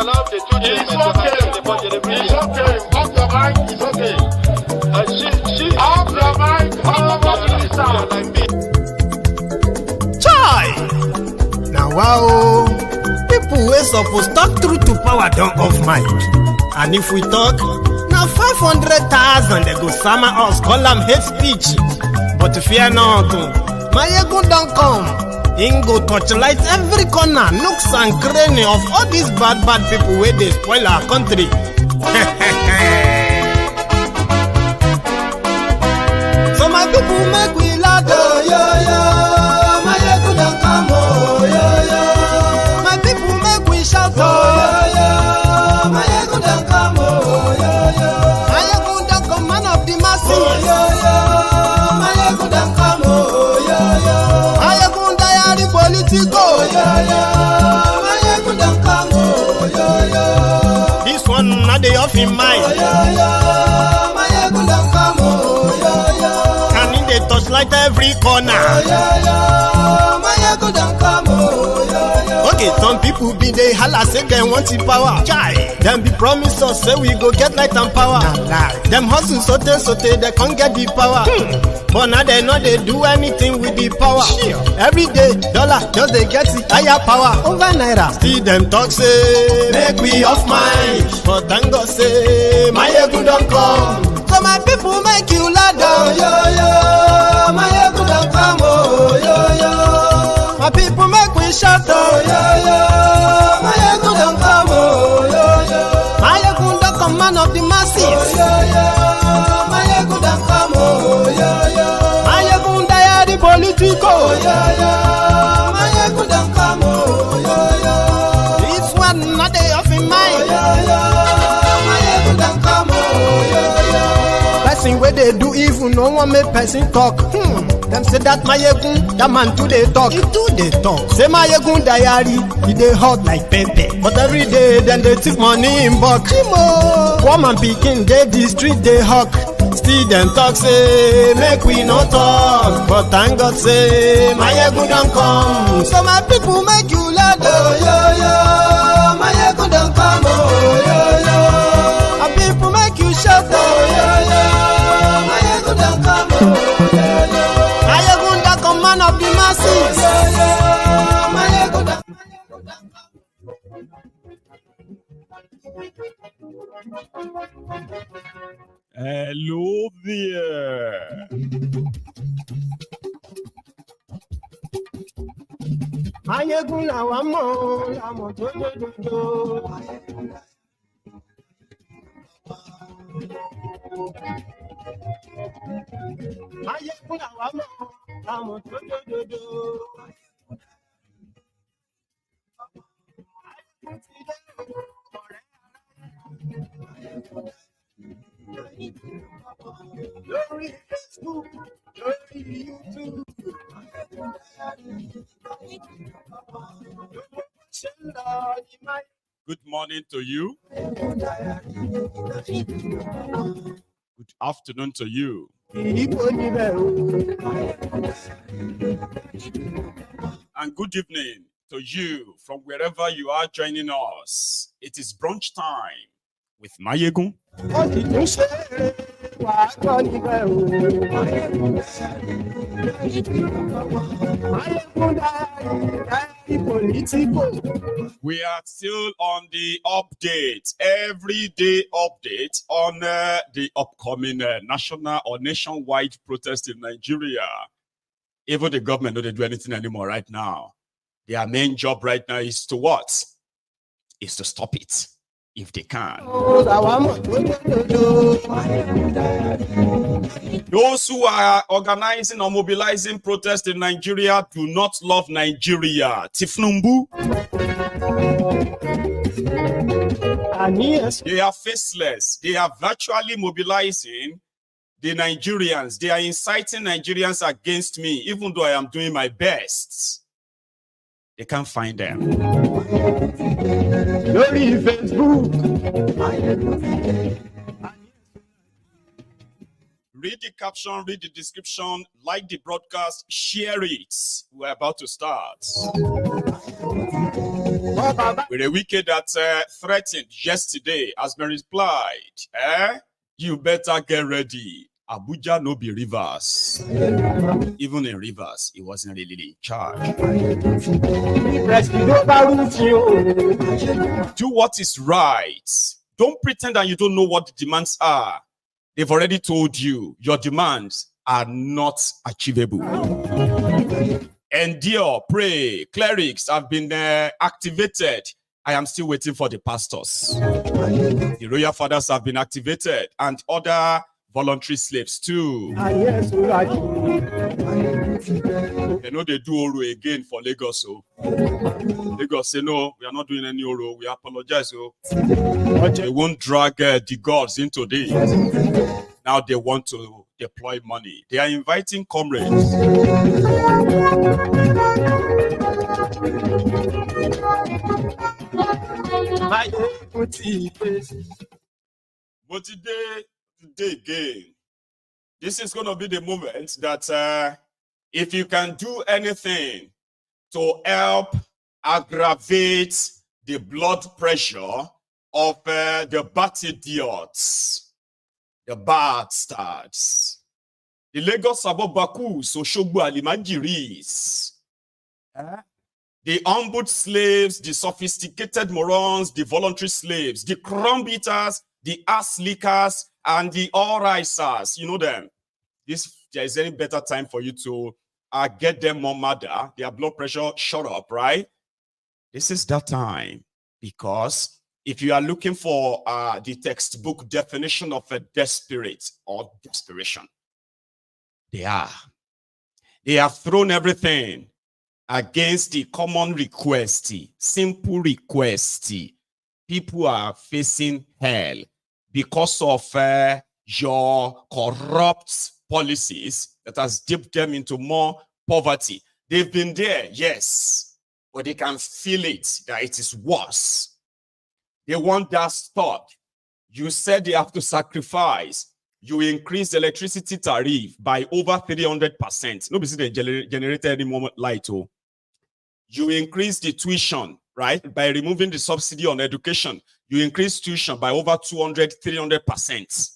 allow the two It's okay. It's okay. Off your mind. It's okay. She Off your mind. Off like me. Chai! Now wow, people wey supposed talk truth to power don't off mic. And if we talk, now 500,000 they go summer us, call them hate speech. But fear not, Maiyegun don't come. Him go torchlight every corner, nooks and cranny of all these bad people where they spoil our country. So my people make we laugh, oh, yo yo. Maiyegun don't come, oh, yo yo. My people make we shout, oh, yo yo. Maiyegun don't come, oh, yo yo. Maiyegun don't come, man of the masses, oh, yo yo. Maiyegun don't come, oh, yo yo. Maiyegun diary politico, oh, yo yo. Maiyegun don't come, oh, yo yo. This one not the off in mind, oh, yo yo. Maiyegun don't come, oh, yo yo. Can in the touchlight every corner, oh, yo yo. Maiyegun don't come, oh, yo yo. Okay, some people be they holla say they want the power. Chai, them be promise us say we go get light and power. Nah. Them hustle sote they can't get the power. But now they know they do anything with the power. Sure. Every day, dollar just they get the higher power over naira. Still them talk say make we off mind. But thank God say Maiyegun don't come. So my people make you laugh, oh, yo yo. Maiyegun don't come, oh, yo yo. My people make we shout, oh, yo yo. Maiyegun don't come, oh, yo yo. Maiyegun don't come, man of the masses, oh, yo yo. Maiyegun don't come, oh, yo yo. Maiyegun diary politico, oh, yo yo. Maiyegun don't come, oh, yo yo. This one not they off in mind, oh, yo yo. Maiyegun don't come, oh, yo yo. Person where they do evil, no one make person talk. Them say that Maiyegun, that man too they talk. He too they talk. Say Maiyegun diary, he they hot like pepper. But every day then they take money in bulk. Woman picking, they the street they hawk. Still them talk say make we no talk. But thank God say Maiyegun don't come. So my people make you laugh, oh yo yo. Maiyegun don't come, oh yo yo. My people make you shout, oh yo yo. Maiyegun don't come, oh yo yo. Maiyegun don't come, man of the masses, oh yo yo. Maiyegun don't come. Hello there. Maiyegun làwa mọ̀, làmọ̀ tó dòdòdò. Maiyegun làwa mọ̀, làmọ̀ tó dòdòdò. Lórí Facebook, lórí YouTube. Good morning to you. Good afternoon to you. And good evening to you from wherever you are joining us. It is brunch time with Maiyegun. We are still on the update, everyday update on the upcoming national or nationwide protest in Nigeria. Even the government don't do anything anymore right now. Their main job right now is to what? Is to stop it. If they can. Those who are organizing or mobilizing protests in Nigeria do not love Nigeria. Thiefnubu. They are faceless. They are virtually mobilizing the Nigerians. They are inciting Nigerians against me, even though I am doing my best. They can't find them. Read the caption, read the description, like the broadcast, share it. We're about to start. Werey Wike that threatened yesterday has been replied. You better get ready. Abuja no be rivers. Even in rivers, he wasn't really in charge. Do what is right. Don't pretend that you don't know what the demands are. They've already told you your demands are not achievable. Endure, pray. Clerics have been activated. I am still waiting for the pastors. The royal fathers have been activated and other voluntary slaves too. They know they do Oro again for Lagos. So Lagos say no, we are not doing any Oro. We apologize. So they won't drag the gods into this. Now they want to deploy money. They are inviting comrades. But today again, this is going to be the moment that if you can do anything to help aggravate the blood pressure of the bad idiots, the bastards, the Lagos Abobakus, Oshogbo Alimajiris, the humbled slaves, the sophisticated morons, the voluntary slaves, the crumb eaters, the ass lickers, and the all-risers, you know them. There is any better time for you to get them more murder, their blood pressure shut up, right? This is that time, because if you are looking for the textbook definition of a desperate or desperation, they have thrown everything against the common request, simple request. People are facing hell because of your corrupt policies that has dipped them into more poverty. They've been there, yes, but they can feel it, that it is worse. They want that stop. You said they have to sacrifice. You increase the electricity tariff by over 300%. Nobody they generated any more light. Oh. You increase the tuition, right? By removing the subsidy on education. You increase tuition by over 200, 300%.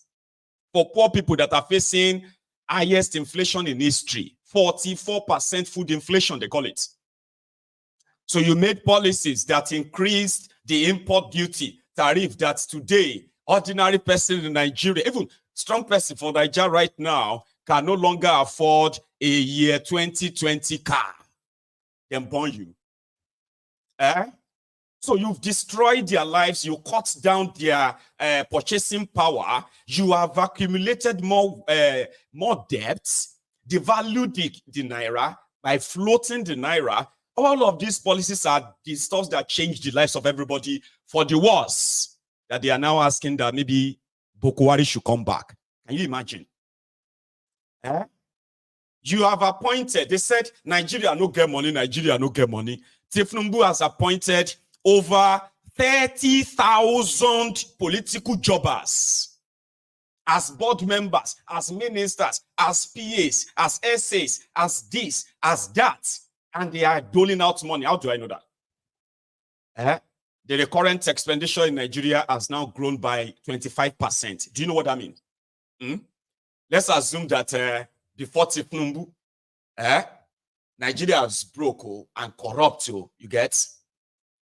For poor people that are facing highest inflation in history, 44% food inflation, they call it. So you made policies that increased the import duty tariff that today, ordinary person in Nigeria, even strong person for Nigeria right now, can no longer afford a year 2020 car. Then burn you. So you've destroyed their lives. You cut down their purchasing power. You have accumulated more debts, devalued the naira by floating the naira. All of these policies are the stuff that change the lives of everybody for the worse. That they are now asking that maybe Boko Haram should come back. Can you imagine? You have appointed, they said, Nigeria no get money, Nigeria no get money. Thiefnubu has appointed over 30,000 political jobbers as board members, as ministers, as PAs, as SAs, as this, as that. And they are doling out money. How do I know that? The recurrent expenditure in Nigeria has now grown by 25%. Do you know what that means? Let's assume that before Thiefnubu, Nigeria is broke and corrupt, you get?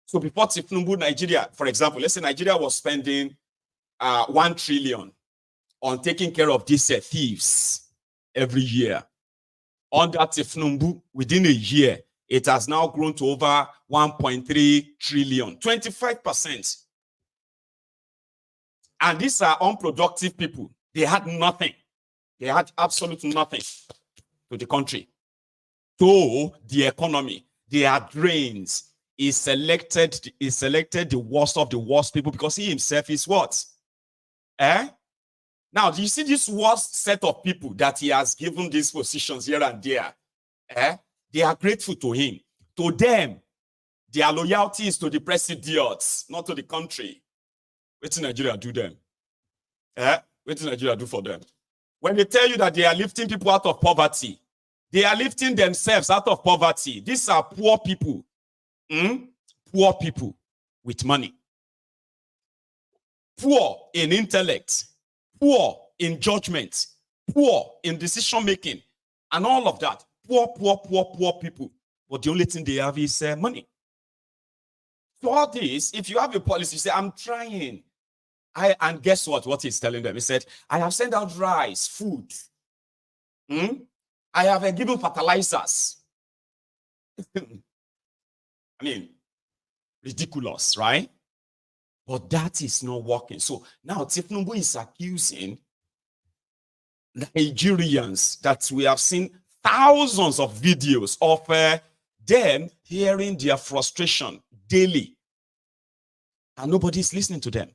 So before Thiefnubu, Nigeria, for example, let's say Nigeria was spending 1 trillion on taking care of these thieves every year. Under Thiefnubu, within a year, it has now grown to over 1.3 trillion, 25%. And these are unproductive people. They had nothing. They had absolutely nothing to the country, to the economy. They are drains. He selected the worst of the worst people because he himself is what? Now, do you see this worst set of people that he has given these positions here and there? They are grateful to him. To them, their loyalty is to the presidents, not to the country. What did Nigeria do them? What did Nigeria do for them? When they tell you that they are lifting people out of poverty, they are lifting themselves out of poverty. These are poor people. poor people with money. Poor in intellect, poor in judgment, poor in decision making, and all of that. Poor people. But the only thing they have is money. So all this, if you have a policy, you say, I'm trying. And guess what? What he's telling them? He said, I have sent out rice, food. I have given fertilizers. I mean, ridiculous, right? But that is not working. So now Thiefnubu is accusing Nigerians that we have seen thousands of videos of them hearing their frustration daily. And nobody's listening to them.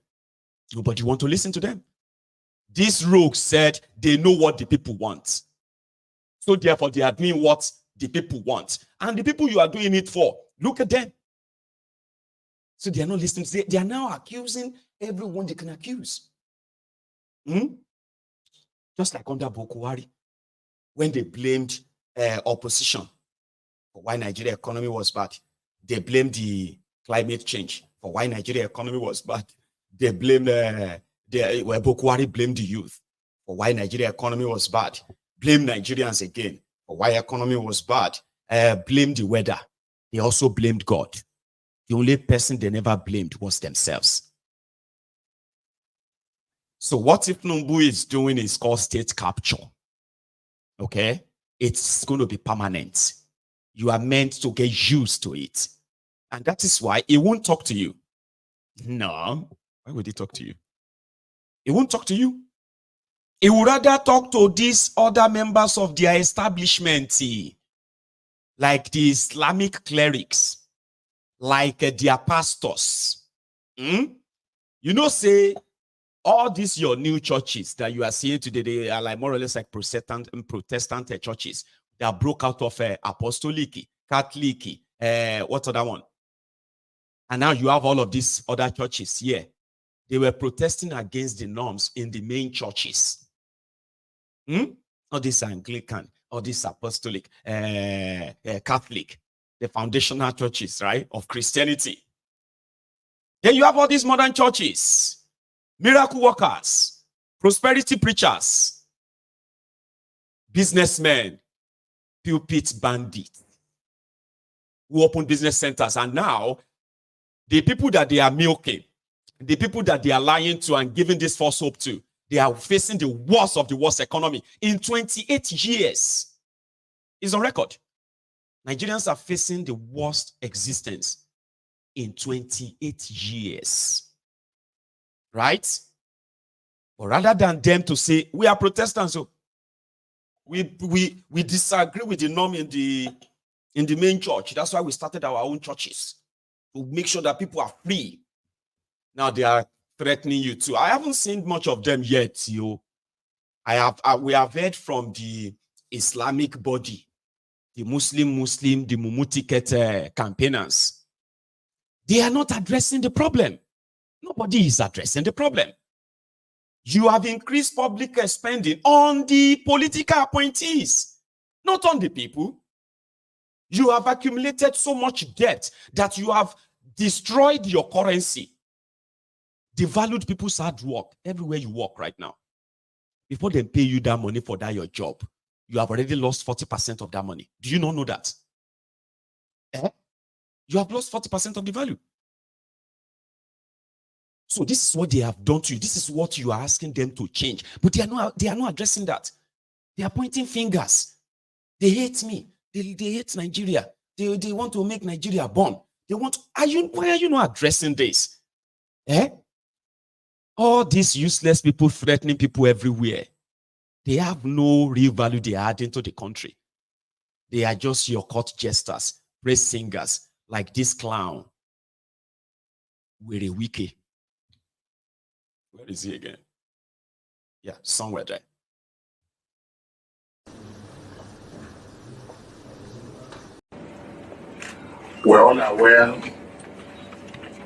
Nobody wants to listen to them. These rogues said they know what the people want. So therefore, they are doing what the people want. And the people you are doing it for, look at them. So they are not listening. They are now accusing everyone they can accuse. Just like under Buhari, when they blamed opposition for why Nigeria economy was bad. They blamed the climate change for why Nigeria economy was bad. They blamed Buhari blamed the youth for why Nigeria economy was bad. Blame Nigerians again for why economy was bad. Blame the weather. They also blamed God. The only person they never blamed was themselves. So what Thiefnubu is doing is called state capture. Okay? It's going to be permanent. You are meant to get used to it. And that is why he won't talk to you. No. Why would he talk to you? He won't talk to you. He would rather talk to these other members of their establishment, like the Islamic clerics, like their pastors. You know, say, all these your new churches that you are seeing today, they are like more or less like Protestant churches that broke out of Apostolic, Catholic, what other one? And now you have all of these other churches here. They were protesting against the norms in the main churches. All this Anglican, all this Apostolic, Catholic, the foundational churches, right, of Christianity. Then you have all these modern churches, miracle workers, prosperity preachers, businessmen, pulpit bandits, who open business centers. And now, the people that they are milking, the people that they are lying to and giving this false hope to, they are facing the worst of the worst economy in 28 years. It's on record. Nigerians are facing the worst existence in 28 years. Right? But rather than them to say, we are Protestants, so we disagree with the norm in the main church. That's why we started our own churches, to make sure that people are free. Now they are threatening you too. I haven't seen much of them yet, yo. We have heard from the Islamic body, the Muslim, the Mumu ticket campaigners. They are not addressing the problem. Nobody is addressing the problem. You have increased public spending on the political appointees, not on the people. You have accumulated so much debt that you have destroyed your currency, devalued people's hard work everywhere you work right now. Before they pay you that money for that your job, you have already lost 40% of that money. Do you not know that? You have lost 40% of the value. So this is what they have done to you. This is what you are asking them to change. But they are not addressing that. They are pointing fingers. They hate me. They hate Nigeria. They want to make Nigeria bomb. Why are you not addressing this? All these useless people threatening people everywhere. They have no real value they are adding to the country. They are just your court jesters, praise singers, like this clown, Werey Wike. Where is he again? Yeah, somewhere there. We're all aware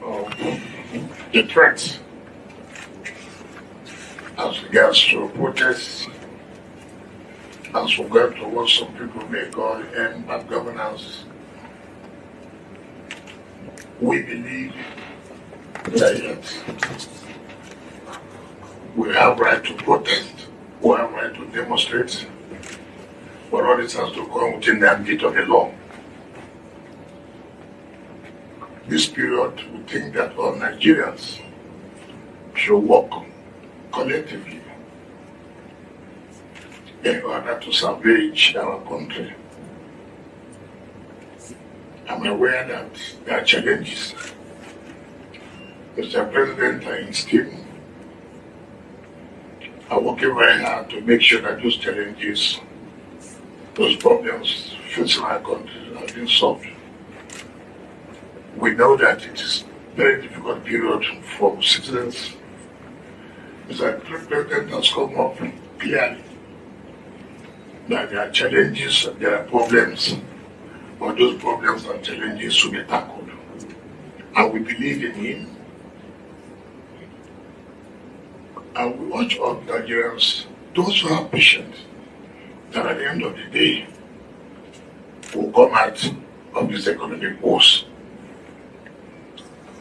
of the threats as regards to protests, as regards to what some people may call bad governance. we believe that yes, we have right to protest, we have right to demonstrate, but all this has to come within the ambit of the law. This period, we think that all Nigerians should work collectively in order to salvage our country. I'm aware that there are challenges. Mr. President and his team are working very hard to make sure that those challenges, those problems facing our country have been solved. We know that it is a very difficult period for citizens. Mr. President has come up clearly that there are challenges and there are problems, but those problems and challenges should be tackled. And we believe in him. And we urge all Nigerians, those who are patient, that at the end of the day, will come out of this economic woes.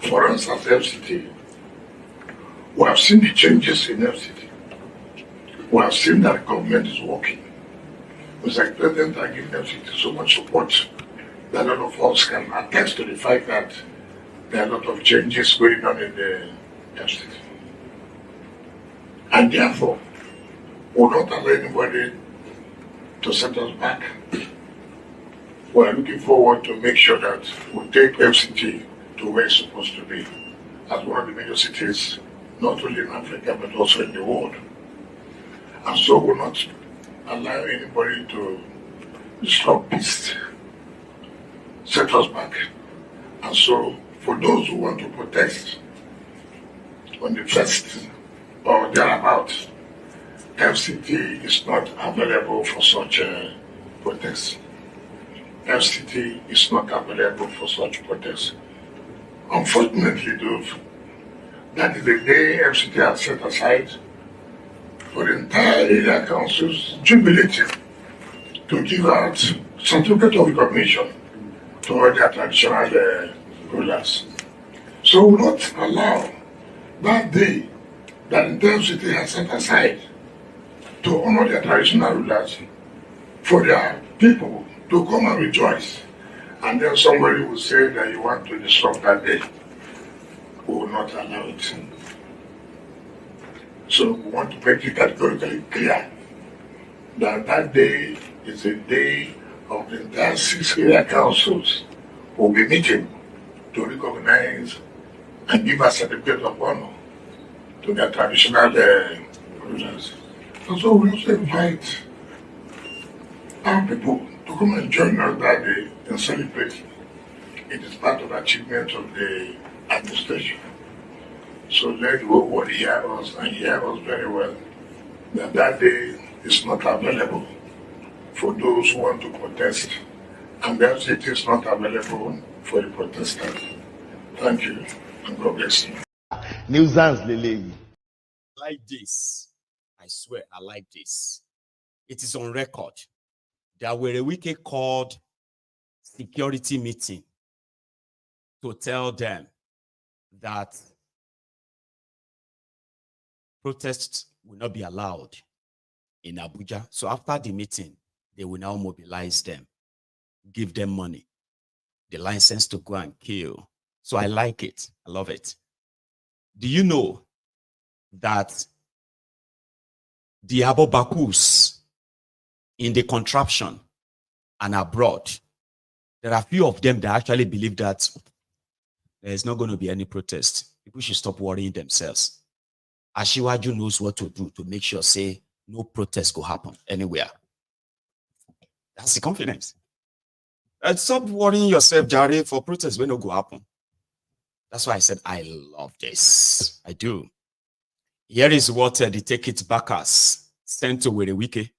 For us as FCT, we have seen the changes in FCT. We have seen that the government is working. Mr. President has given FCT so much support that a lot of us can attest to the fact that there are a lot of changes going on in the FCT. And therefore, we will not allow anybody to set us back. We are looking forward to make sure that we take FCT to where it's supposed to be, as one of the major cities, not only in Africa, but also in the world. And so we will not allow anybody to disrupt peace, set us back. And so, for those who want to protest on the 1st or thereabout, FCT is not available for such a protest. FCT is not available for such protests. Unfortunately, though, that is the day FCT has set aside for the entire area councils jubilating to give out certificate of recognition to all their traditional rulers. So we will not allow that day that the FCT has set aside to honor their traditional rulers for their people to come and rejoice. And then somebody will say that you want to disrupt that day. We will not allow it. So we want to make it categorically clear that that day is a day of the entire 6 area councils who will be meeting to recognize and give a certificate of honor to their traditional rulers. And so we also invite our people to come and join us that day and celebrate. It is part of the achievement of the administration. So let the whole world hear us and hear us very well that that day is not available for those who want to protest, and that it is not available for the protesters. Thank you, and God bless you. Nuisance Lele. Like this, I swear, I like this. It is on record that Werey Wike called security meeting to tell them that protests will not be allowed in Abuja. So after the meeting, they will now mobilize them, give them money, the license to go and kill. So I like it. I love it. Do you know that the Abobakus in the contraption and abroad, there are a few of them that actually believe that there is not going to be any protest. People should stop worrying themselves. Ashiwaju knows what to do to make sure, say, no protest will happen anywhere. That's the confidence. And stop worrying yourself, Jare, for protest when it will happen. That's why I said, I love this. I do. Here is what the Take It Backers sent to Werey Wike.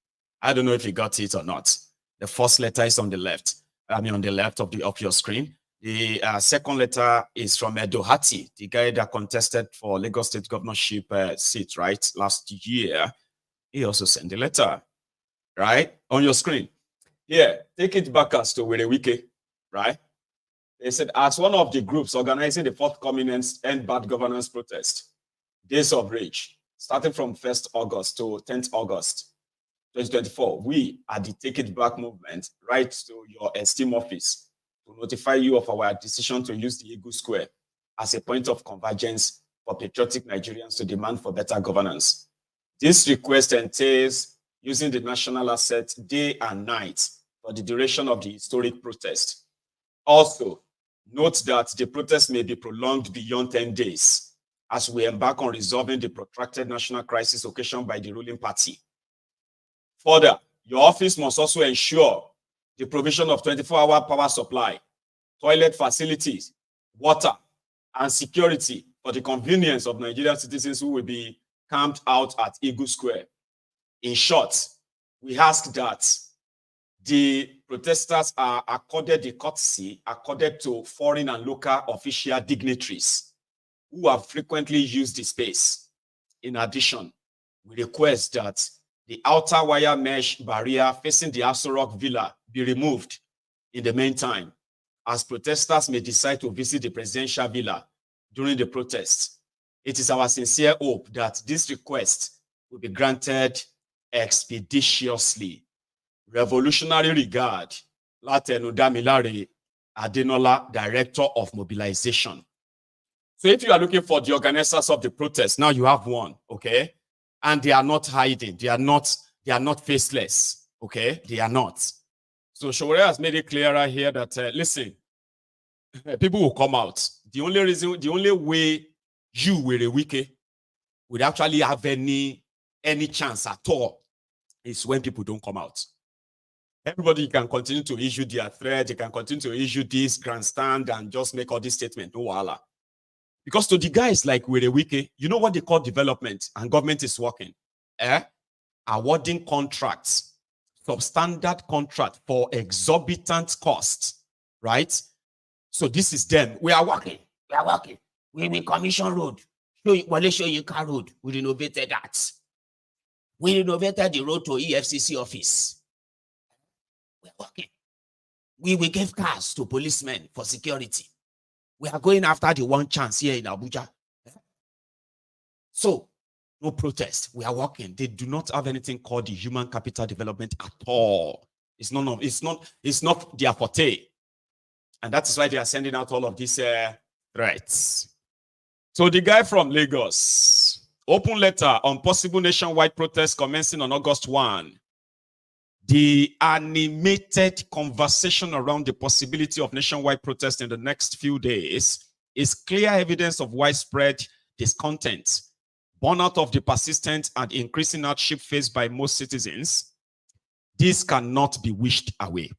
I don't know if you got it or not. The first letter is on the left. I mean, on the left of your screen. The second letter is from Dohati, the guy that contested for Lagos State governorship seat, right, last year. He also sent the letter, right, on your screen. Yeah, Take It Backers to Werey Wike, right? They said, as one of the groups organizing the forthcoming End Bad Governance protest, Days of Rage, starting from 1st August to 10th August 2024, we at the Take It Back movement write to your esteemed office to notify you of our decision to use the Eagle Square as a point of convergence for patriotic Nigerians to demand for better governance. This request entails using the national asset day and night for the duration of the historic protest. Also, note that the protest may be prolonged beyond 10 days as we embark on resolving the protracted national crisis occasioned by the ruling party. Further, your office must also ensure the provision of 24-hour power supply, toilet facilities, water, and security for the convenience of Nigerian citizens who will be camped out at Eagle Square. In short, we ask that the protesters are accorded the courtesy accorded to foreign and local official dignitaries who have frequently used the space. In addition, we request that the outer wire mesh barrier facing the Aso Rock Villa be removed in the meantime, as protesters may decide to visit the presidential villa during the protest. It is our sincere hope that this request will be granted expeditiously. Revolutionary regard, Latenu Damilare Adenola, Director of Mobilization. So if you are looking for the organizers of the protest, now you have one, okay? And they are not hiding. They are not faceless, okay? They are not. So Showore has made it clearer here that, listen, people will come out. The only way you, Werey Wike, would actually have any chance at all is when people don't come out. Everybody can continue to issue their threat. They can continue to issue this grandstand and just make all these statements. No wahala. Because to the guys like Werey Wike, you know what they call development, and government is working. Awarding contracts, substandard contract for exorbitant costs, right? So this is them. We are working. We are working. We commission road. Show you car road. We renovated that. We renovated the road to EFCC office. We are working. We gave cars to policemen for security. We are going after the one chance here in Abuja. So, no protest. We are working. They do not have anything called the human capital development at all. It's not their forte. And that is why they are sending out all of these threats. So the guy from Lagos, open letter on possible nationwide protest commencing on August 1. The animated conversation around the possibility of nationwide protest in the next few days is clear evidence of widespread discontent, born out of the persistent and increasing hardship faced by most citizens. This cannot be wished away.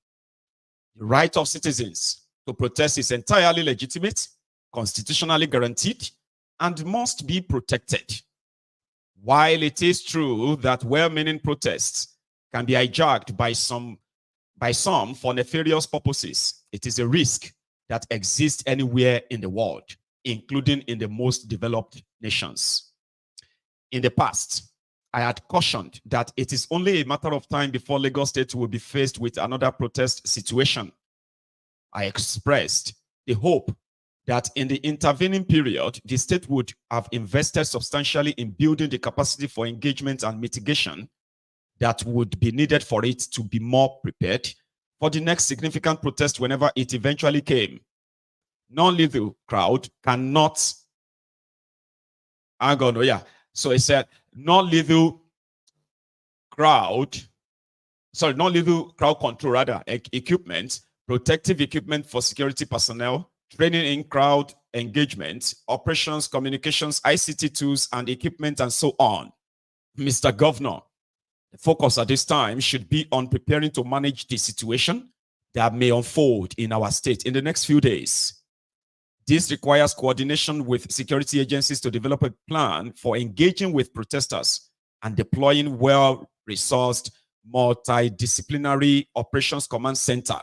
The right of citizens to protest is entirely legitimate, constitutionally guaranteed, and must be protected. While it is true that well-meaning protests can be hijacked by some for nefarious purposes, it is a risk that exists anywhere in the world, including in the most developed nations. In the past, I had cautioned that it is only a matter of time before Lagos State will be faced with another protest situation. I expressed the hope that in the intervening period, the state would have invested substantially in building the capacity for engagement and mitigation that would be needed for it to be more prepared for the next significant protest whenever it eventually came. Non-lethal crowd cannot... So he said, non-lethal crowd control, rather, equipment, protective equipment for security personnel, training in crowd engagement, operations, communications, ICT tools, and equipment, and so on. Mr. Governor, the focus at this time should be on preparing to manage the situation that may unfold in our state in the next few days. This requires coordination with security agencies to develop a plan for engaging with protesters and deploying well-resourced multidisciplinary operations command center.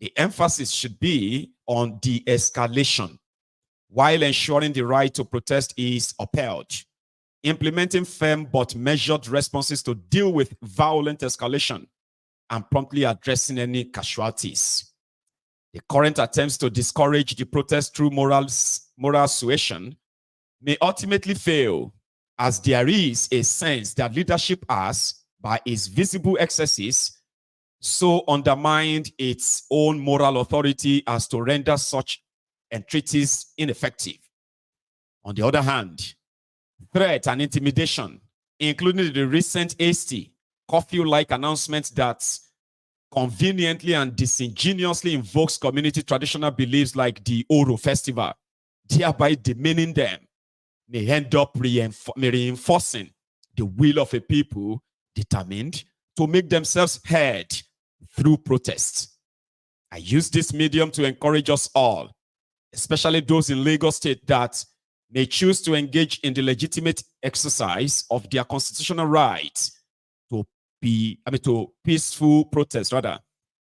The emphasis should be on de-escalation while ensuring the right to protest is upheld, implementing firm but measured responses to deal with violent escalation, and promptly addressing any casualties. The current attempts to discourage the protest through moral suasion may ultimately fail, as there is a sense that leadership has, by its visible excesses, so undermined its own moral authority as to render such entreaties ineffective. On the other hand, threat and intimidation, including the recent hasty curfew-like announcement that conveniently and disingenuously invokes community traditional beliefs like the Oro festival, thereby demeaning them, may end up reinforcing the will of a people determined to make themselves heard through protests. I use this medium to encourage us all, especially those in Lagos State that may choose to engage in the legitimate exercise of their constitutional rights to peaceful protest, rather,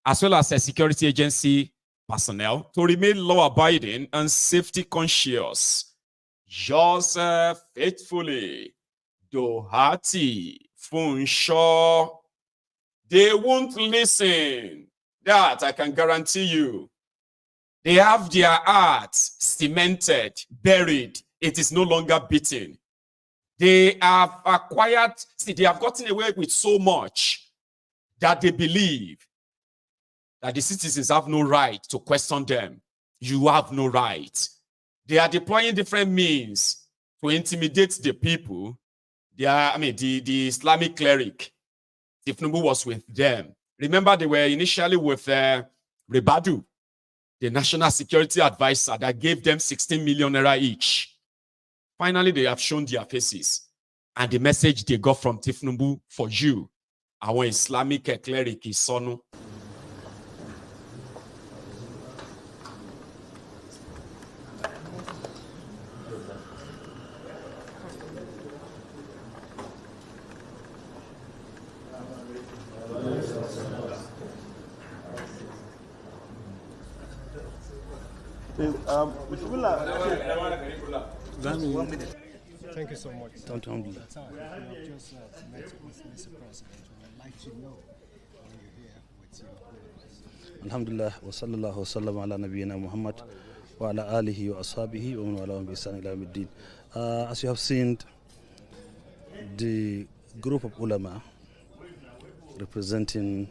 as well as a security agency personnel, to remain law-abiding and safety-conscious. Yours faithfully, Dohati Funshaw. They won't listen. That I can guarantee you. They have their hearts cemented, buried. It is no longer beating. They have acquired, they have gotten away with so much that they believe that the citizens have no right to question them. You have no right. They are deploying different means to intimidate the people. The Islamic cleric, Thiefnubu, was with them. Remember, they were initially with Rebadu, the national security advisor, that gave them 16 million naira each. Finally, they have shown their faces. And the message they got from Thiefnubu for you, our Islamic cleric, is Sonu. Thank you so much. Alhamdulillah. We have just met with Mr. President. We'd like to know when you're here with your Alhamdulillah wa sallallahu wa sallam ala nabiyyina Muhammad wa ala alihi wa ashabihi wa man walahum bi ihsan ila yawmiddin. As you have seen, the group of ulama representing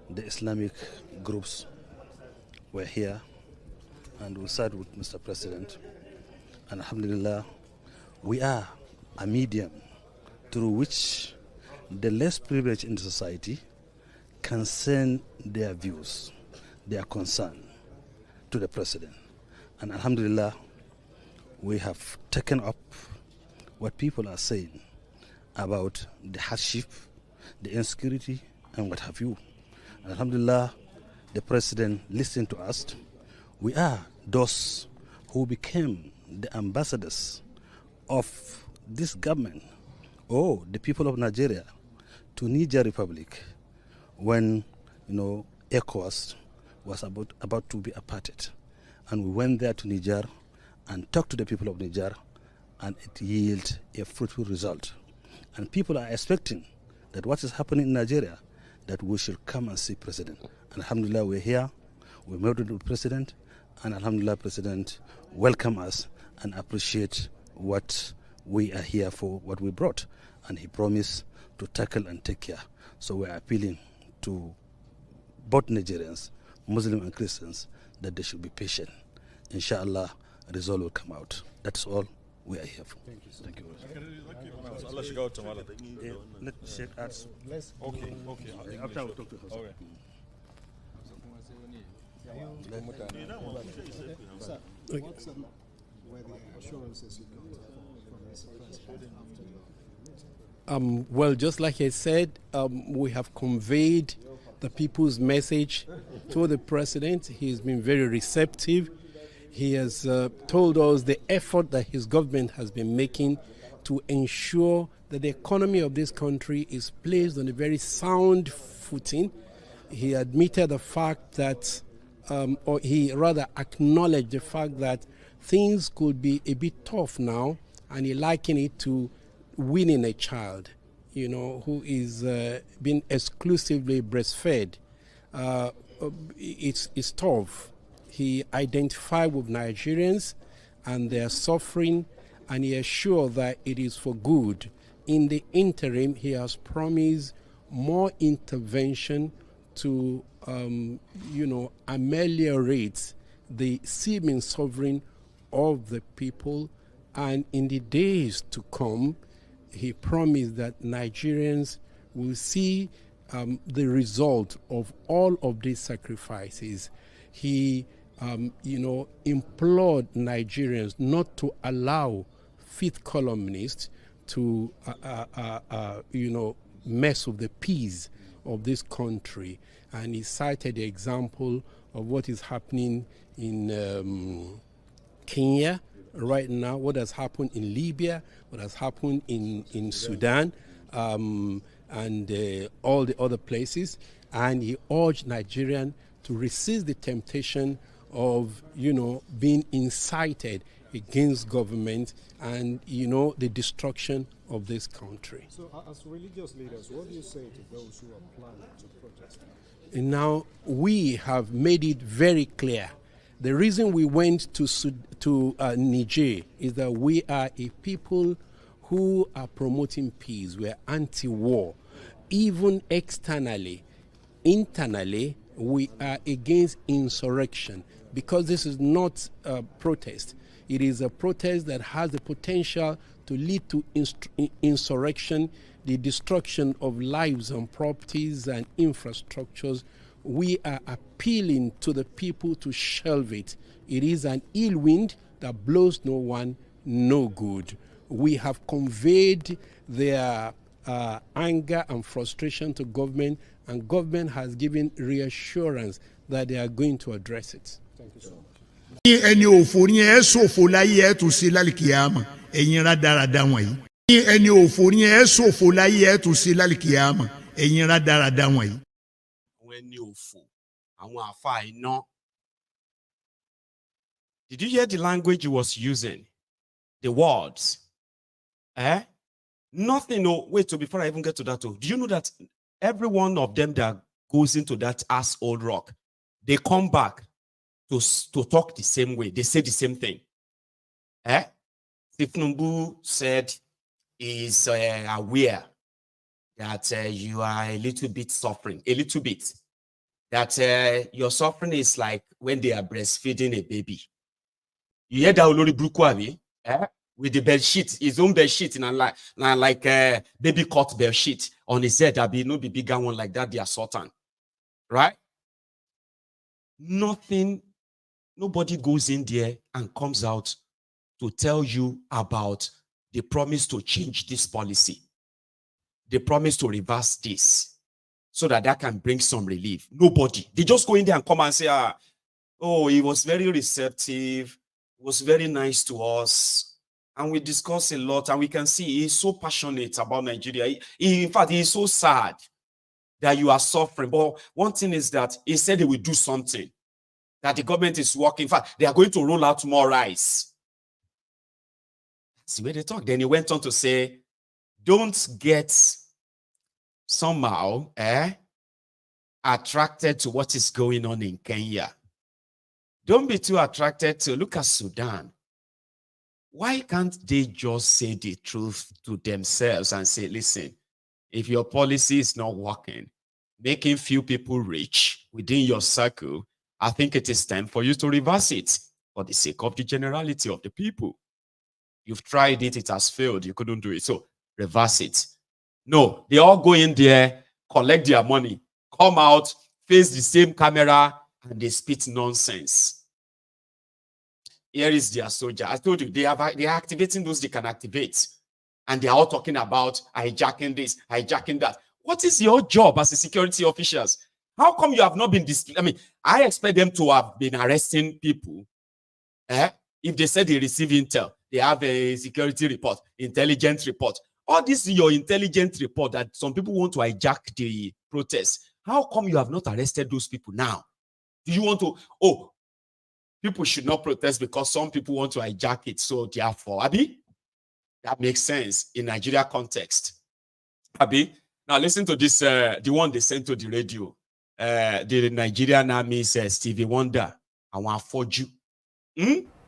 the Islamic groups were here, and we sat with Mr. President, and alhamdulillah, we are a medium through which the less privileged in the society can send their views, their concern to the president. And alhamdulillah, we have taken up what people are saying about the hardship, the insecurity, and what have you. And alhamdulillah, the president listened to us. We are those who became the ambassadors of this government, or the people of Nigeria, to Niger Republic when, ECOWAS was about to be aparted. And we went there to Niger and talked to the people of Niger, and it yielded a fruitful result. And people are expecting that what is happening in Nigeria, that we should come and see President. And alhamdulillah, we're here, we met with the President, and alhamdulillah, President welcome us and appreciate what we are here for, what we brought. And he promised to tackle and take care. So we're appealing to both Nigerians, Muslims and Christians, that they should be patient. Inshallah, a result will come out. That's all we are here for. Thank you. Thank you. Allah should go to Allah. Let's check us. Okay. After we talk to her. Okay. Sir, what's were the assurances you got from Mr. President after your meeting? Well, just like I said, we have conveyed the people's message to the president. He's been very receptive. He has told us the effort that his government has been making to ensure that the economy of this country is placed on a very sound footing. He admitted the fact that, or he rather acknowledged the fact that things could be a bit tough now, and he likened it to winning a child, who is being exclusively breastfed. It's tough. He identified with Nigerians and their suffering, and he assured that it is for good. In the interim, he has promised more intervention to, ameliorate the seeming suffering of the people. And in the days to come, he promised that Nigerians will see the result of all of these sacrifices. He, implored Nigerians not to allow fifth columnists to, mess with the peace of this country. And he cited the example of what is happening in Kenya right now, what has happened in Libya, what has happened in Sudan, and all the other places. And he urged Nigerians to resist the temptation of, being incited against government and, the destruction of this country. So as religious leaders, what do you say to those who are planning to protest? And now we have made it very clear. The reason we went to Niger is that we are a people who are promoting peace. We are anti-war. Even externally, internally, we are against insurrection, because this is not a protest. It is a protest that has the potential to lead to insurrection, the destruction of lives and properties and infrastructures. We are appealing to the people to shelve it. It is an ill wind that blows no one no good. We have conveyed their anger and frustration to government, and government has given reassurance that they are going to address it. Thank you so much. ẹni òfò ni ẹ ṣòfò láyé ẹ tún sí lálìkìyàmà ẹ̀yin rádaràda wọ̀nyí. ẹni òfò ni ẹ ṣòfò láyé ẹ tún sí lálìkìyàmà ẹ̀yin rádaràda wọ̀nyí. Ẹni òfò, àwọn àfáà iná. Did you hear the language he was using? The words. Nothing. No, wait, so before I even get to that, do you know that every one of them that goes into that ass old rock, they come back to talk the same way. They say the same thing. Thiefnubu said is aware that you are a little bit suffering, a little bit. That your suffering is like when they are breastfeeding a baby. You hear that Olori Brukwami? With the bed sheet, his own bed sheet, and like baby cot bed sheet on his head. That be no be bigger one like that. They are sultan, right? Nobody goes in there and comes out to tell you about the promise to change this policy, the promise to reverse this, so that can bring some relief. Nobody. They just go in there and come and say, oh, he was very receptive, was very nice to us, and we discussed a lot, and we can see he's so passionate about Nigeria. In fact, he's so sad that you are suffering. But one thing is that he said he will do something, that the government is working. In fact, they are going to roll out more rice. That's the way they talk. Then he went on to say, don't get somehow attracted to what is going on in Kenya. Don't be too attracted to, look at Sudan. Why can't they just say the truth to themselves and say, listen, if your policy is not working, making few people rich within your circle, I think it is time for you to reverse it for the sake of the generality of the people. You've tried it, it has failed, you couldn't do it, so reverse it. No, they all go in there, collect their money, come out, face the same camera, and they spit nonsense. Here is their soldier. I told you, they are activating those they can activate. And they are all talking about hijacking this, hijacking that. What is your job as a security officials? How come you have not been I mean, I expect them to have been arresting people. If they said they receive intel, they have a security report, intelligence report. All this is your intelligence report that some people want to hijack the protest. How come you have not arrested those people now? Do you want to, people should not protest because some people want to hijack it, so therefore, Abi, that makes sense in Nigeria context. Abi, now listen to this, the one they sent to the radio. The Nigerian Army's Stevie Wonder Àwọn afọ́jú.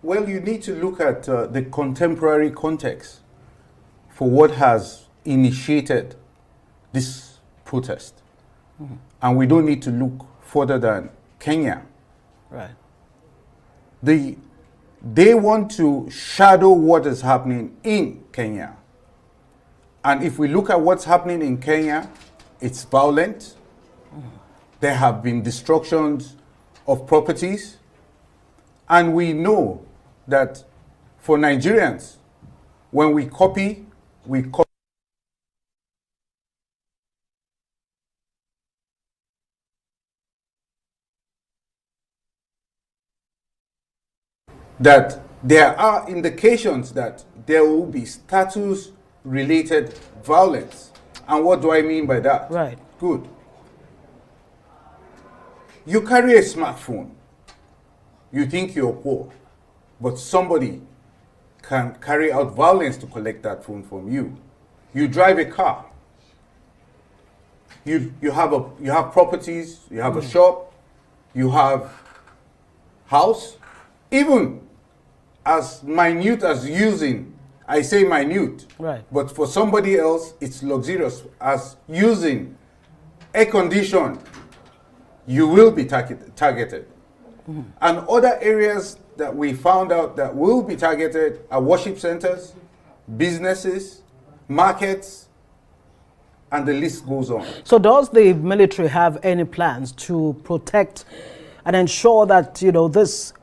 Well, you need to look at the contemporary context for what has initiated this protest. And we don't need to look further than Kenya. Right. They want to shadow what is happening in Kenya. And if we look at what's happening in Kenya, it's violent. There have been destructions of properties. And we know that for Nigerians, when we copy, we copy. That there are indications that there will be status-related violence. And what do I mean by that? Right. Good. You carry a smartphone. You think you're poor, but somebody can carry out violence to collect that phone from you. You drive a car. You have properties, you have a shop, you have house. Even as minute as using, I say minute, right, but for somebody else it's luxurious, as using air condition, you will be targeted. And other areas that we found out that will be targeted are worship centers, businesses, markets, and the list goes on. So does the military have any plans to protect and ensure that, you know, these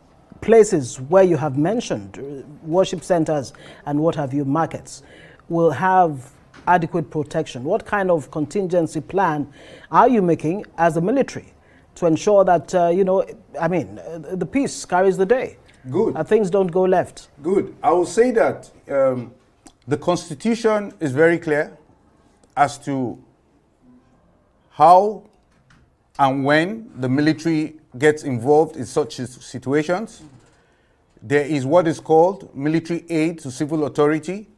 places where you have mentioned, worship centers and what have you, markets, will have adequate protection? What kind of contingency plan are you making as a military to ensure that, you know, I mean, the peace carries the day? Good. Things don't go left. Good. I will say that the Constitution is very clear as to how and when the military gets involved in such situations. There is what is called military aid to civil authority,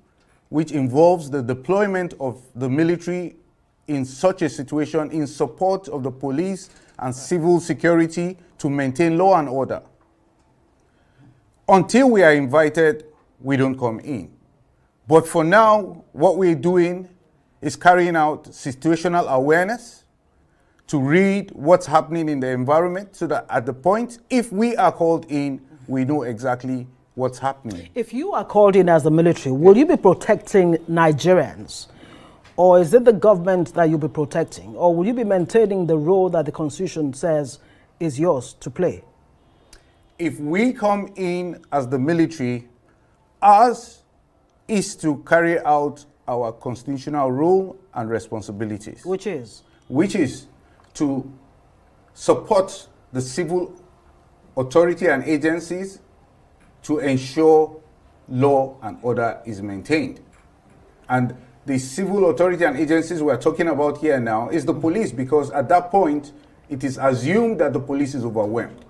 which involves the deployment of the military in such a situation in support of the police and civil security to maintain law and order. Until we are invited, we don't come in. But for now, what we're doing is carrying out situational awareness to read what's happening in the environment so that at the point, if we are called in, we know exactly what's happening. If you are called in as the military, will you be protecting Nigerians? Or is it the government that you'll be protecting? Or will you be maintaining the role that the Constitution says is yours to play? If we come in as the military, ours is to carry out our constitutional role and responsibilities. Which is? Which is to support the civil authority and agencies to ensure law and order is maintained. And the civil authority and agencies we're talking about here now is the police, because at that point, it is assumed that the police is overwhelmed.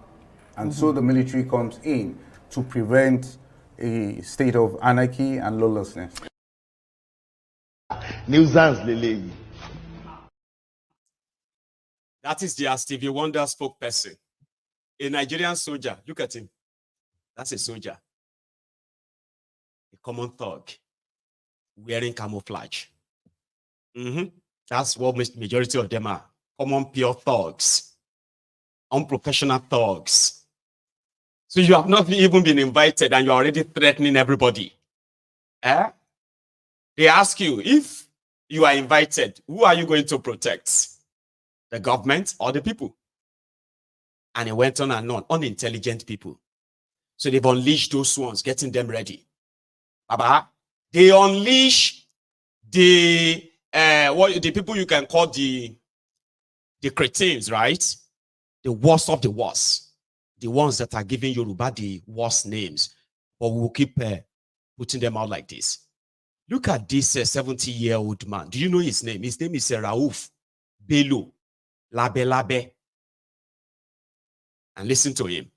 And so the military comes in to prevent a state of anarchy and lawlessness. That is the Stevie Wonder spokesperson. A Nigerian soldier. Look at him. That's a soldier. A common thug. Wearing camouflage. That's what majority of them are. Common pure thugs. Unprofessional thugs. So you have not even been invited and you're already threatening everybody. They ask you, if you are invited, who are you going to protect? The government or the people? And it went on and on. Unintelligent people. So they've unleashed those ones, getting them ready. Baba, they unleash the people you can call the cretins, right? The worst of the worst. The ones that are giving Yoruba the worst names. But we will keep putting them out like this. Look at this 70-year-old man. Do you know his name? His name is Raouf Bello Labe Labe. And listen to him.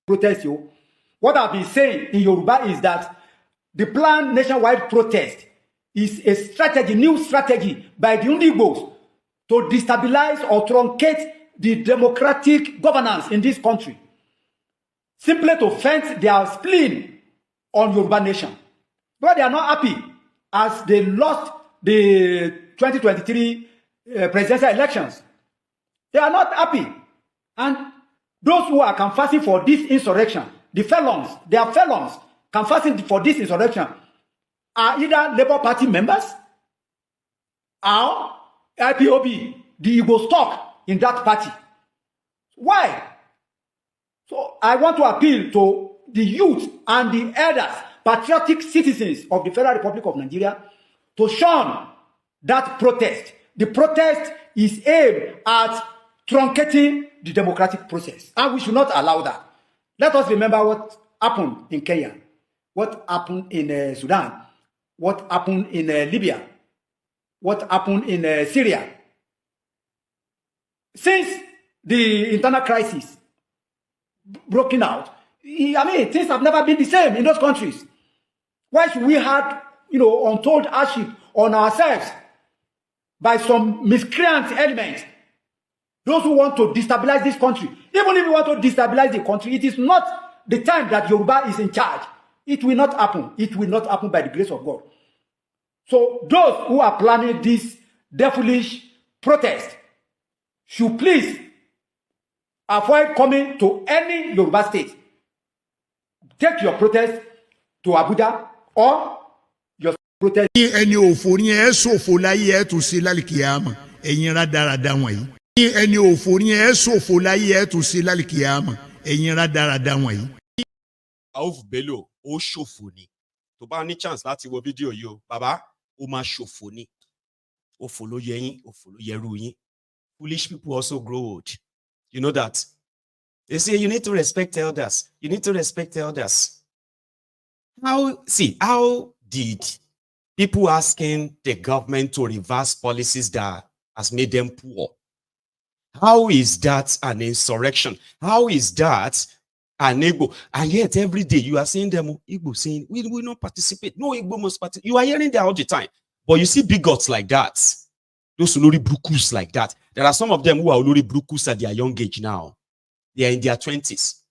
Protest you. What I've been saying in Yoruba is that the planned nationwide protest is a strategy, new strategy by the Undigbos to destabilize or truncate the democratic governance in this country. simply to vent their spleen on Yoruba nation. But they are not happy as they lost the 2023 presidential elections. They are not happy. And those who are canvassing for this insurrection, the felons, they are felons canvassing for this insurrection, are either Labour Party members or IPOB, the Igbo stock in that party. Why? So I want to appeal to the youth and the elders, patriotic citizens of the Federal Republic of Nigeria, to shun that protest. The protest is aimed at truncating the democratic process, and we should not allow that. Let us remember what happened in Kenya, what happened in Sudan, what happened in Libya, what happened in Syria. Since the internal crisis broken out, I mean, things have never been the same in those countries. Why should we have, untold hardship on ourselves by some miscreant elements? Those who want to destabilize this country. Even if you want to destabilize the country, it is not the time that Yoruba is in charge. It will not happen. It will not happen by the grace of God. So those who are planning this devilish protest should please avoid coming to any Yoruba state. Take your protest to Abuja or your protest. ẹni òfò ni ẹ ṣòfò láyé ẹ tún ṣe lálìkìyàmọ ẹ̀yin rádaràda wọ̀nyí. ẹni òfò ni ẹ ṣòfò láyé ẹ tún ṣe lálìkìyàmọ ẹ̀yin rádaràda wọ̀nyí. Rauf Bello ó ṣòfò ni tó bá ní chance láti wo fídíò yìí o bàbá ó máa ṣòfò ni òfò ló yẹ yín òfò ló yẹrù yín. Foolish people also grow old. You know that. They say you need to respect elders. You need to respect elders. How did people asking the government to reverse policies that has made them poor? How is that an insurrection? How is that an Igbo? And yet every day you are seeing them, Igbo saying, we will not participate. No, Igbo must participate. You are hearing that all the time. But you see bigots like that. Those Olori Brukus like that. There are some of them who are Olori Brukus at their young age now. They are in their 20s.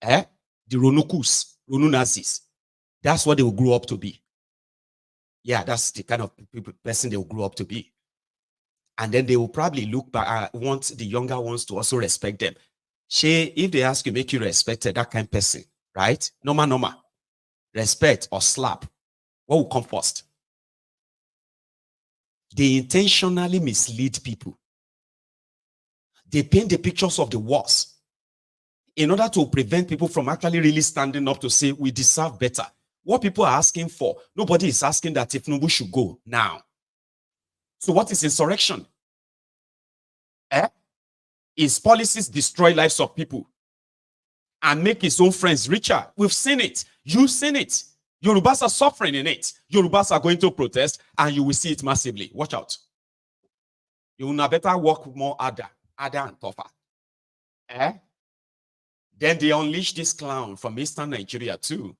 The Ronukus, Ronunazis. That's what they will grow up to be. Yeah, that's the kind of person they will grow up to be. And then they will probably look back, want the younger ones to also respect them. If they ask you, make you respect that kind of person, right? Normal. Respect or slap. What will come first? They intentionally mislead people. They paint the pictures of the worst in order to prevent people from actually really standing up to say, we deserve better. What people are asking for, nobody is asking that Thiefnubu should go now. So what is insurrection? His policies destroy lives of people and make his own friends richer. We've seen it. You've seen it. Yorubas are suffering in it. Yorubas are going to protest and you will see it massively. Watch out. You will better work more harder and tougher. Then they unleashed this clown from Eastern Nigeria too.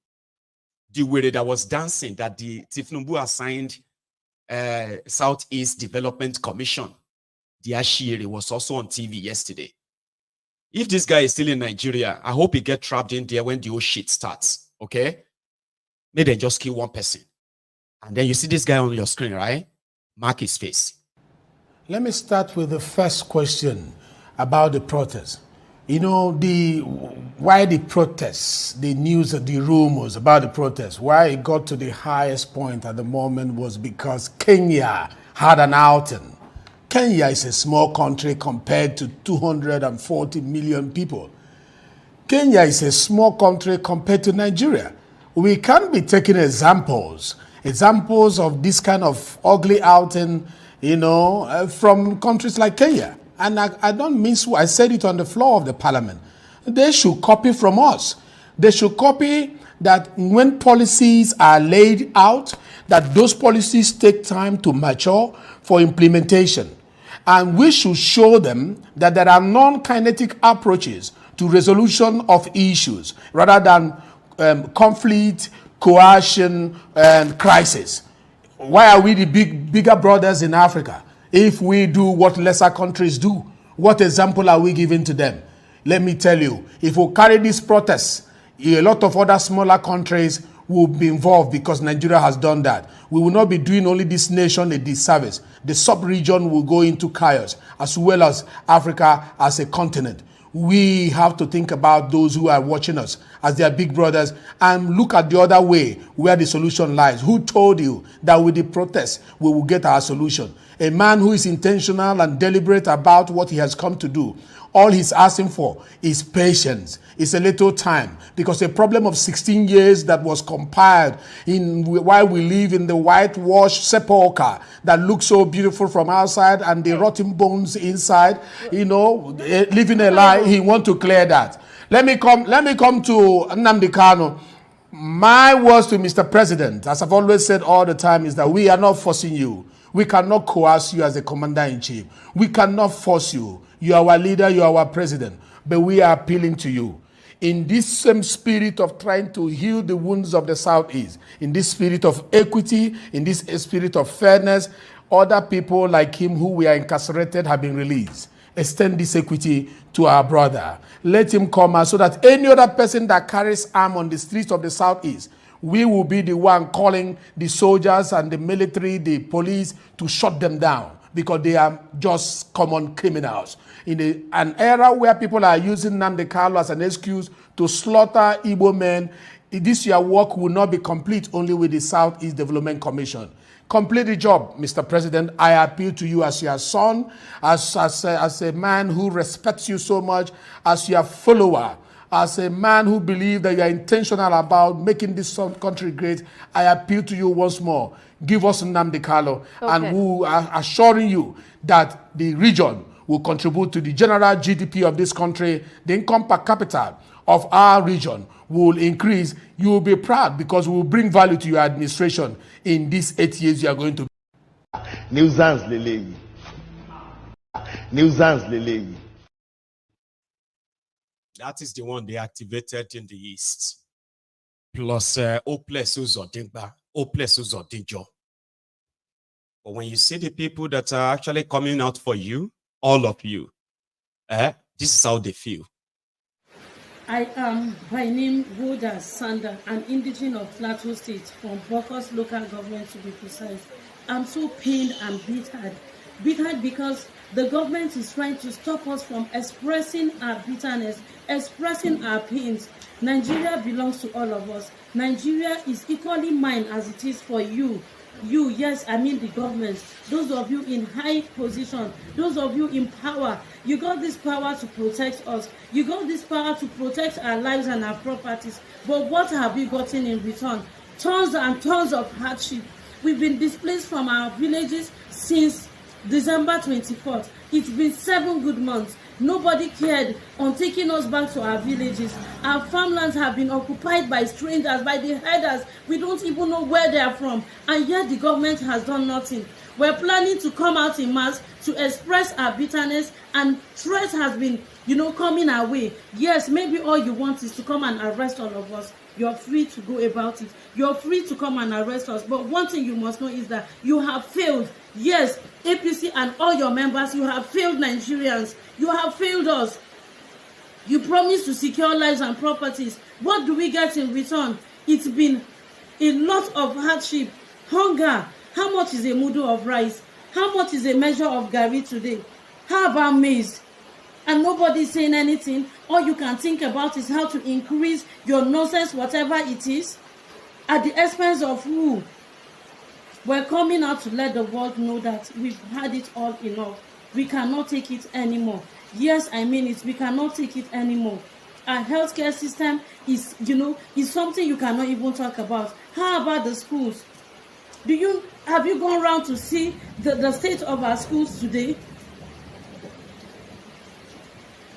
The Werey that was dancing that the Thiefnubu assigned Southeast Development Commission. The Ashiri was also on TV yesterday. If this guy is still in Nigeria, I hope he gets trapped in there when the whole shit starts. Okay? Maybe they just kill one person. And then you see this guy on your screen, right? Mark his face. Let me start with the first question about the protest. You know, why the protests, the news, the rumors about the protests, why it got to the highest point at the moment was because Kenya had an outing. Kenya is a small country compared to 240 million people. Kenya is a small country compared to Nigeria. We can't be taking examples of this kind of ugly outing, from countries like Kenya. And I don't mean so. I said it on the floor of the parliament. They should copy from us. They should copy that when policies are laid out, that those policies take time to mature for implementation. And we should show them that there are non-kinetic approaches to resolution of issues rather than conflict, coercion, and crisis. Why are we the bigger brothers in Africa? If we do what lesser countries do, what example are we giving to them? Let me tell you, if we carry these protests A lot of other smaller countries will be involved because Nigeria has done that. We will not be doing only this nation a disservice. The sub-region will go into chaos, as well as Africa as a continent. We have to think about those who are watching us as their big brothers and look at the other way where the solution lies. Who told you that with the protest we will get our solution? A man who is intentional and deliberate about what he has come to do. All he's asking for is patience. It's a little time, because a problem of 16 years that was compiled while we live in the whitewashed sepulcher that looks so beautiful from outside and the rotten bones inside, living a lie. He want to clear that. Let me come to Nnamdi Kanu. My words to Mr. President, as I've always said all the time, is that we are not forcing you. We cannot coerce you as the commander-in-chief. We cannot force you. You are our leader, you are our president. But we are appealing to you. In this same spirit of trying to heal the wounds of the Southeast, in this spirit of equity, in this spirit of fairness, other people like him who were incarcerated have been released. Extend this equity to our brother. Let him come out so that any other person that carries arm on the streets of the Southeast, we will be the one calling the soldiers and the military, the police, to shut them down, because they are just common criminals. In an era where people are using Nnamdi Kanu as an excuse to slaughter Igbo men, this year work will not be complete only with the Southeast Development Commission. Complete the job, Mr. President. I appeal to you as your son, as a man who respects you so much, as your follower, as a man who believes that you are intentional about making this country great. I appeal to you once more. Give us Nnamdi Kanu, and we are assuring you that the region will contribute to the general GDP of this country. The income per capita of our region will increase. You will be proud, because we will bring value to your administration in these 8 years you are going to. Nuisance Lele. Nuisance Lele. That is the one they activated in the East. Plus Oples Uzodimba, Oples Uzodinjo. But when you see the people that are actually coming out for you, all of you, this is how they feel. I am by name Woda Sanda, an indigene of Plateau State from Bokos local government, to be precise. I'm so pained and bittered. Bittered because the government is trying to stop us from expressing our bitterness, expressing our pains. Nigeria belongs to all of us. Nigeria is equally mine as it is for you. You, yes, I mean the government, those of you in high position, those of you in power, you got this power to protect us. You got this power to protect our lives and our properties. But what have you gotten in return? Tons and tons of hardship. We've been displaced from our villages since December 24th. It's been 7 good months. Nobody cared on taking us back to our villages. Our farmlands have been occupied by strangers, by the herders. We don't even know where they are from. And yet the government has done nothing. We're planning to come out in mass to express our bitterness, and threat has been, coming our way. Yes, maybe all you want is to come and arrest all of us. You're free to go about it. You're free to come and arrest us. But one thing you must know is that you have failed. Yes, APC and all your members, you have failed Nigerians. You have failed us. You promised to secure lives and properties. What do we get in return? It's been a lot of hardship, hunger. How much is a mudu of rice? How much is a measure of gari today? How about maize? And nobody's saying anything. All you can think about is how to increase your nonsense, whatever it is, at the expense of who? We're coming out to let the world know that we've had it all enough. We cannot take it anymore. Yes, I mean it. We cannot take it anymore. Our healthcare system is something you cannot even talk about. How about the schools? Have you gone around to see the state of our schools today?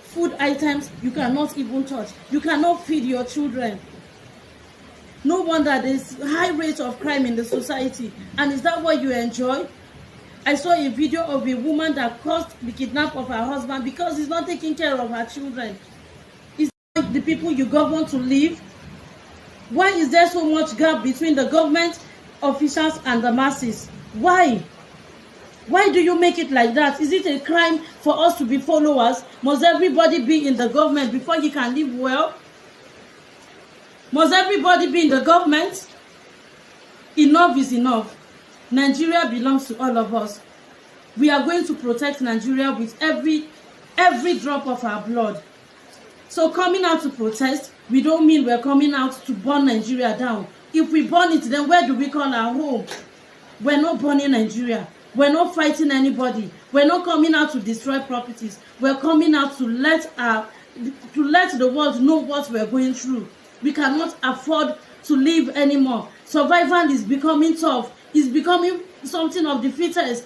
Food items you cannot even touch. You cannot feed your children. No wonder there's high rate of crime in the society. And is that what you enjoy? I saw a video of a woman that caused the kidnap of her husband because he's not taking care of her children. Is that the people you govern to live? Why is there so much gap between the government officials and the masses? Why? Why do you make it like that? Is it a crime for us to be followers? Must everybody be in the government before you can live well? Must everybody be in the government? Enough is enough. Nigeria belongs to all of us. We are going to protect Nigeria with every drop of our blood. So coming out to protest, we don't mean we're coming out to burn Nigeria down. If we burn it, then where do we call our home? We're not burning Nigeria. We're not fighting anybody. We're not coming out to destroy properties. We're coming out to let the world know what we're going through. We cannot afford to live anymore. Survival is becoming tough. It's becoming something of the fittest.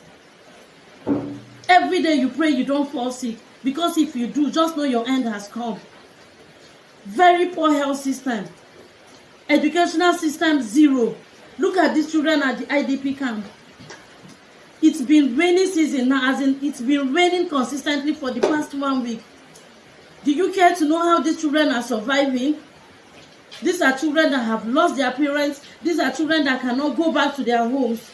Every day you pray you don't fall sick, because if you do, just know your end has come. Very poor health system. Educational system, zero. Look at these children at the IDP camp. It's been rainy season now, as in it's been raining consistently for the past 1 week. Do you care to know how these children are surviving? These are children that have lost their parents. These are children that cannot go back to their homes.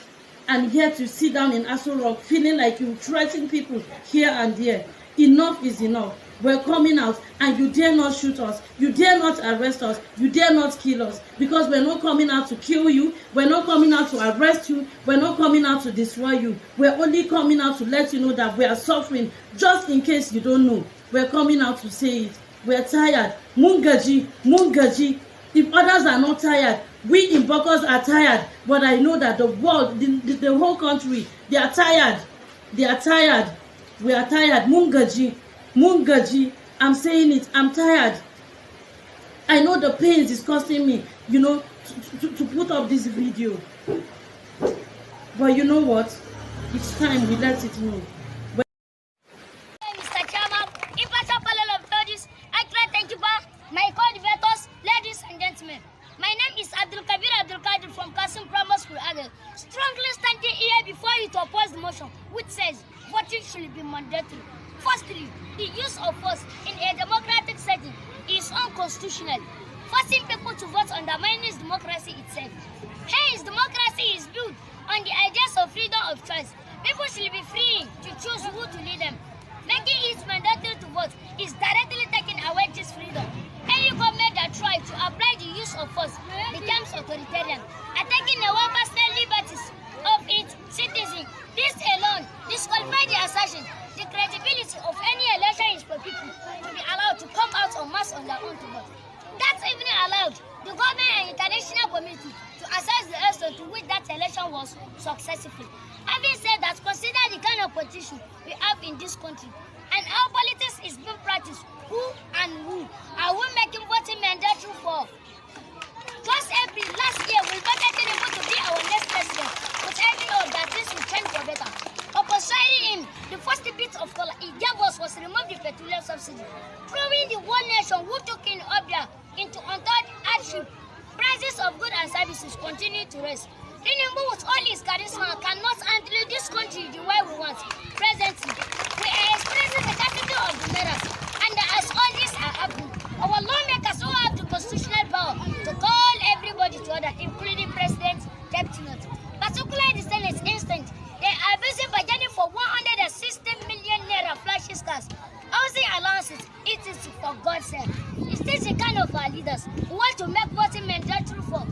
And yet you sit down in Aso Rock feeling like you threaten people here and there. Enough is enough. We're coming out, and you dare not shoot us. You dare not arrest us. You dare not kill us. Because we're not coming out to kill you. We're not coming out to arrest you. We're not coming out to destroy you. We're only coming out to let you know that we are suffering, just in case you don't know. We're coming out to say it. We're tired. Mungaji, Mungaji. If others are not tired, we in Bokos are tired. But I know that the world, the whole country, they are tired. They are tired. We are tired. Mungaji, Mungaji. I'm saying it. I'm tired. I know the pains is costing me, you know, to put up this video. But you know what? It's time we let it know. Mr. Chairman, impartial panel of judges, thank you, my co-debaters, ladies and gentlemen. My name is Abdul Kadir from Kasim Primary School, Agel. Strongly standing here before you to oppose the motion, which says voting should be mandatory. Firstly, the use of force in a democratic setting is unconstitutional. Forcing people to vote undermines democracy itself. Hence, democracy is built on the ideas of freedom of choice. People should be free to choose who to lead them. Making it mandatory to vote is directly taking away this freedom. Any government that tries to apply the use of force becomes authoritarian, attacking the personal liberties of its citizens. This alone disqualifies the assertion. The credibility of any election is for people to be allowed to come out en masse on their own to vote. That's even allowed the government and international community to assess the extent to which that election was successful. Having said that, consider the kind of politician we have in this country and how politics is being practiced. Who are we making voting mandatory for? Just April last year, we voted Thiefnubu to be our next president, with every hope that this will change for better. Upon swearing in, the first bit of color he gave us was remove the petroleum subsidy, proving the whole nation who took in Abuja into untold hardship. Prices of goods and services continue to rise. Thiefnubu, with all his charisma, cannot handle this country the way we want. Presently, we are experiencing the capital of the mirrors, and as all this are happening, our lawmakers who have the constitutional power to call everybody to order, including President Deputy, particularly the Senate instant, they are busy budgeting for 160 million naira flashy cars. Housing allowances, it is for God's sake. Is this the kind of our leaders who want to make voting mandatory for?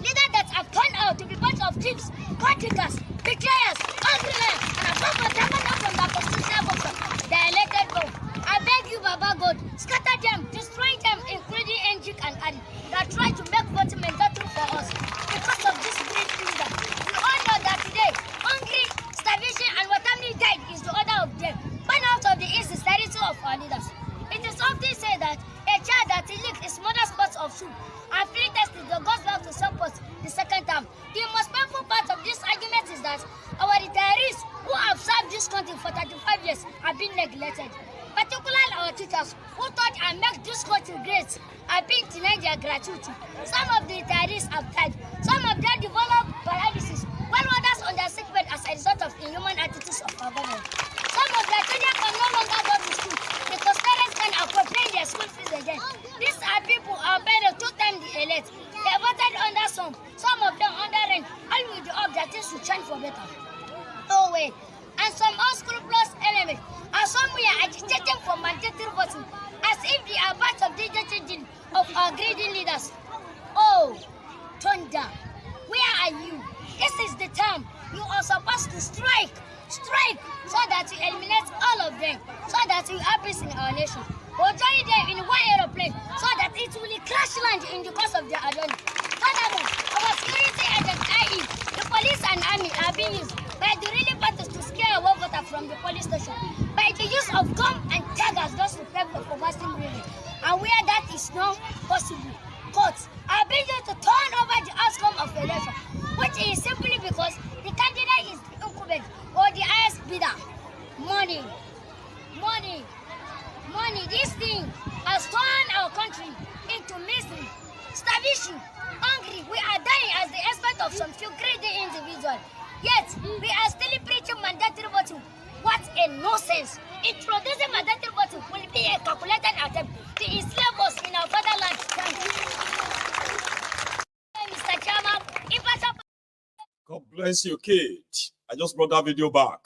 Leaders that have turned out to be bunch of thieves, contractors, betrayers, criminals, and above all, taken from the constitutional function, the elected God. I beg you, Baba God, scatter them, destroy them, including Enjik and Adi, that try to make voting mandatory for us. Because of this great leader, we all know that today, hungry, starvation, and watermelon died is the order of them. Burn out of the insincerity of our leaders. It is often said that a child that licked his mother's pot of soup and flee tested the goes back to support the second time. The most painful part of this argument is that our retirees who have served this country for 35 years have been neglected. Particularly our teachers who taught and make this country great have been denied their gratuity. Some of the retirees have died. Some of them developed paralysis, while others on their sick bed as a result of inhuman attitudes of our government. Some of their children can no longer go to school because parents can afford paying their school fees again. These are people who are better two-times the elite. They voted under some of them under rent, all with the hope that things will change for better. No way. And some unscrupulous elements parliament are somewhere agitating for mandatory voting as if they are part of the changing of our greedy leaders. Oh, thunder, where are you? This is the time you are supposed to strike, so that we eliminate all of them, so that we have peace in our nation. Or join them in one aeroplane, so that it will crash land in the course of their journey. Furthermore, our security agents, i.e., the police and army, are being used by the ruling parties to scare away voter from the police station by the use of gun and daggers just to prep for fasting ruling. And where that is not possible, courts are being used to turn over the outcome of the election, which is simply because the candidate is the incumbent or the highest bidder. Money. This thing has turned our country into misery, starvation, hungry. We are dying as the expense of some few greedy individuals. Yet, we are still preaching mandatory voting. What a nonsense. Introducing mandatory voting will be a calculated attempt to enslave us in our fatherland. Thank you. Mr. Chairman, God bless you, kid. I just brought that video back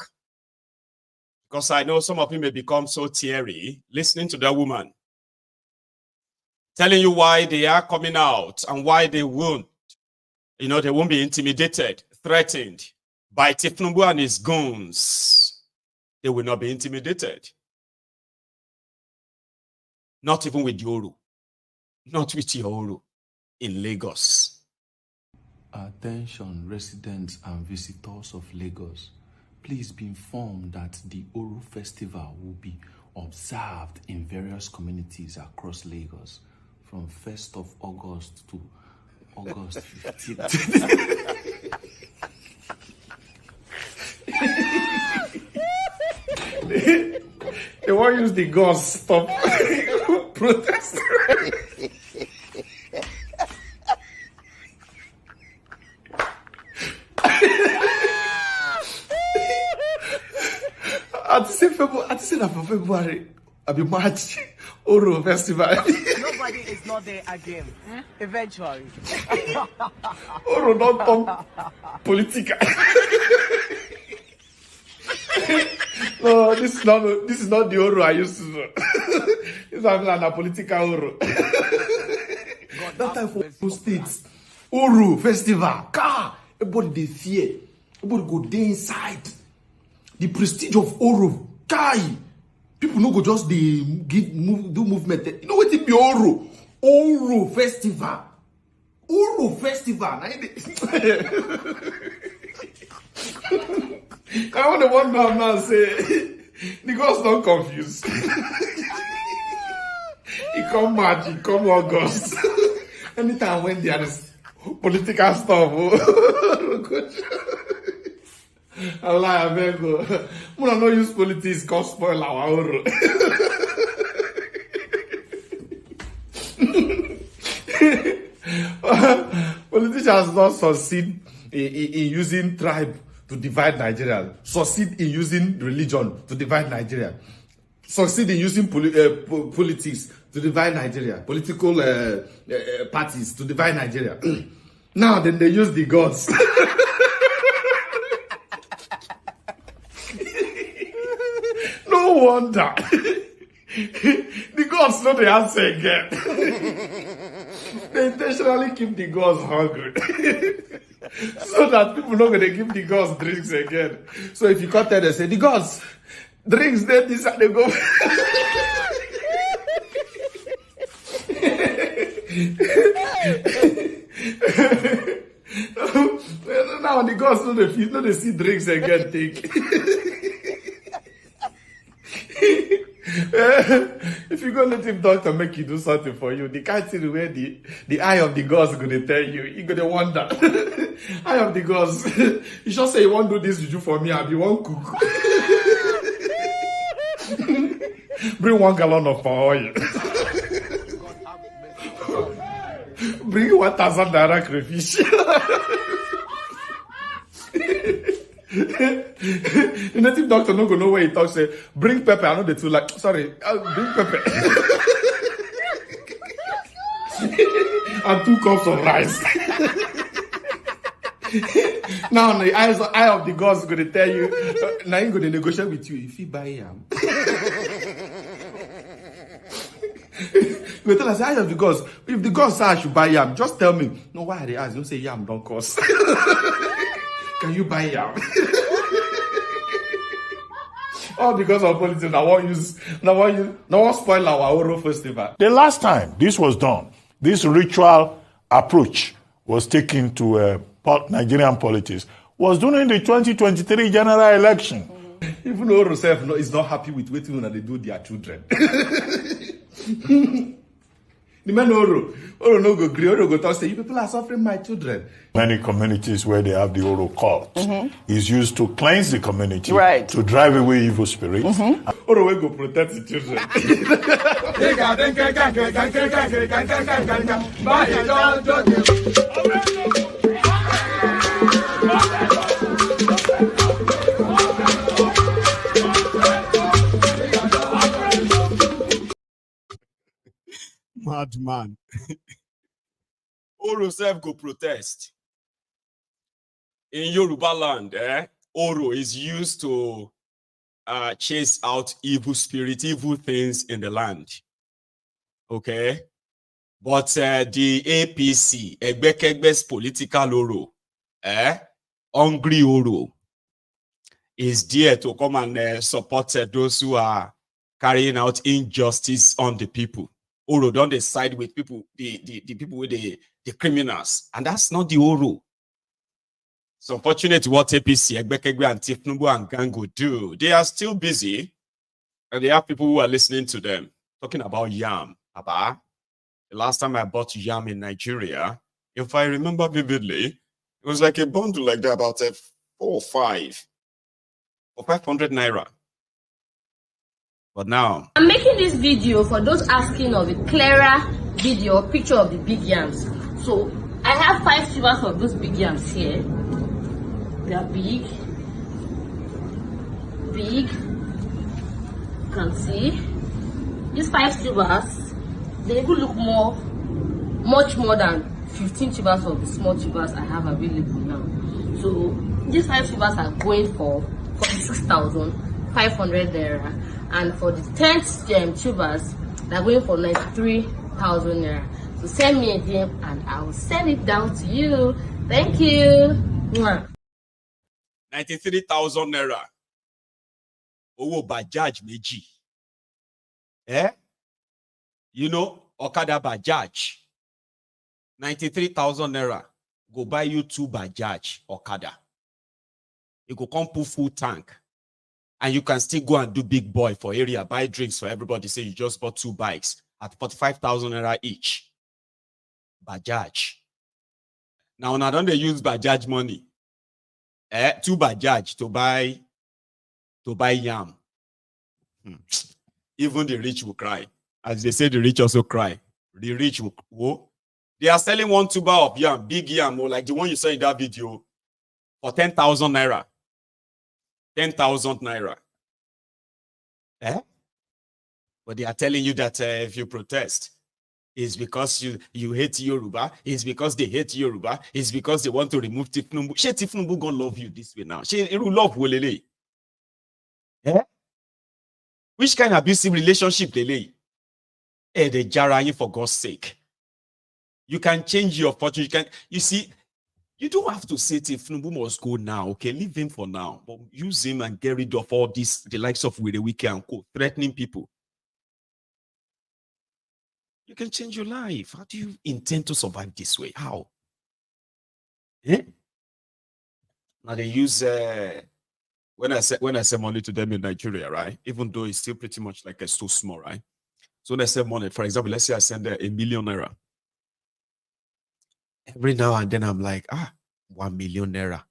because I know some of you may become so teary listening to that woman telling you why they are coming out and why they won't. You know, they won't be intimidated, threatened by Thiefnubu and his goons. They will not be intimidated. Not even with Yoru. Not with Yoru in Lagos. Attention, residents and visitors of Lagos. Please be informed that the Oru Festival will be observed in various communities across Lagos from 1st of August to August 15th. They won't use the guns stop protest. I'd say that for February, I'll be March, Oro Festival. Nobody is not there again. Eventually. Oro don't come politica. No, this is not the Oro I used to know. This is a political Oro. That time for two states, Oro Festival, car, everybody they fear, everybody go there inside. The prestige of Oro, guy. People no go just do movement. You know what it be Oro? Oro Festival. Oro Festival. I want the one now say the girls don't confuse. He come March, he come August. Anytime when there is political stuff. Allah, I beg you. We don't use politics to spoil our Oro. Politicians don't succeed in using tribe to divide Nigeria. Succeed in using religion to divide Nigeria. Succeed in using politics to divide Nigeria. Political parties to divide Nigeria. Now then they use the gods. No wonder. The gods know the answer again. They intentionally keep the gods hungry. So that people not going to give the gods drinks again. So if you can't tell them, say, the gods, drinks, then this and they go. Now the gods know they see drinks again, take. If you go let him doctor make you do something for you, the kind thing where the eye of the gods gonna tell you, you gonna wonder. Eye of the gods, you just say you won't do this juju for me, I'll be one cook. Bring 1 gallon of oil. Bring 1,000 naira crayfish. The native doctor no go know where he talks. Say, bring pepper. I know the two like. Sorry, bring pepper. And 2 cups of rice. Now the eye of the gods is going to tell you, now I'm going to negotiate with you if you buy him. You tell us, eye of the gods. If the gods say I should buy yam, just tell me. No, why are they ask? Don't say yam don't cost. Can you buy yam? All because of politics. I won't spoil our Oro festival. The last time this was done, this ritual approach was taken to Nigerian politics was during the 2023 general election. Even Oro self is not happy with waiting when they do their children. The man Oro no go agree. Oro go talk say, you people are suffering my children. Many communities where they have the Oro cult is used to cleanse the community, Right. to drive away evil spirits. Oro will go protect the children. Madman. Oro self go protest. In Yoruba land, Oro is used to chase out evil spirits, evil things in the land. Okay? But the APC, Egbekegbe's political Oro, hungry Oro, is there to come and support those who are carrying out injustice on the people. Oro don't decide with people, the people with the criminals, and that's not the Oro. It's unfortunate what APC, Egbekegbe and Thiefnubu and gang will do. They are still busy, and they have people who are listening to them talking about yam. Aba, the last time I bought yam in Nigeria, if I remember vividly, it was like a bundle like that, about 4 or 5 for 500 naira. But now I'm making this video for those asking of a clearer video or picture of the big yams. So I have 5 tubers of those big yams here. They are big. You can see these 5 tubers. They even look much more than 15 tubers of the small tubers I have available now. So these 5 tubers are going for 46,500 naira. And for the 10 tubers, they're going for 93,000 naira. So send me a DM and I will send it down to you. Thank you. 93,000 naira. Owo Bajaj meji. You know, Okada Bajaj. 93,000 naira. Go buy you 2 Bajaj Okada. You go come put full tank. And you can still go and do big boy for area, buy drinks for everybody. Say you just bought 2 bikes at 45,000 naira each. Bajaj. Now don't they use Bajaj money? 2 Bajaj to buy yam. Even the rich will cry. As they say, the rich also cry. The rich will. Oh, they are selling 1 tuber of yam, big yam, like the one you saw in that video, for 10,000 naira. 10,000 naira. But they are telling you that if you protest, it's because you hate Yoruba. It's because they hate Yoruba. It's because they want to remove Thiefnubu. She Thiefnubu gonna love you this way now. She will love Wolele. Which kind of abusive relationship they lay? They jara you for God's sake. You can change your fortune. You see, you don't have to say Thiefnubu must go now, okay? Leave him for now. But use him and get rid of all this, the likes of Werey Wike and Co, threatening people. You can change your life. How do you intend to survive this way? How? Now they use when I say money to them in Nigeria, right? Even though it's still pretty much like it's so small, right? So when I send money, for example, let's say I send 1 million naira. Every now and then I'm like, 1 million naira,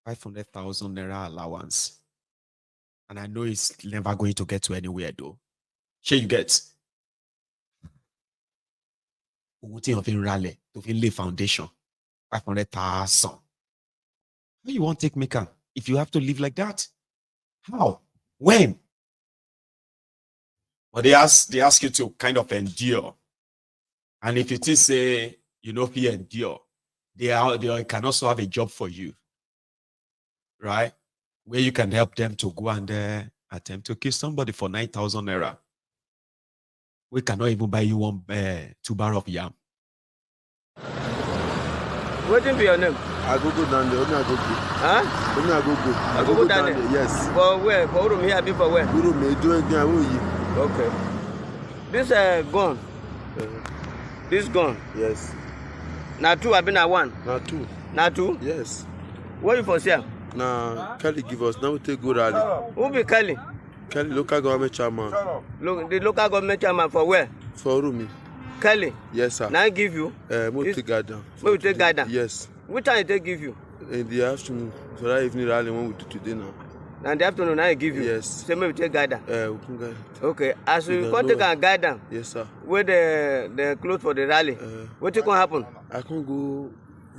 500,000 naira allowance. And I know it's never going to get to anywhere though. Sure, you get. Of in rally to lay foundation, 500,000. How you want to take maker if you have to live like that? How? When? But they ask you to kind of endure. And if it is say, you know, if you endure, they can also have a job for you, right? Where you can help them to go and attempt to kill somebody for 9,000 naira. We cannot even buy you one 2 bar of yam. What is your name? Agogo down there. Huh? Only Agogo. Agogo down there? Yes. For where? For room here, before where? Room me doing Okay. This gun. This gun. Yes. Now two, I've been at one. Now two. Now two? Yes. What you for sale? Now Kelly give us. Now we take good rally. Who be Kelly? Kelly, local government chairman. The local government chairman for where? For Rumi. Kelly? Yes, sir. Now I give you? We take garden. We take garden? Yes. Which time they give you? In the afternoon. So that evening rally when we do today now. And in the afternoon I give you? Yes. So maybe take garden? We can guide. Okay. As you come take a garden? Yes, sir. Where the clothes for the rally? What is going to happen? I can't go.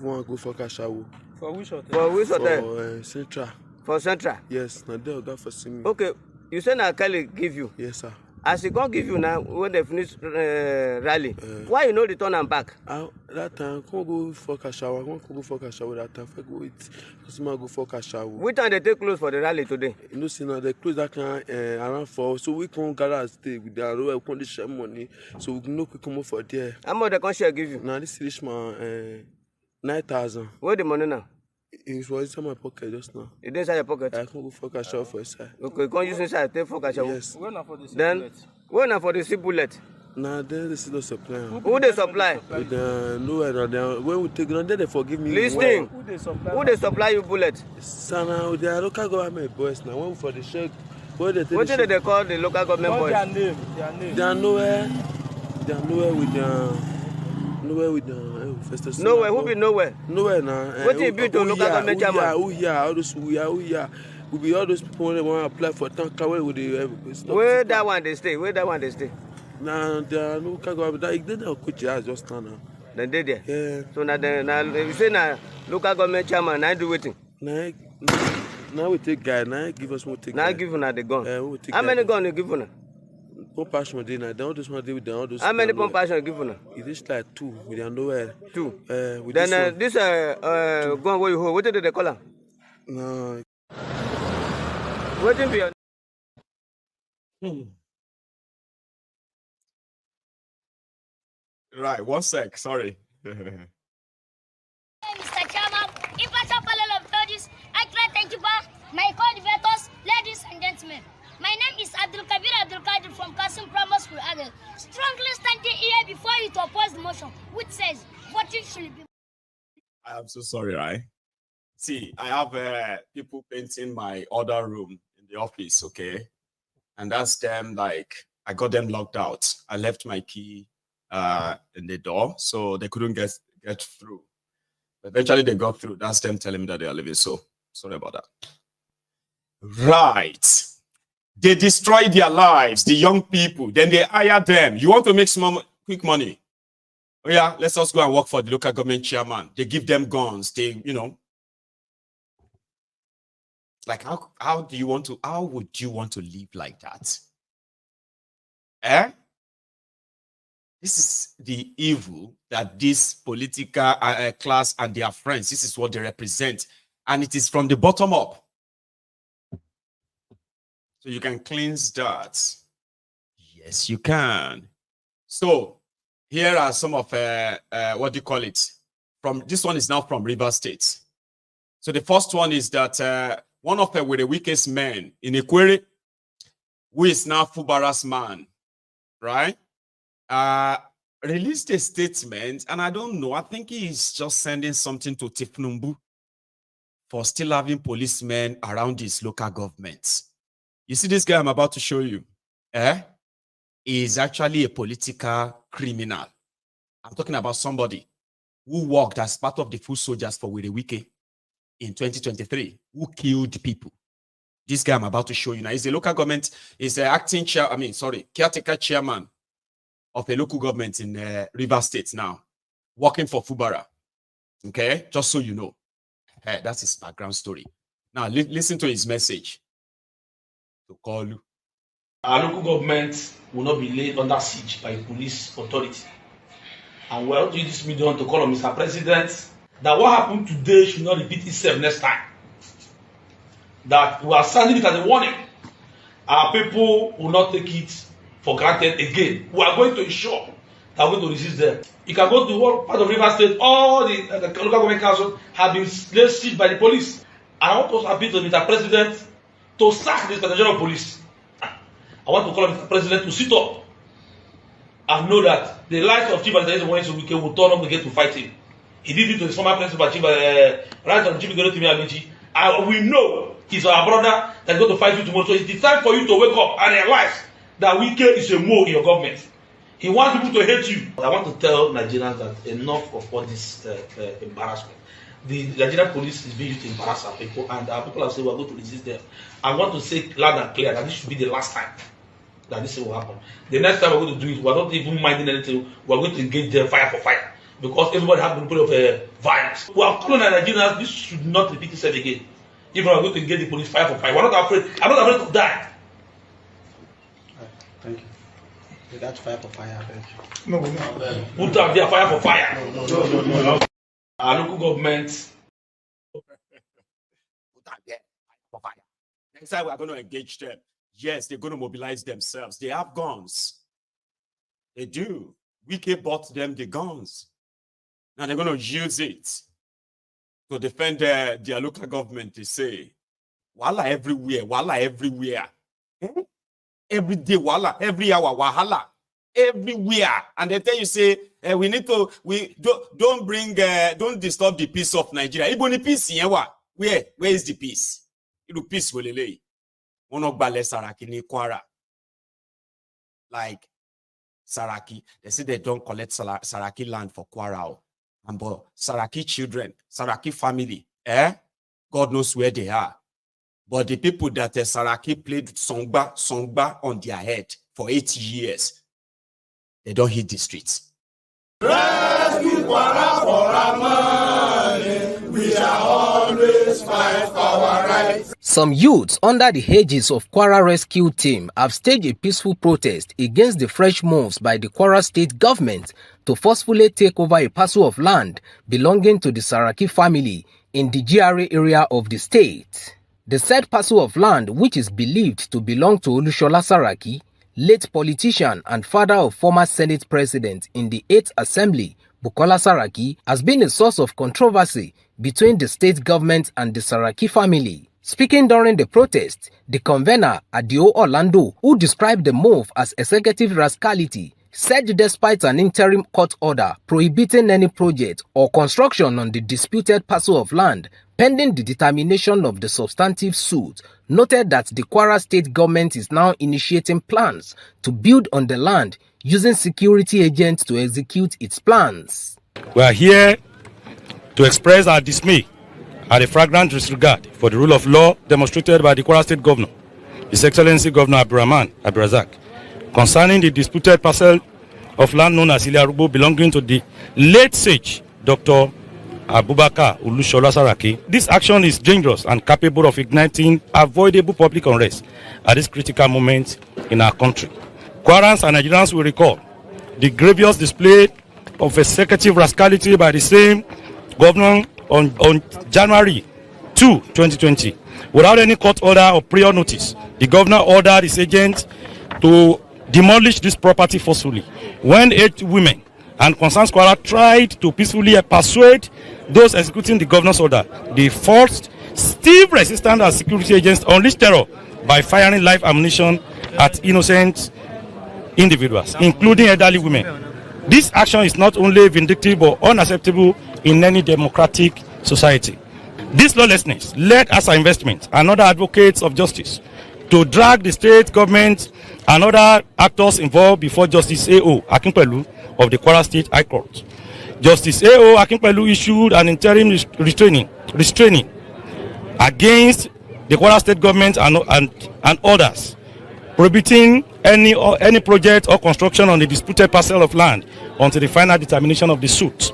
Want to go for Kashawo. For which hotel? For which hotel? For Central. For Central? Yes. Now they will go for me. Okay. You say now Kelly give you? Yes, sir. As he can't give you now when they finish rally, why you know return and back? That time, I can't go for Kashawo. I can't go for Kashawo that time. I go with customer go for Kashawo. Which time they take clothes for the rally today? You know, see now they close that can around 4, so we can't gather stay with the road. We can't share money, so we know we come for there. How much the share give you? Now this rich man 9,000. Where the money now? It was inside my pocket just now. It inside your pocket? I can't go for Kashawo for inside. Okay, you can't use inside take for Kashawo. Yes. Then when are for the bullet? Nah, then they see no supply. Who they supply? With nowhere. When we take, then they forgive me. Listening. Who they supply you bullet? Sana, they are local government boys now. When for the check, what did they call the local government boys? Their name. They are nowhere. They are nowhere with the. Nowhere with the festus. Nowhere. Who be nowhere? Nowhere now. What did you build to local government chairman? Who here? All those who here. We be all those people when want to apply for tank. Where that one they stay? Where that one they stay? Nah, they are local government. They don't coach us just now. They did there. Yeah. So now you say now local government chairman now do waiting. Now we take guy. Now give us more take. Now give you the gun. How many guns you give you now? Pump passion day now. They all just want to do with all those. How many pump passion you give you now? It is like 2. We are nowhere. 2. With then this gun where you hold. What did they call her? No. What did you? Right, 1 sec, sorry. Mr. Chairman, impartial panel of judges, accurate thank you, my co-debaters, ladies and gentlemen. My name is Abdul Kadir from Kasim Primary School, Agel. Strongly standing here before you to oppose the motion, which says voting should be. I am so sorry, right? See, I have people painting my other room in the office, okay? And that's them, like, I got them locked out. I left my key in the door, so they couldn't get through. But eventually they got through. That's them telling me that they are leaving, so sorry about that. Right. They destroy their lives, the young people. Then they hire them. You want to make some quick money? Oh yeah, let's just go and work for the local government chairman. They give them guns. They, like how would you want to live like that? This is the evil that this political class and their friends, this is what they represent. And it is from the bottom up. So you can cleanse that. Yes, you can. So here are some of, what do you call it? This one is now from River State. So the first one is that one of Werey Wike's men in Werey, who is now Fubara's man, right? Released a statement, and I don't know, I think he's just sending something to Thiefnubu for still having policemen around his local government. You see this guy I'm about to show you? He is actually a political criminal. I'm talking about somebody who worked as part of the foot soldiers for Werey Wike in 2023, who killed people. This guy I'm about to show you now is the local government, is the acting caretaker chairman of a local government in River State now, working for Fubara. Okay, just so you know. That's his background story. Now, listen to his message to Koolu. Our local government will not be laid under siege by police authority. And we're using this medium to call on Mr. President that what happened today should not repeat itself next time. That we are sending it as a warning. Our people will not take it for granted again. We are going to ensure that we're going to resist them. You can go to one part of River State, all the local government councils have been seized by the police. And I want to appeal to Mr. President to sack the Inspector General of Police. I want to call on Mr. President to sit up and know that the lives of Chief Administrator Wike will turn up again to fight him. He did it to his former principal, Chief Amici. And we know he's our brother that's going to fight you tomorrow. So it's time for you to wake up and realize that Wike is a mole in your government. He wants people to hate you. I want to tell Nigerians that enough of all this embarrassment. The Nigerian police is being used to embarrass our people, and our people have said we are going to resist them. I want to say loud and clear that this should be the last time that this will happen. The next time we're going to do it, we're not even minding anything. We're going to engage them fire for fire because everybody has been put of violence. We are calling on Nigerians. This should not repeat itself again. If we are going to engage the police fire for fire, we're not afraid. I'm not afraid to die. Thank you. That's fire for fire, I beg. No, put out there fire for fire. No. Our local government. Put out there fire for fire. Next time we are going to engage them. Yes, they're going to mobilize themselves. They have guns. They do. Wike bought them the guns. Now they're going to use it to defend their local government. They say, Wala everywhere, Wala everywhere. Every day, Wala, every hour, Wahala, everywhere. And they tell you, say, we need to, don't disturb the peace of Nigeria. Even the peace, where is the peace? The peace will lay. Saraki ni Kwara. Like Saraki, they say they don't collect Saraki land for Kwara. And but Saraki children, Saraki family, God knows where they are. But the people that Saraki played Songba on their head for 8 years, they don't hit the streets. Rescue Kwara for our money. We shall always fight for our rights. Some youths under the hedges of Kwara Rescue Team have staged a peaceful protest against the fresh moves by the Kwara state government to forcefully take over a parcel of land belonging to the Saraki family in the GRA area of the state. The said parcel of land, which is believed to belong to Olushola Saraki, late politician and father of former Senate President in the 8th Assembly, Bukola Saraki, has been a source of controversy between the state government and the Saraki family. Speaking during the protest, the convener, Adio Orlando, who described the move as executive rascality, said despite an interim court order prohibiting any project or construction on the disputed parcel of land, pending the determination of the substantive suit, noted that the Kwara state government is now initiating plans to build on the land using security agents to execute its plans. We are here to express our dismay at a flagrant disregard for the rule of law demonstrated by the Kwara state governor, His Excellency Governor Abdurrahman Abdurazak, concerning the disputed parcel of land known as Iliarubo belonging to the late sage Dr. Abubakar Olushola Saraki. This action is dangerous and capable of igniting avoidable public unrest at this critical moment in our country. Kwarans and Nigerians will recall the grievous display of executive rascality by the same governor on January 2, 2020. Without any court order or prior notice, the governor ordered his agents to demolish this property forcefully. When 8 women and concerned Kwara tried to peacefully persuade those executing the governor's order, they forced stiff resistance as security agents unleashed terror by firing live ammunition at innocent individuals, including elderly women. This action is not only vindictive but unacceptable in any democratic society. This lawlessness led Asa Investment and other advocates of justice to drag the state government and other actors involved before Justice A.O. Akinpelu of the Kwara State High Court. Justice A.O. Akinpelu issued an interim restraining against the Kwara State government and others, prohibiting any project or construction on the disputed parcel of land until the final determination of the suit.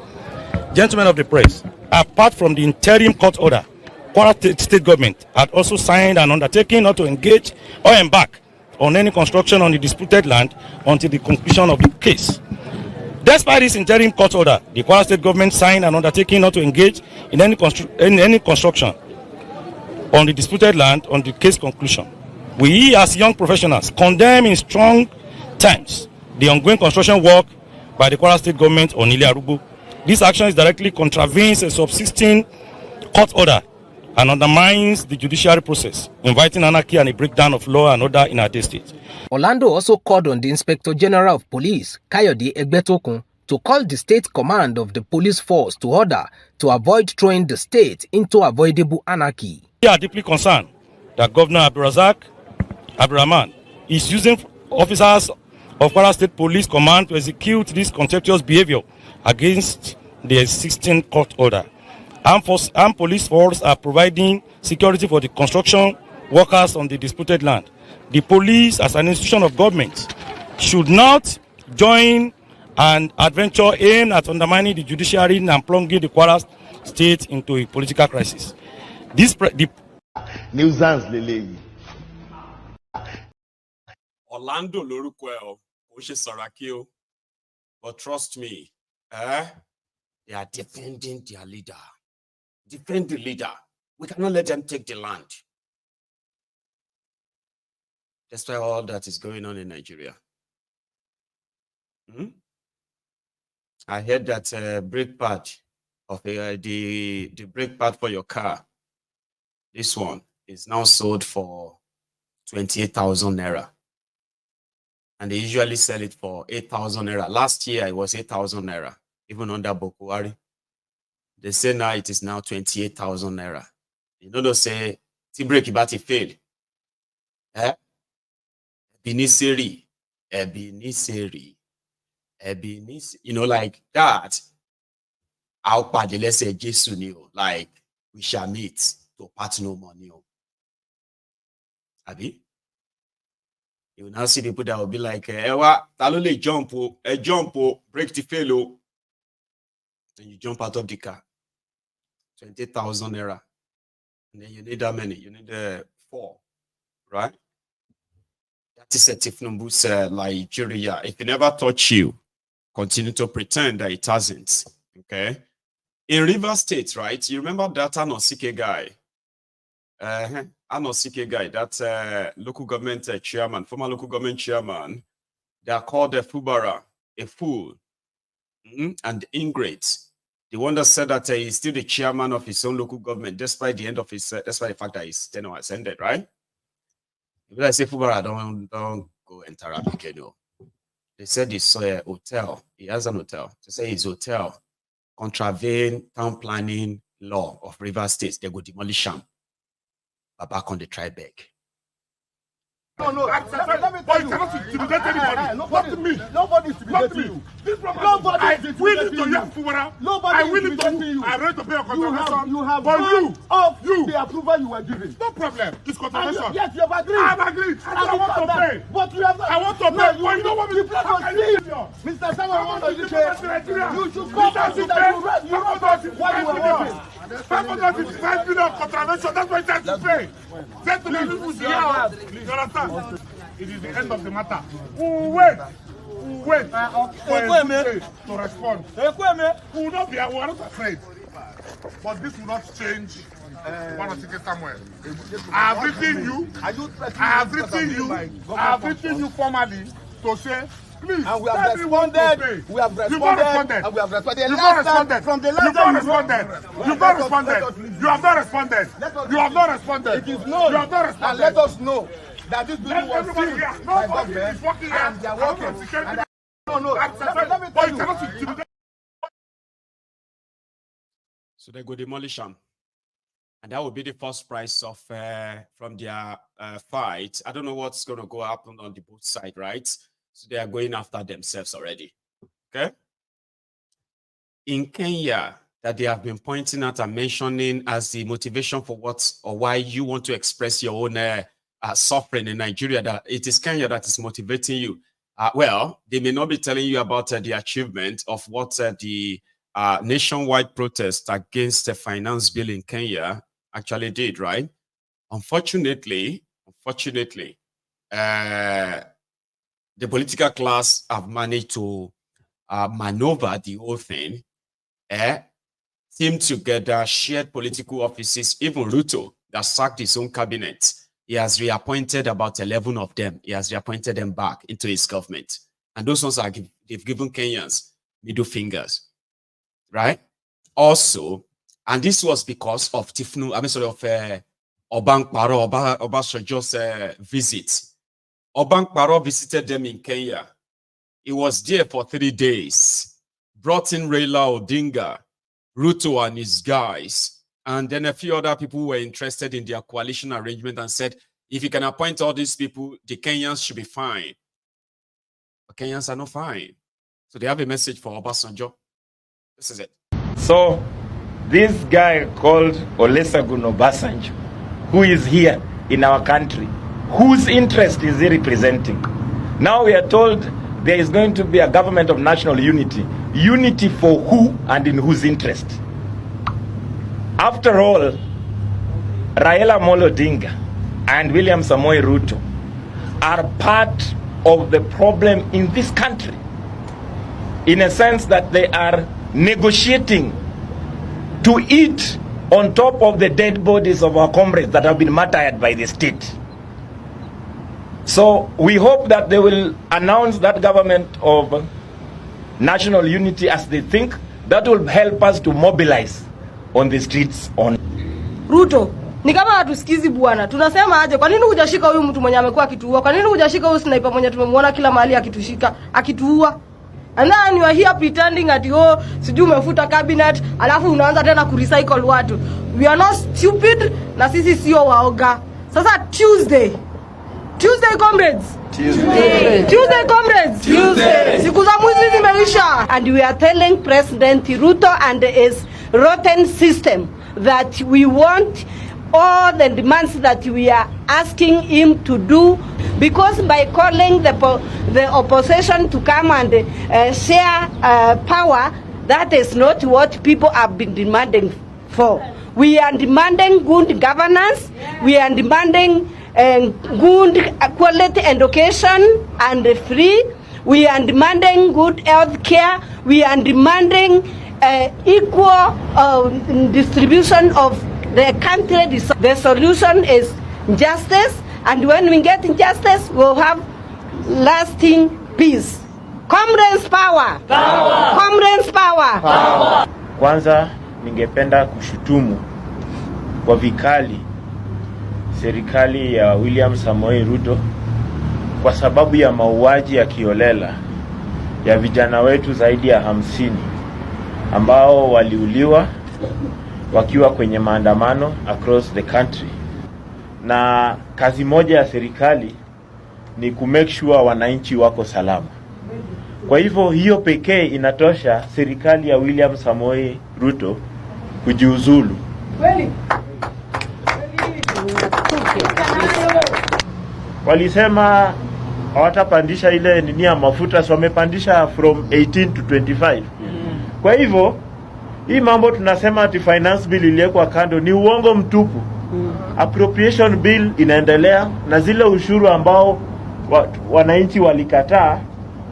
Gentlemen of the press, apart from the interim court order, Kwara State government had also signed an undertaking not to engage or embark on any construction on the disputed land until the conclusion of the case. Despite this interim court order, the Kwara State government signed an undertaking not to engage in any construction on the disputed land on the case conclusion. We, as young professionals, condemn in strong terms the ongoing construction work by the Kwara State government on Ile Arugo. This action is directly contravenes a subsisting court order and undermines the judiciary process, inviting anarchy and a breakdown of law and order in our state. Orlando also called on the Inspector General of Police, Kayode Egbetokun, to call the state command of the police force to order to avoid throwing the state into avoidable anarchy. We are deeply concerned that Governor Abdurrahman is using officers of Kwara State Police Command to execute this contemptuous behavior against the existing court order. Armed police force are providing security for the construction workers on the disputed land. The police, as an institution of government, should not join an adventure aimed at undermining the judiciary and plunging the Kwara State into a political crisis. Orlando lórúkọ ẹ o, ó ṣe Saraki o. But trust me, they are defending their leader. Defend the leader. We cannot let them take the land. That's why all that is going on in Nigeria. I heard that brake pad of the brake pad for your car, this one is now sold for 28,000 naira. And they usually sell it for 8,000 naira. Last year, it was 8,000 naira, even under Bokuwari. They say now it is now 28,000 naira. You know, they say, T-brake ibati fail. Ebiniseri. You know, like that. I'll pay let's say Jesus new. Like we shall meet to part no money. Abi? You will now see people that will be like, talole jump, break the fail. And you jump out of the car. 20,000 naira. And then you need that many. You need 4. Right? That is a Thiefnubu Nigeria. If it never touch you, continue to pretend that it hasn't. Okay? In Rivers State, right? You remember that Anosike guy? Anosike guy, that local government chairman, former local government chairman. They are called a Fubara, a fool, and ingrate. The one that said that he's still the chairman of his own local government, despite the end of his, despite the fact that his tenure has ended, right? If I say Fubara, don't go interact again. No. They said he saw a hotel. He has an hotel. They say his hotel contravene town planning law of Rivers State. They go demolish him. But back on the try back. No, let me tell you. You cannot intimidate anybody. Not me. Nobody is intimidating you. This problem. I willing to you, Fubara. Nobody I willing to you. I ready to pay a contribution. You have but you the approval you were given. No problem. It's contribution. Yes, you have agreed. I have agreed. I want to pay. But you have not. I want to pay. No, you don't want me to pay. Mr. Samuel, want to pay. You should come and see that you run why you are working. 555 million contribution. That's what you have to pay. Say to me, people here. You understand? It is the end of the matter. We'll wait for a to respond. We will not be, we are not afraid. But this will not change one of the somewhere. I have written you. I have written you formally to say, please. And we have responded. We have responded. And we have responded. You've not responded. From the You've not responded. You've not responded. You have not responded. You have not responded. It is known. You have not responded. And let us know that this people was seen by government and they are working. Let me tell you. So they go demolish them. And that will be the first price of from their fight. I don't know what's going to go happen on the both side, right? So they are going after themselves already. Okay? In Kenya, that they have been pointing out and mentioning as the motivation for what or why you want to express your own suffering in Nigeria, that it is Kenya that is motivating you. Well, they may not be telling you about the achievement of what the nationwide protest against the finance bill in Kenya actually did, right? Unfortunately, the political class have managed to maneuvered the whole thing, teamed together, shared political offices. Even Ruto, that sacked his own cabinet, he has reappointed about 11 of them. He has reappointed them back into his government. And those ones they've given Kenyans middle fingers, right? Also, and this was because of Obasanjo's visit. Obasanjo visited them in Kenya. He was there for 3 days, brought in Raila Odinga, Ruto and his guys, and then a few other people who were interested in their coalition arrangement and said, if you can appoint all these people, the Kenyans should be fine. But Kenyans are not fine. So they have a message for Obasanjo. This is it. So this guy called Olusegun Obasanjo, who is here in our country, whose interest is he representing? Now we are told there is going to be a government of national unity. Unity for who and in whose interest? After all, Raila Amolo Odinga and William Samoei Ruto are part of the problem in this country, in a sense that they are negotiating to eat on top of the dead bodies of our comrades that have been martyred by the state. So we hope that they will announce that government of national unity as they think. That will help us to mobilize on the streets. On Ruto, ni kama hatusikizi bwana. Tunasema aje, kwa nini hujashika huyu mtu mwenye amekuwa akituua? Kwa nini hujashika huyu sniper mwenye tumemwona kila mahali akitushika, akituua? And then you are here pretending at sijui umefuta cabinet, alafu unaanza tena kurecycle watu. We are not stupid, na sisi sio waoga. Sasa Tuesday comrades. Tuesday comrades. Siku za mwizi zimeisha. And we are telling President Ruto and his rotten system that we want all the demands that we are asking him to do, because by calling the opposition to come and share power, that is not what people have been demanding for. We are demanding good governance. We are demanding good quality education and free. We are demanding good health care. We are demanding equal distribution of the country. The solution is justice, and when we get justice, we'll have lasting peace. Comrades power! Power! Comrades power! Power! Kwanza ningependa kushutumu kwa vikali serikali ya William Samoei Ruto kwa sababu ya mauaji ya kiolela ya vijana wetu zaidi ya 50 ambao waliuliwa wakiwa kwenye maandamano across the country. Na kazi moja ya serikali ni kumake sure wananchi wako salama. Kwa hivyo hiyo pekee inatosha serikali ya William Samoei Ruto kujiuzulu. Walisema hawatapandisha ile nini ya mafuta, so wamepandisha from 18 to 25. Kwa hivyo hii mambo tunasema ati finance bill iliwekwa kando ni uongo mtupu. Appropriation bill inaendelea, na zile ushuru ambao wananchi walikataa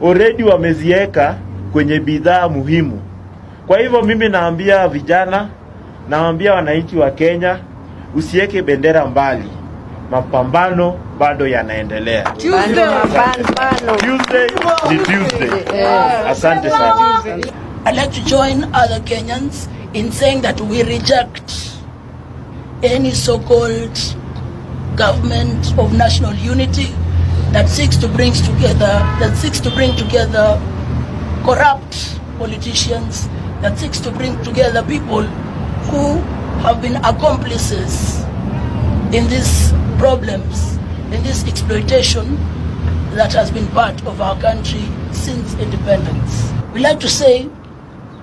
already wameziweka kwenye bidhaa muhimu. Kwa hivyo mimi naambia vijana, naambia wananchi wa Kenya, usiweke bendera mbali. Mapambano bado yanaendelea. Tuesday ni Tuesday. Asante sana. I'd like to join other Kenyans in saying that we reject any so-called government of national unity that seeks to bring together corrupt politicians, that seeks to bring together people who have been accomplices in these problems, in this exploitation that has been part of our country since independence. We like to say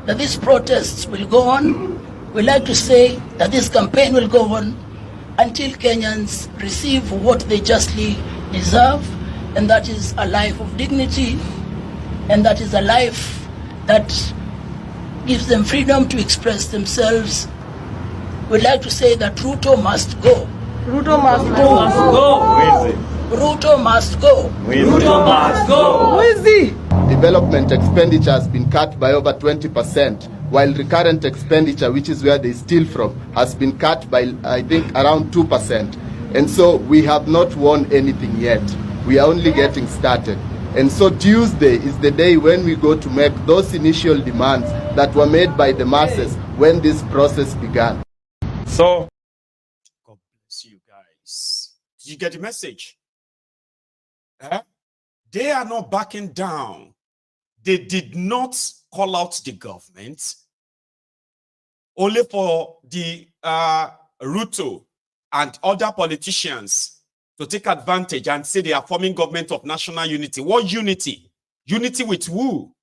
that these protests will go on. We like to say that this campaign will go on until Kenyans receive what they justly deserve, and that is a life of dignity, and that is a life that gives them freedom to express themselves. We'd like to say that Ruto must go. Ruto must go. Ruto must go. Ruto must go. Who is he? development expenditure has been cut by over 20%, while recurrent expenditure, which is where they steal from, has been cut by, I think, around 2%. And so we have not won anything yet. We are only getting started. And so Tuesday is the day when we go to make those initial demands that were made by the masses when this process began. So, God bless you guys. Did you get the message? They are not backing down. They did not call out the government, only for the Ruto and other politicians to take advantage and say they are forming government of national unity. What unity? Unity with who?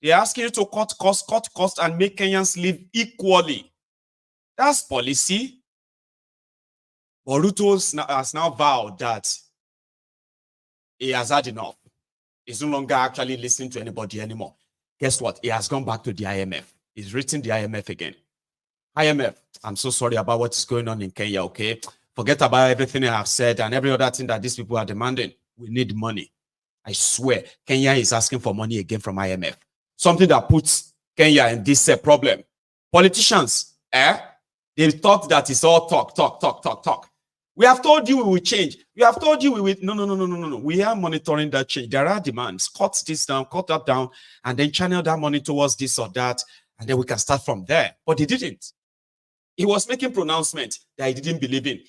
They're asking you to cut cost, and make Kenyans live equally. That's policy. But Ruto has now vowed that he has had enough. He's no longer actually listening to anybody anymore. Guess what? He has gone back to the IMF. He's written the IMF again. IMF, I'm so sorry about what is going on in Kenya, okay? Forget about everything I have said and every other thing that these people are demanding. We need money. I swear, Kenya is asking for money again from IMF. Something that puts Kenya in this problem. Politicians, they thought that it's all talk. We have told you we will change. We have told you we will. No. We are monitoring that change. There are demands. Cut this down, cut that down, and then channel that money towards this or that, and then we can start from there. But he didn't. He was making pronouncements that he didn't believe in.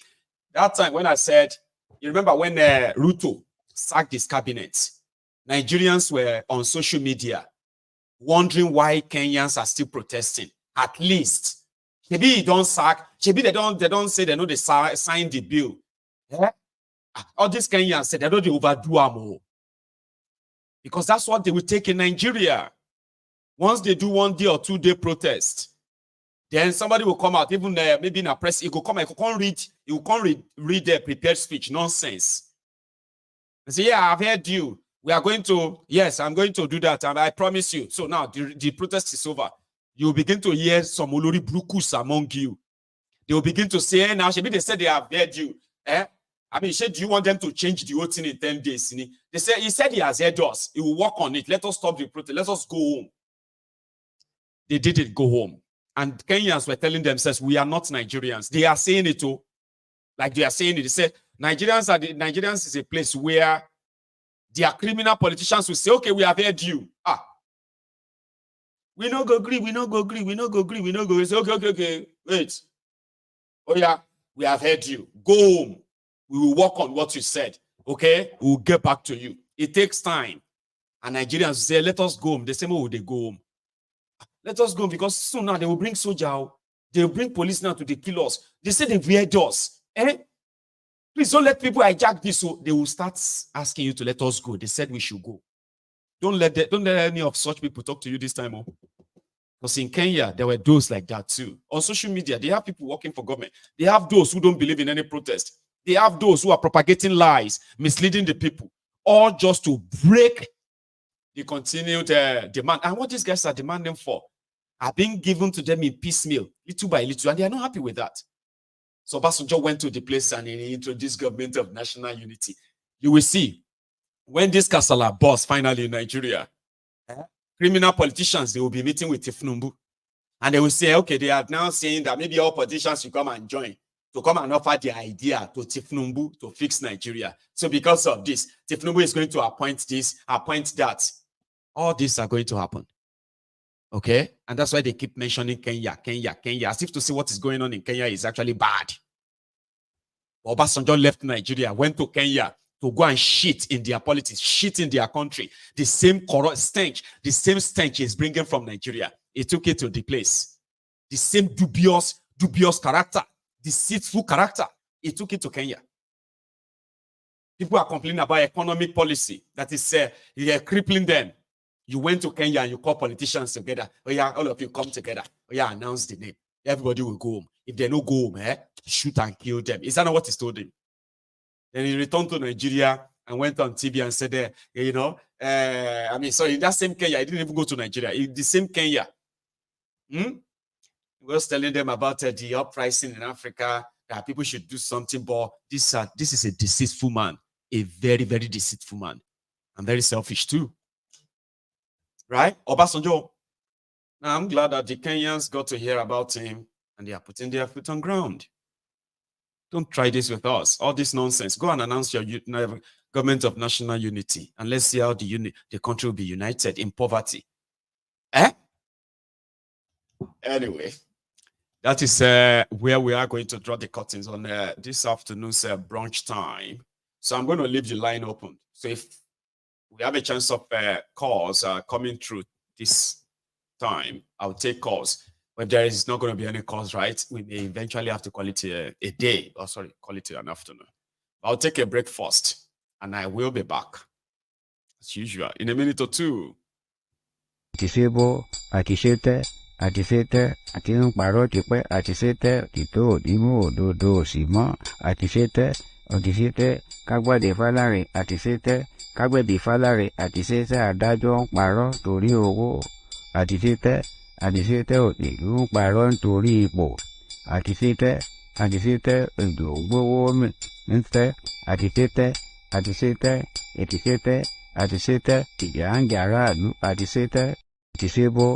That time when I said, you remember when Ruto sacked his cabinet, Nigerians were on social media wondering why Kenyans are still protesting. At least. Maybe he don't sack. Maybe they don't say they know they signed the bill. All these Kenyans said they don't overdo them. Because that's what they will take in Nigeria. Once they do 1 day or 2 day protest, then somebody will come out, even maybe in a press, he will come and he can't read their prepared speech. Nonsense. And say, yeah, I've heard you. We are going to, yes, I'm going to do that, and I promise you. So now the protest is over. You will begin to hear some Olori Brukus among you. They will begin to say, now, maybe they said they have heard you. I mean, do you want them to change the whole thing in 10 days? They said, he said he has heard us. He will work on it. Let us stop the protest. Let us go home. They didn't go home. And Kenyans were telling themselves, we are not Nigerians. They are saying it too. Like they are saying it. They say, Nigerians is a place where their criminal politicians will say, okay, we have heard you. We no go agree, we no go agree. Say, okay, wait. Oh yeah, we have heard you. Go home. We will work on what you said. Okay? We will get back to you. It takes time. And Nigerians say, let us go home. They say, oh, they go home. Let us go, because soon now they will bring soldier. They will bring police now to the kill us. They say they've heard us. Please don't let people hijack this. So they will start asking you to let us go. They said we should go. Don't let any of such people talk to you this time. Because in Kenya, there were those like that too. On social media, they have people working for government. They have those who don't believe in any protest. They have those who are propagating lies, misleading the people, all just to break the continued demand. And what these guys are demanding for are being given to them in piecemeal, little by little, and they are not happy with that. So Obasanjo went to the place and he introduced government of national unity. You will see, when this Kasala boss finally in Nigeria, criminal politicians, they will be meeting with Thiefnubu. And they will say, okay, they are now saying that maybe all politicians should come and join, to come and offer the idea to Thiefnubu to fix Nigeria. So because of this, Thiefnubu is going to appoint this, appoint that. All these are going to happen. Okay? And that's why they keep mentioning Kenya, as if to see what is going on in Kenya is actually bad. Obasanjo left Nigeria, went to Kenya to go and shit in their politics, shit in their country. The same corrupt stench, the same stench is bringing from Nigeria. He took it to the place. The same dubious character, deceitful character. He took it to Kenya. People are complaining about economic policy that is crippling them. You went to Kenya and you call politicians together. Oh yeah, all of you come together. Oh yeah, announce the name. Everybody will go home. If they don't go home, shoot and kill them. Is that not what he told him? Then he returned to Nigeria and went on TV and said, in that same Kenya, he didn't even go to Nigeria. In the same Kenya, he was telling them about the uprising in Africa, that people should do something, but this is a deceitful man, a very, very deceitful man, and very selfish too. right? Obasanjo. Now, I'm glad that the Kenyans got to hear about him and they are putting their foot on ground. Don't try this with us. All this nonsense. Go and announce your government of national unity and let's see how the country will be united in poverty. Anyway, that is where we are going to draw the curtains on this afternoon's brunch time. So I'm going to leave the line open. So if we have a chance of calls coming through this time, I'll take calls. But there is not going to be any calls, right? We may eventually have to call it a day. Oh, sorry, call it an afternoon. I'll take a break first, and I will be back, as usual, in a minute or two. Àtisebo, àtisete, àtisete, àti ń parọ́ tipẹ́, àtisete, òtítọ́ òdìmú òdodo òsì mọ́, àtisete, òtítete, kágbádé fálárì, àtisete, kágbẹ̀bí fálárì, àtisete, adájọ́ ń parọ́ torí owó, àtisete, àtisete, òtìlú ń parọ́ nítorí ipò, àtisete, àtisete, èdò gbówó mi ń tẹ́, àtisete, àtisete, ètisete, àtisete, ìjà ń jà aráàlú, àtisete, àtisebo.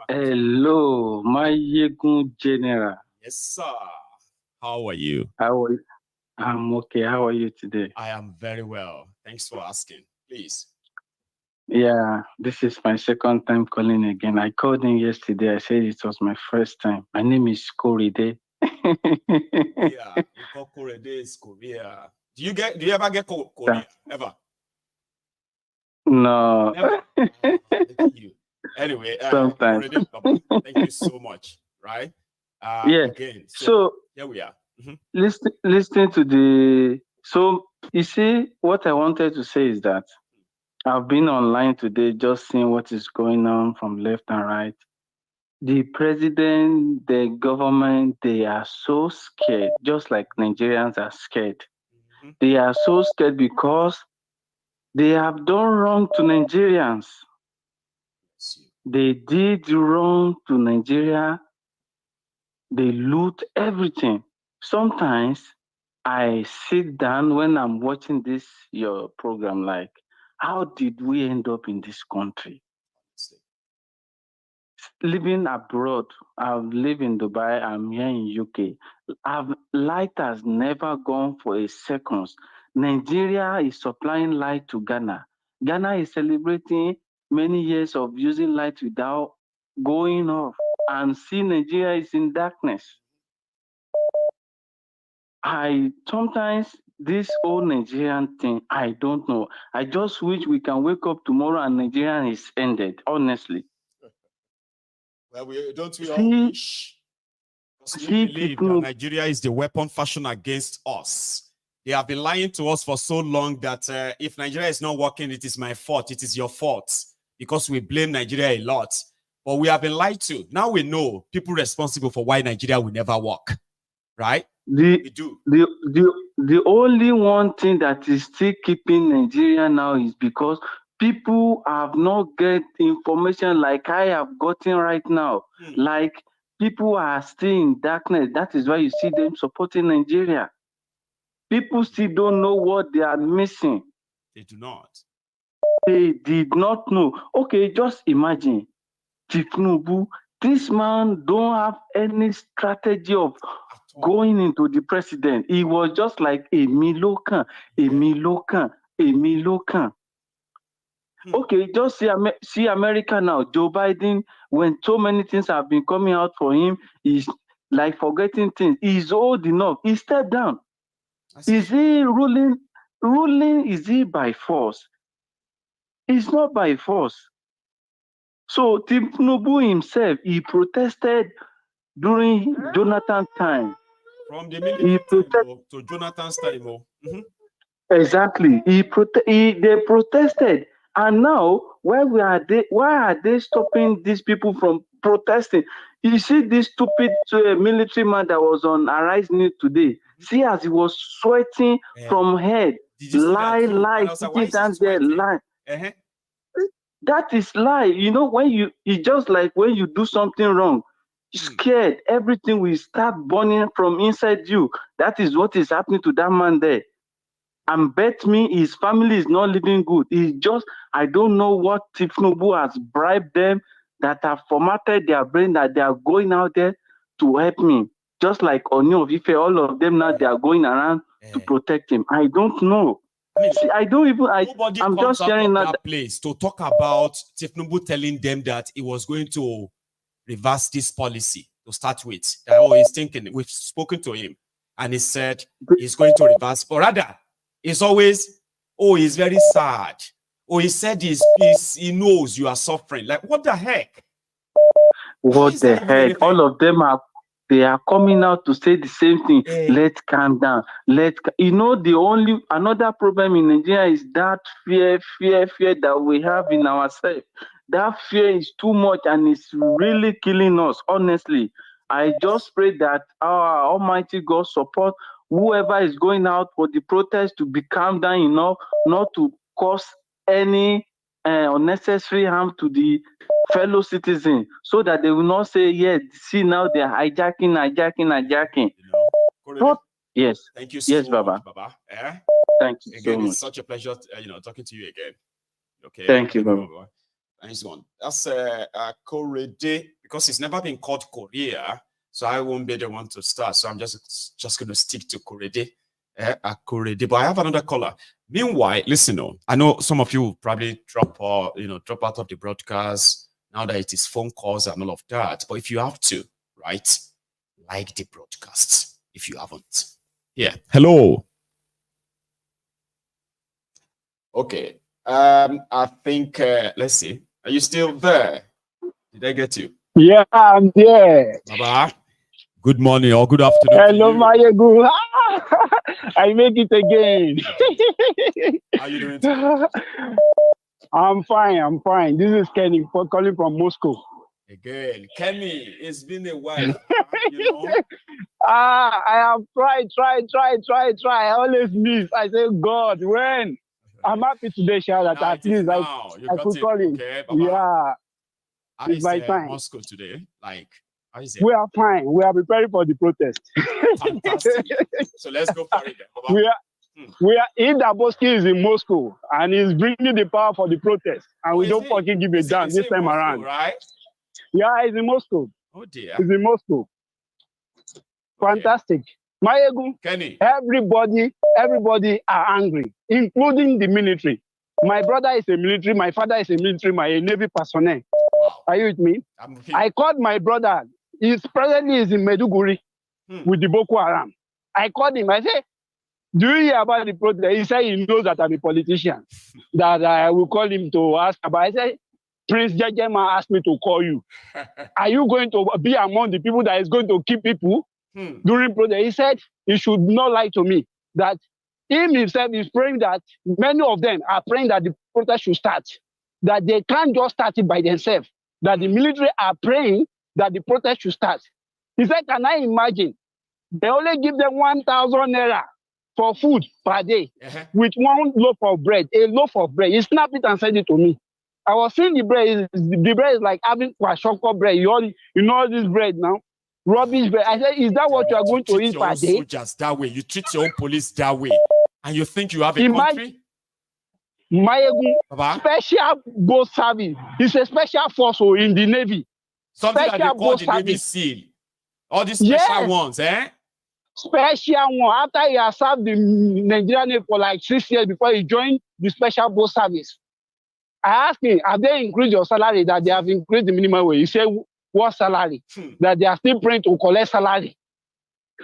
Hello, Maiyegun General. Yes, sir. How are you? I'm okay. How are you today? I am very well. Thanks for asking. Please. Yeah, this is my second time calling again. I called in yesterday. I said it was my first time. My name is Koride. Yeah, we call Koride is Korea. Do you ever get Korea? Ever? No. Never. You. Anyway, sometimes. Thank you so much. Right? Yeah. Again, so here we are. Listening to the. So you see, what I wanted to say is that I've been online today, just seeing what is going on from left and right. The president, the government, they are so scared, just like Nigerians are scared. They are so scared because they have done wrong to Nigerians. They did wrong to Nigeria. They loot everything. Sometimes I sit down when I'm watching your program, like, how did we end up in this country? Living abroad, I've lived in Dubai, I'm here in UK. Light has never gone for a second. Nigeria is supplying light to Ghana. Ghana is celebrating many years of using light without going off, and see Nigeria is in darkness. Sometimes this whole Nigerian thing, I don't know. I just wish we can wake up tomorrow and Nigeria is ended, honestly. Well, don't we all wish? Because we believe that Nigeria is the weapon fashioned against us. They have been lying to us for so long that if Nigeria is not working, it is my fault. It is your fault. Because we blame Nigeria a lot. But we have been lied to. Now we know people responsible for why Nigeria will never work. right? The only one thing that is still keeping Nigeria now is because people have not get information like I have gotten right now. Like people are still in darkness. That is why you see them supporting Nigeria. People still don't know what they are missing. They do not. They did not know. Okay, just imagine. Thiefnubu, this man don't have any strategy of going into the president. He was just like a Milokan. Okay, just see America now. Joe Biden, when so many things have been coming out for him, he's like forgetting things. He's old enough. He stepped down. Is he ruling? Is he by force? It's not by force. So Thiefnubu himself, he protested during Jonathan's time. From the military time to Jonathan's time. Exactly. They protested. And now, why are they stopping these people from protesting? You see this stupid military man that was on Arise News today. See as he was sweating from head. Lie, sitting down there, lie. That is lie. You know, it's just like when you do something wrong, scared, everything will start burning from inside you. That is what is happening to that man there. And bet me his family is not living good. It's just, I don't know what Thiefnubu has bribed them that have formatted their brain that they are going out there to help me. Just like Oni of Ife, all of them now, they are going around to protect him. I don't know. See, I don't even. I'm just sharing that place to talk about Thiefnubu telling them that he was going to reverse this policy to start with. That, he's thinking. We've spoken to him, and he said he's going to reverse. Or rather, it's always, he's very sad. He said he knows you are suffering. Like, what the heck? What the heck? All of them they are coming out to say the same thing. Let's calm down. Another problem in Nigeria is that fear that we have in ourselves. That fear is too much and it's really killing us, honestly. I just pray that our Almighty God support whoever is going out for the protest to be calm down enough not to cause any unnecessary harm to the fellow citizens, so that they will not say, yes, see now they are hijacking. Yes. Thank you so much, Baba. Thank you again, so much. It's such a pleasure, talking to you again. Okay. Thank you, Baba. Nice one. That's Korede, because it's never been called Korea, so I won't be the one to start. So I'm just going to stick to Korede. Korede. But I have another caller. Meanwhile, listen, I know some of you will probably drop out of the broadcast now that it is phone calls and all of that. But if you have to, right, like the broadcast if you haven't. Yeah. Hello. Okay. I think, let's see. Are you still there? Did I get you? Yeah, I'm there. Baba, good morning or good afternoon. Hello, Maiyegun. I make it again. How are you doing today? I'm fine. This is Kenny calling from Moscow. Again, Kenny, it's been a while. I have tried. I always miss. I say, God, when? I'm happy today, Shah, that at least I could call him. Okay, yeah. It's my time. Moscow today. Like, how is it? We are fine. We are preparing for the protest. Fantastic. So let's go for it then. We are in Daboski is in Moscow and he's bringing the power for the protest. And we don't fucking give a damn this time around. Right? Yeah, he's in Moscow. Oh dear. He's in Moscow. Fantastic. Maiyegun, Kenny. Everybody are angry, including the military. My brother is a military, my father is a military, my Navy personnel. Wow. Are you with me? I called my brother. He's presently in Maiduguri with the Boko Haram. I called him. I said, do you hear about the protest? He said he knows that I'm a politician. That I will call him to ask about. I said, Prince Jajema asked me to call you. Are you going to be among the people that is going to keep people during protest? He said he should not lie to me. That him himself is praying that many of them are praying that the protest should start. That they can't just start it by themselves. That the military are praying that the protest should start. He said, can I imagine They only give them 1,000 naira for food per day with one loaf of bread. A loaf of bread. He snapped it and sent it to me. I was seeing the bread. The bread is like having kwashoko bread. You know this bread now? Rubbish bread. I said, is that what you are going to eat per day? Soldiers that way. You treat your own police that way. And you think you have a country? Maiyegun, special boat service. It's a special force in the Navy. Something special that they call the Navy SEAL. All these special ones, eh? Special one. After he has served the Nigerian Navy for like 6 years before he joined the special boat service. I asked him, have they increased your salary? That they have increased the minimum wage. He said, what salary? That they are still praying to collect salary.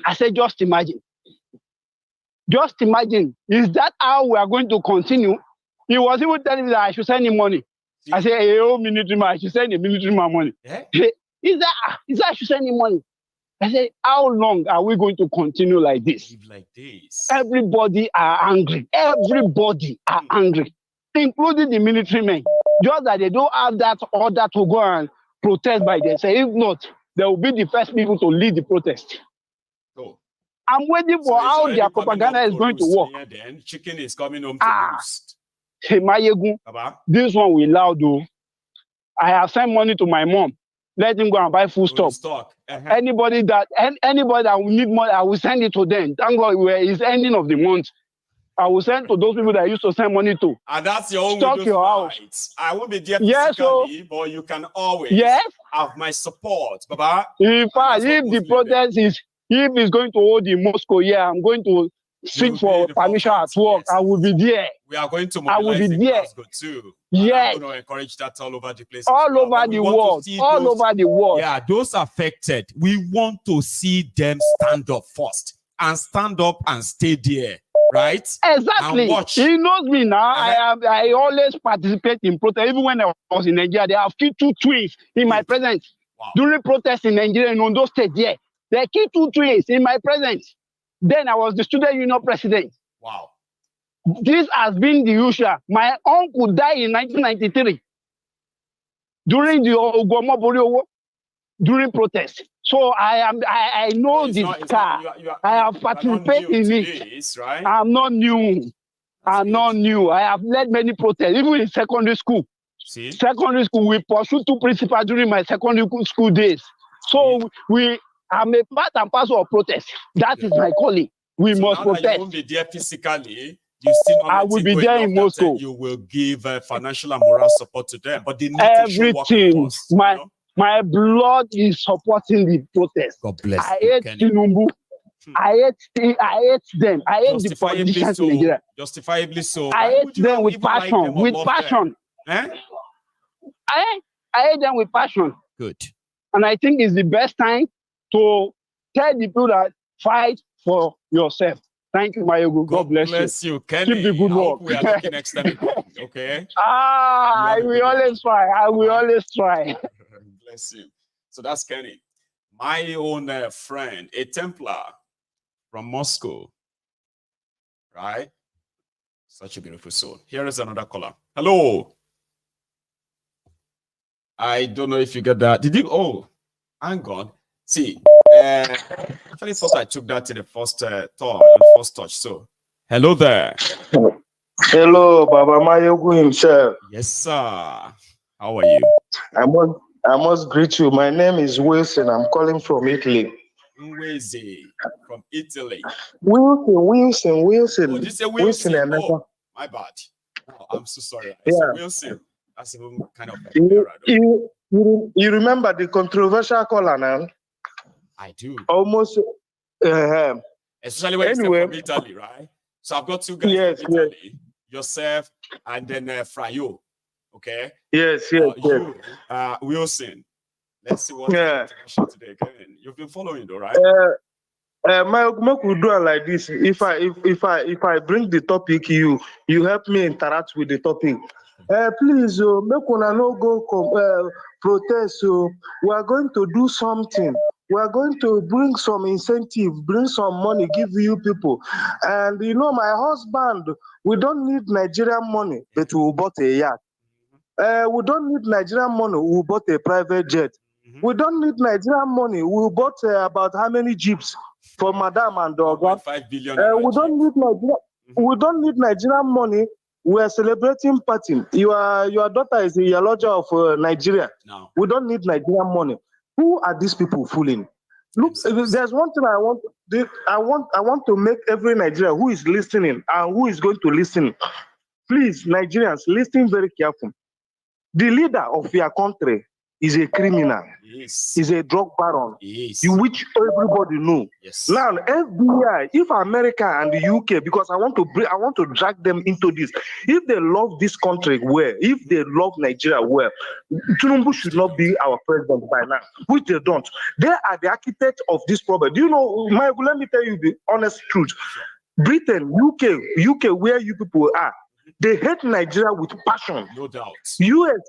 I said, just imagine. Just imagine. Is that how we are going to continue? He was even telling me that I should send him money. I said, hey, oh, military man, I should send a military man money. Is that I should send him money? I said, how long are we going to continue like this? Everybody are angry. Everybody are angry, including the military men. Just that they don't have that order to go and protest by themselves. If not, they will be the first people to lead the protest. I'm waiting for how their propaganda is going to work. Then chicken is coming home to roost. Hey, Maiyegun, this one will loud though. I have sent money to my mom. Let him go and buy food stock. Anybody that will need money, I will send it to them. Thank God it's ending of the month. I will send to those people that I used to send money to. And that's your own stock your house. Rights. I won't be there physically, but you can always have my support, Baba. In fact, if the protest if it's going to hold in Moscow, I'm going to seek for permission at work. I will be there. We are going to mobilize in Glasgow too. Yes. I'm going to encourage that all over the place. All over the world. All over the world. Yeah, those affected, we want to see them stand up first and stand up and stay there, right? Exactly. And watch. He knows me now. I always participate in protest. Even when I was in Nigeria, they have killed 2 twins in my presence. Wow. During protests in Nigeria in Ondo State, they killed 2 twins in my presence. Then I was the student union president. Wow. This has been the usual. My uncle died in 1993 during the Ogomobori during protest. So I know this car. I have participated in it. Right? I'm not new. I'm not new. I have led many protests, even in secondary school. See? Secondary school, we pursued 2 principals during my secondary school days. So I'm a part and parcel of protest. That is my calling. We must protest. You won't be there physically. You still I will be there in Moscow. You will give financial and moral support to them, but they need everything. To show up my blood is supporting the protest. God bless I hate Thiefnubu. I hate them. I hate the politicians in Nigeria. Justifiably so. I hate them with passion. With passion. I hate them with passion. Good. And I think it's the best time to tell the people that fight for yourself. Thank you, Maiyegun. God bless you. Kenny. Keep the good work. We are looking next time. Okay. I will always try. I will always try. Bless you. So that's Kenny, my own friend, a Templar from Moscow. Right? Such a beautiful soul. Here is another caller. Hello. I don't know if you get that. Did you? Oh, hang on. See, I actually thought I took that in the first touch. So, hello there. Hello, Baba Maiyegun himself. Yes, sir. How are you? I must greet you. My name is Wilson. I'm calling from Italy. From Italy. Wilson. Oh, did you say Wilson? Oh, my bad. Oh, I'm so sorry. Wilson. That's even kind of. You remember the controversial caller now? I do. Almost. Especially when you're from Italy, right? So I've got 2 guys from Italy. Yourself and then Frayo. Okay? Yes. Wilson. Let's see what's today. Kevin, you've been following though, right? Make we do it like this. If I bring the topic, you help me interact with the topic. Please, make una no go protest. We are going to do something. We are going to bring some incentive, bring some money, give you people. And my husband, we don't need Nigerian money, but we bought a yacht. We don't need Nigerian money, we bought a private jet. We don't need Nigerian money, we bought about how many jeeps? for Madam and Oga. 5 billion. We don't need Nigeria. We don't need Nigerian money. We are celebrating party. Your daughter is the Yaloja of Nigeria. No. We don't need Nigerian money. Who are these people fooling? Look, there's one thing I want to make every Nigerian who is listening and who is going to listen. Please, Nigerians, listen very carefully. The leader of your country is a criminal. Yes. Is a drug baron. Yes. Which everybody know. Yes. Now, FBI, if America and the UK, because I want to drag them into this. If they love this country well, if they love Nigeria well, Thiefnubu should not be our president by now, which they don't. They are the architect of this problem. Do you know, Maiyegun, let me tell you the honest truth. Britain, UK, where you people are, they hate Nigeria with passion. No doubt. US,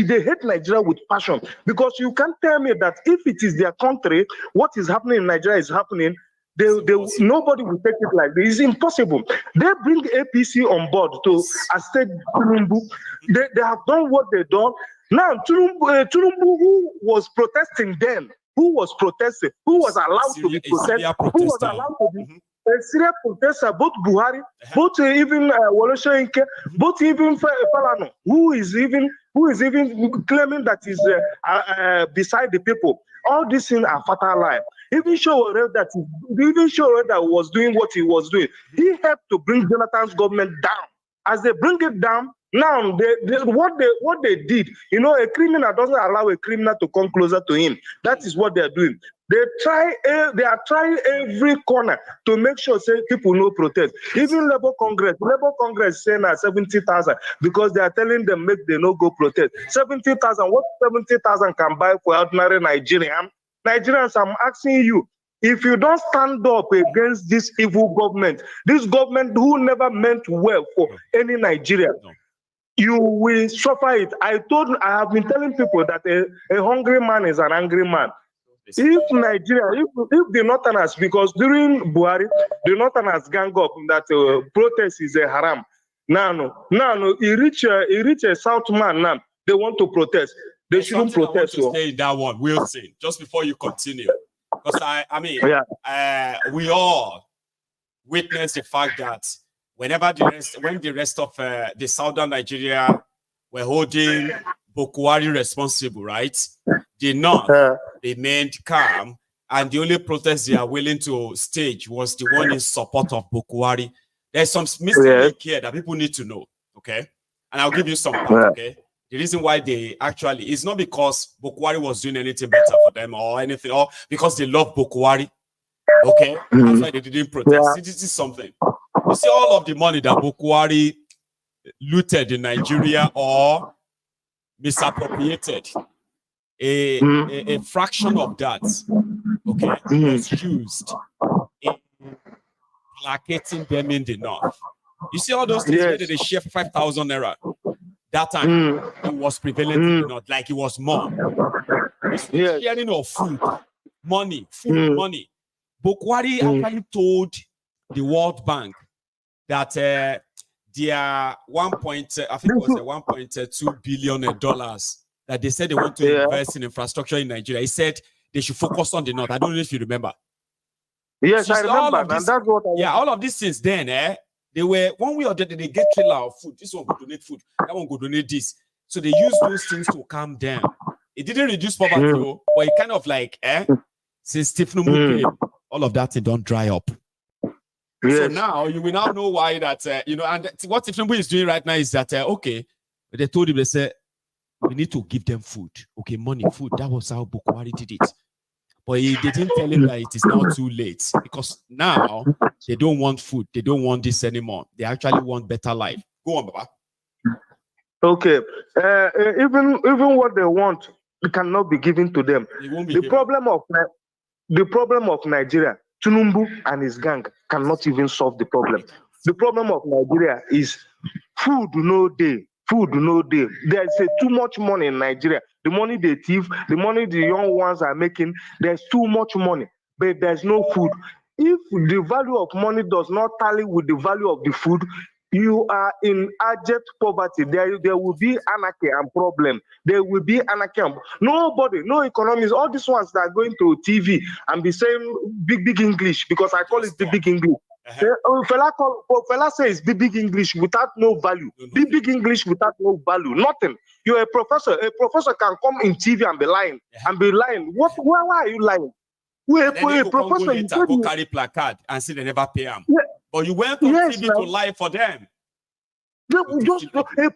they hate Nigeria with passion. Because you can't tell me that if it is their country, what is happening in Nigeria is happening, nobody will take it like this. It's impossible. They bring APC on board to assist Thiefnubu. They have done what they've done. Now, Thiefnubu, who was protesting then, who was allowed to be protesting, who was allowed to be a serious protester, both Buhari, both even Wole Soyinka, both even Falana, who is even claiming that is beside the people. All these things are fatal lie. Even Showore that was doing what he was doing, he helped to bring Jonathan's government down. As they bring it down, now what they did, you know, a criminal doesn't allow a criminal to come closer to him. That is what they are doing. They are trying every corner to make sure people no protest. Even Labour Congress saying 70,000 because they are telling them they no go protest. 70,000, what 70,000 can buy for ordinary Nigerian? Nigerians, I'm asking you, if you don't stand up against this evil government, this government who never meant well for any Nigerian, you will suffer it. I have been telling people that a hungry man is an angry man. If Nigeria, if the Northerners, because during Buhari, the Northerners gang up that protest is a haram. Now, he reach a South man now. They want to protest. They shouldn't protest. I want to say that one, Wilson, just before you continue, because we all witnessed the fact that when the rest of the southern Nigeria were holding Buhari responsible, right? The North remained calm, and the only protest they are willing to stage was the one in support of Buhari. There's some mystery here that people need to know, okay? And I'll give you some part, okay? The reason why they actually, it's not because Buhari was doing anything better for them or anything, or because they love Buhari, okay? That's why they didn't protest. This is something. You see all of the money that Buhari looted in Nigeria or misappropriated, a fraction of that, okay, was used in placating them in the North. You see all those things where they share 5,000 naira. That time it was prevalent in the North, like it was more. It's sharing of food, money. Buhari actually told the World Bank that their $1.2 billion that they said they want to invest in infrastructure in Nigeria. He said they should focus on the North. I don't know if you remember. Yes, I remember. And that's what all of these things then, they were one way or the other, they get trailer of food. This one could donate food, that one could donate this. So they use those things to calm down. It didn't reduce poverty, but it kind of like, since Thiefnubu came, all of that they don't dry up. Yes. So now you will now know why that and what Thiefnubu is doing right now is that they told him, they said we need to give them food, money, food. That was how Buhari did it, but they didn't tell him that it is now too late because now they don't want food, they don't want this anymore. They actually want better life. Go on, Baba. Okay, even what they want cannot be given to them. The problem of Nigeria, Thiefnubu and his gang cannot even solve the problem. The problem of Nigeria is food no day. There's too much money in Nigeria. The money they thief, the money the young ones are making, there's too much money, but there's no food. If the value of money does not tally with the value of the food, you are in abject poverty, there will be anarchy and problem. There will be anarchy. Nobody, no economists, all these ones that are going to TV and be saying big English, because I call it big English. Fella says big English without no value. Big English without no value. Nothing. You're a professor. A professor can come in TV and be lying. Why are you lying? A professor, you go carry placard and say they never pay them. Yeah. But you went on TV to lie for them. Just a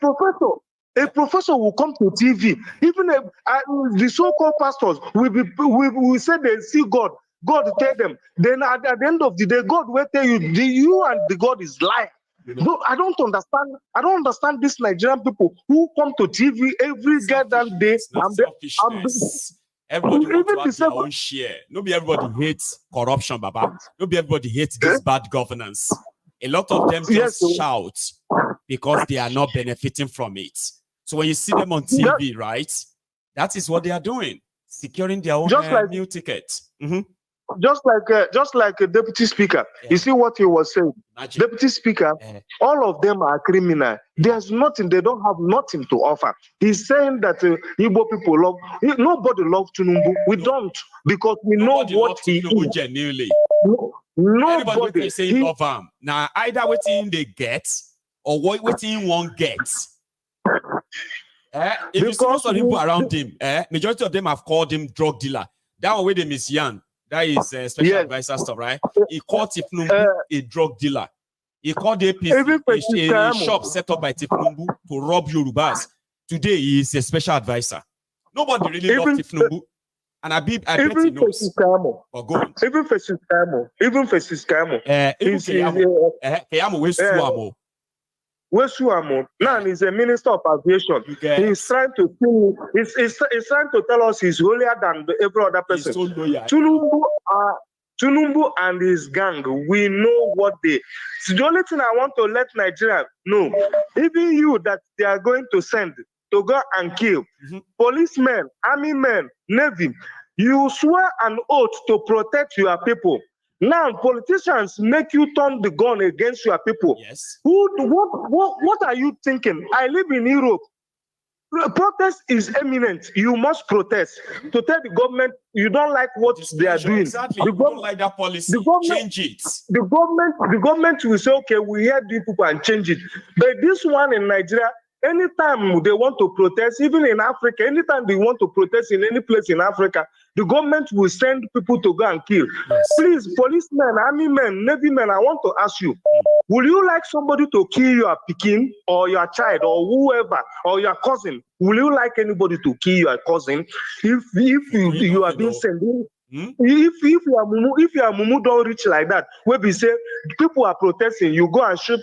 professor will come to TV. Even the so-called pastors will say they see God. God tell them. Then at the end of the day, God will tell you, you and the God is lying. No, I don't understand. I don't understand these Nigerian people who come to TV every goddamn day. Everybody wants to have their own share. Nobody, everybody hates corruption, Baba. Nobody, everybody hates this bad governance. A lot of them just shout because they are not benefiting from it. So when you see them on TV, right, that is what they are doing, securing their own meal ticket. Just like a deputy speaker. You see what he was saying? Deputy speaker, all of them are criminal. There's nothing, they don't have nothing to offer. He's saying that Igbo people love, nobody loves Thiefnubu. We don't, because we know what he is. Genuinely. Nobody say love him. Now, either waiting they get or waiting won't get. If you see most of the people around him, majority of them have called him drug dealer. That one way they miss Yan. That is special advisor stuff, right? He called Thiefnubu a drug dealer. He called a shop set up by Thiefnubu to rob Yorubas. Today, he is a special advisor. Nobody really loves Thiefnubu. And I bet he knows. Oh, go on. Even Festus Kamo. Wesuamo. Now he's a minister of aviation. He's trying to he's trying to tell us he's holier than every other person. Thiefnubu and his gang, we know what they. So the only thing I want to let Nigeria know, even you that they are going to send to go and kill policemen, army men, navy, you swear an oath to protect your people. Now politicians make you turn the gun against your people. Yes. What are you thinking? I live in Europe. Protest is imminent. You must protest to tell the government you don't like what they are doing. Exactly. You don't like that policy. Change it. The government will say, okay, we hear these people and change it. But this one in Nigeria, anytime they want to protest, even in Africa, anytime they want to protest in any place in Africa, the government will send people to go and kill. Yes. Please, policemen, army men, navy men, I want to ask you, will you like somebody to kill your pikin or your child or whoever or your cousin? Will you like anybody to kill your cousin if you are being sent? If your mumu don't reach like that, where we say people are protesting, you go and shoot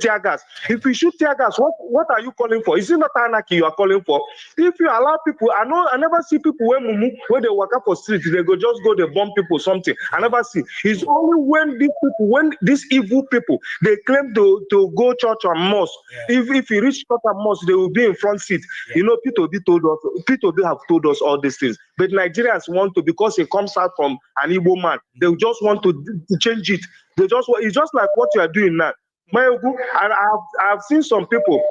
tear gas. If you shoot tear gas, what are you calling for? Is it not anarchy you are calling for? If you allow people, I never see people when mumu when they walk up for street, they bomb people something. I never see. It's only when these evil people they claim to go church and mosque. Yeah. If you reach church and mosque, they will be in front seat. Yeah. You know, P2B have told us all these things, but Nigerians want to, because it comes out from an Igbo man, they just want to change it. It's just like what you are doing now. Maiyegun, I've seen some people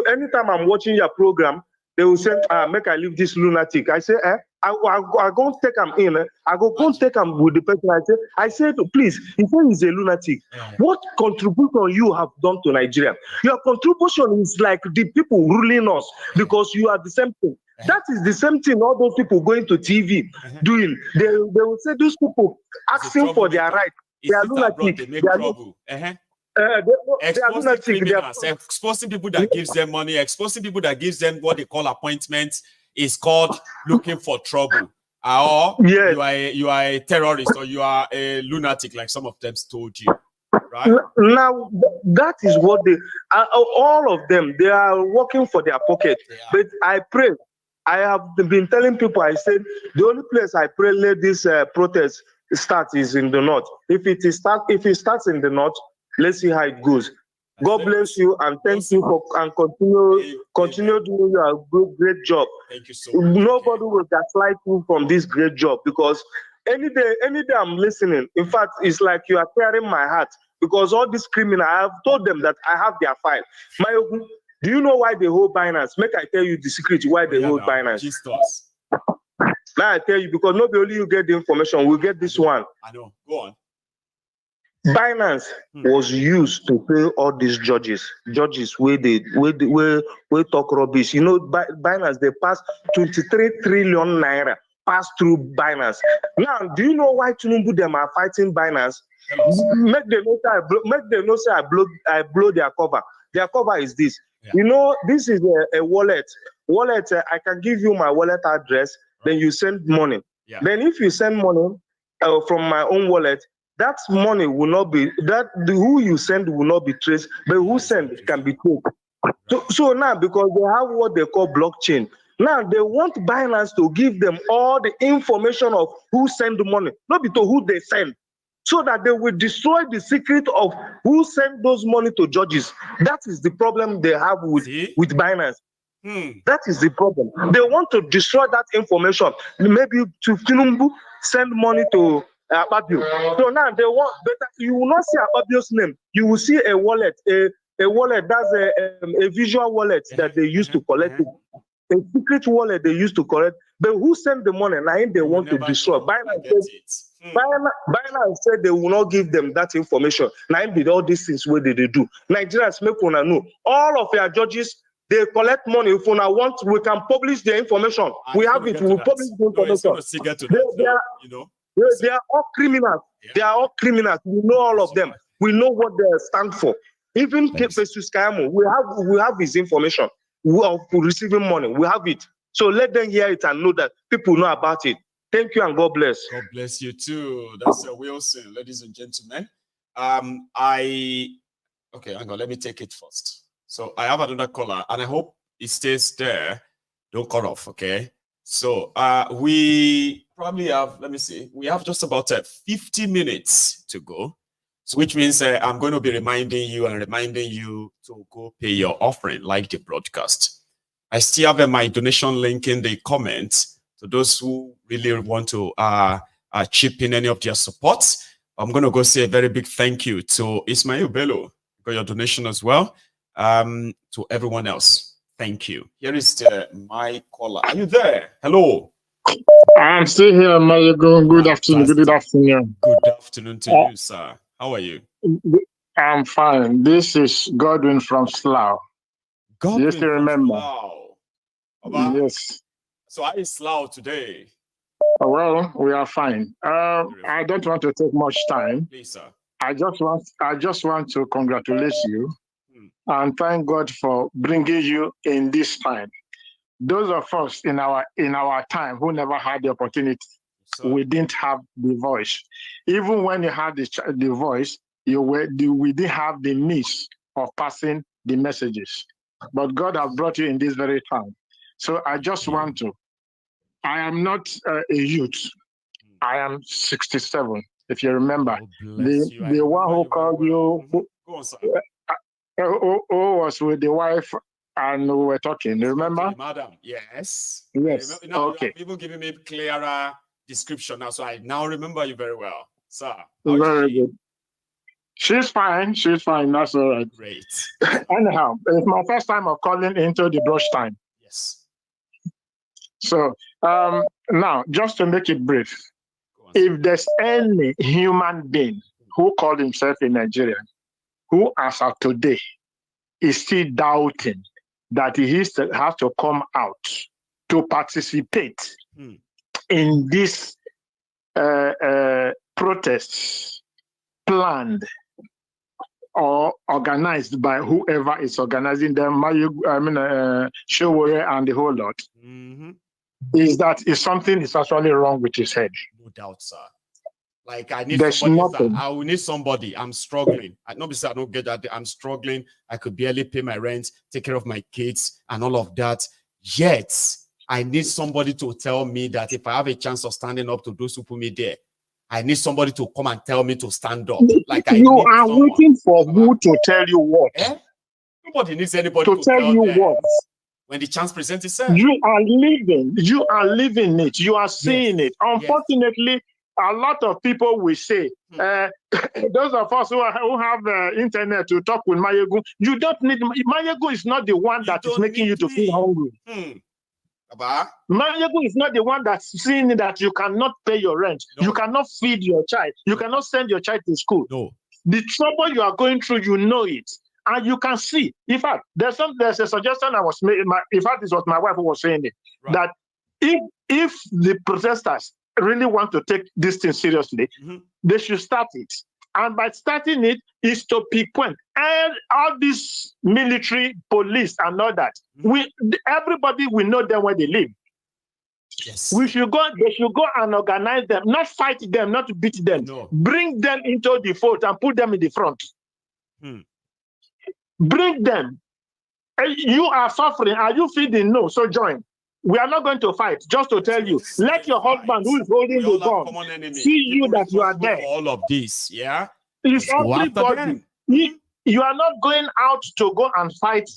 anytime I'm watching your program, they will say, make I leave this lunatic. I say, I go take him in. I go take him with the person. I say, please, he said he's a lunatic. Yeah. What contribution you have done to Nigeria? Your contribution is like the people ruling us, because you are the same thing. That is the same thing all those people going to TV doing. They will say those people asking for their right. They are lunatic. They are trouble. Exposing criminals, exposing people that gives them money, exposing people that gives them what they call appointments is called looking for trouble. Or you are a terrorist, or you are a lunatic, like some of them told you. Right? Now that is what they all of them, they are working for their pocket. But I pray, I have been telling people, I said the only place I pray let this protest start is in the north. If it starts in the north, let's see how it goes. God bless you and thank you for and continue doing your great job. Thank you so much. Nobody will gaslight you from this great job, because any day I'm listening. In fact, it's like you are tearing my heart because all these criminals, I have told them that I have their file. Maiyegun, do you know why they hold Binance? Make I tell you the secret why they hold Binance. Now I tell you, because not only you get the information, we get this one. I know. Go on. Binance was used to pay all these judges where talk rubbish. You know, Binance, they passed 23 trillion naira pass through Binance. Now, do you know why Thiefnubu them are fighting Binance? Make them know say I blow their cover. Their cover is this. Yeah. You know, this is a wallet. I can give you my wallet address, then you send money. Yeah. Then if you send money from my own wallet, that money will not be, who you send will not be traced, but who send can be traced. So now, because they have what they call blockchain, now they want Binance to give them all the information of who send the money, not to who they send, so that they will destroy the secret of who sent those money to judges. That is the problem they have with Binance. That is the problem. They want to destroy that information. Maybe to Thiefnubu send money to Ababio. So now they want, but you will not see Ababio's name. You will see a wallet, a wallet that's a visual wallet that they used to collect it. A secret wallet they used to collect. But who sent the money? Now they want to destroy. Binance said they will not give them that information. Now did all these things where they do. Nigerians make una know. All of your judges, they collect money. If una want, we can publish the information. We have it. We will publish the information. They are all criminals. Yeah. They are all criminals. We know all of them. We know what they stand for. Even Festus Kayamo, we have his information. We are receiving money. We have it. So let them hear it and know that people know about it. Thank you and God bless. God bless you too. That's Wilson, ladies and gentlemen. Okay, hang on. Let me take it first. So I have another caller, and I hope it stays there. Don't cut off, okay? So we probably have, let me see, we have just about 50 minutes to go, so which means I'm going to be reminding you to go pay your offering, like the broadcast. I still have my donation link in the comments to those who really want to chip in any of their support. I'm going to go say a very big thank you to Ismail Bello for your donation as well. To everyone else. Thank you. Here is my caller. Are you there? Hello. I'm still here, Maiyegun. Good afternoon. Good afternoon. Good afternoon to you, sir. How are you? I'm fine. This is Godwin from Slough. Godwin, you still remember? Slough. Yes. So how is Slough today? Well, we are fine. I don't want to take much time. Please, sir. I just want to congratulate you and thank God for bringing you in this time. Those of us in our time who never had the opportunity, we didn't have the voice. Even when you had the voice, we didn't have the means of passing the messages. But God has brought you in this very time. So I just want to. I am not a youth. I am 67. If you remember, the one who called you. Who was with the wife and we were talking, you remember? Madam, yes. Yes, now okay. People giving me clearer description now, so I now remember you very well. Sir, very good. She's fine, that's all right. Great. Anyhow, it's my first time of calling into the brush time. Yes. So, now, just to make it brief, if there's any human being who called himself a Nigerian, who as of today is still doubting that he has to come out to participate in this protests planned or organized by whoever is organizing them, Werey and the whole lot, is something is actually wrong with his head. No doubt, sir. Like I need somebody. I will need somebody. I'm struggling. I don't get that. I'm struggling. I could barely pay my rent, take care of my kids, and all of that. Yet I need somebody to tell me that if I have a chance of standing up to those who put me there, I need somebody to come and tell me to stand up. Like you are waiting for who to tell you what? Nobody needs anybody to tell you what. When the chance presents itself, you are living it. You are seeing it. Unfortunately. a lot of people will say, those of us who have internet to talk with Maiyegun, you don't need, Maiyegun is not the one that is making you to feel hungry. Maiyegun is not the one that's seeing that you cannot pay your rent, you cannot feed your child, you cannot send your child to school. The trouble you are going through, you know it. And you can see, in fact, there's a suggestion I was making, in fact, this was my wife who was saying it, that if the protesters really want to take this thing seriously, they should start it. And by starting it is to pinpoint and all this military, police, and all that. Everybody will know them where they live. Yes. They should go and organize them, not fight them, not beat them. Bring them into the fold and put them in the front. Bring them. You are suffering. Are you feeding? No. So join. We are not going to fight. Just to tell you, let your husband who is holding the gun see you that you are there. All of this, yeah. It's everybody. You are not going out to go and fight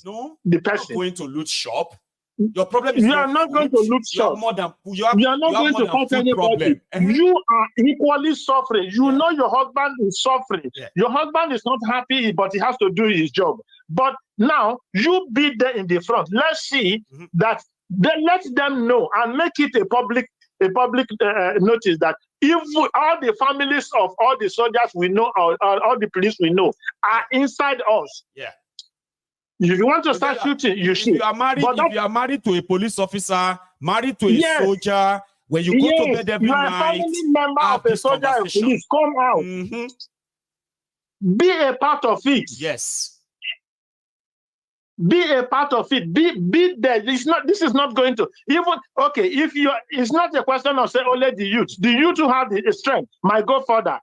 the person. You're going to loot shop. Your problem is you are not going to loot shop. You are not going to fight anybody. You are equally suffering. You know your husband is suffering. Your husband is not happy, but he has to do his job. But now you be there in the front. Let's see that. Then let them know and make it a public notice that if all the families of all the soldiers we know, or all the police we know, are inside us. Yeah. If you want to start shooting, you should. If you are married to a police officer, married to a soldier, when you go to bed every night, a family member of a soldier or police, come out. Be a part of it. Yes. Be a part of it. Be there. This is not going to even if you. It's not a question of say only the youth. The youth who have the strength. My godfather.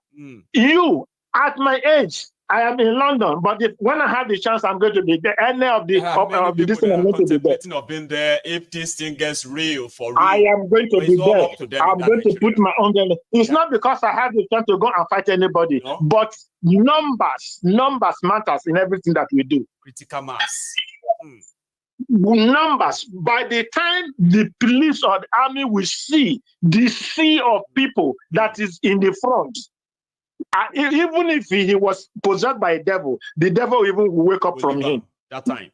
You at my age, I am in London, but when I have the chance, I'm going to be there. Any of the this thing I'm going to be there. Of being there, if this thing gets real for real, I am going to be there. I'm going to put my own. It's not because I have the chance to go and fight anybody, but numbers matters in everything that we do. Critical mass. Numbers. By the time the police or the army will see the sea of people that is in the front, even if he was possessed by a devil, the devil even will wake up from him. That time.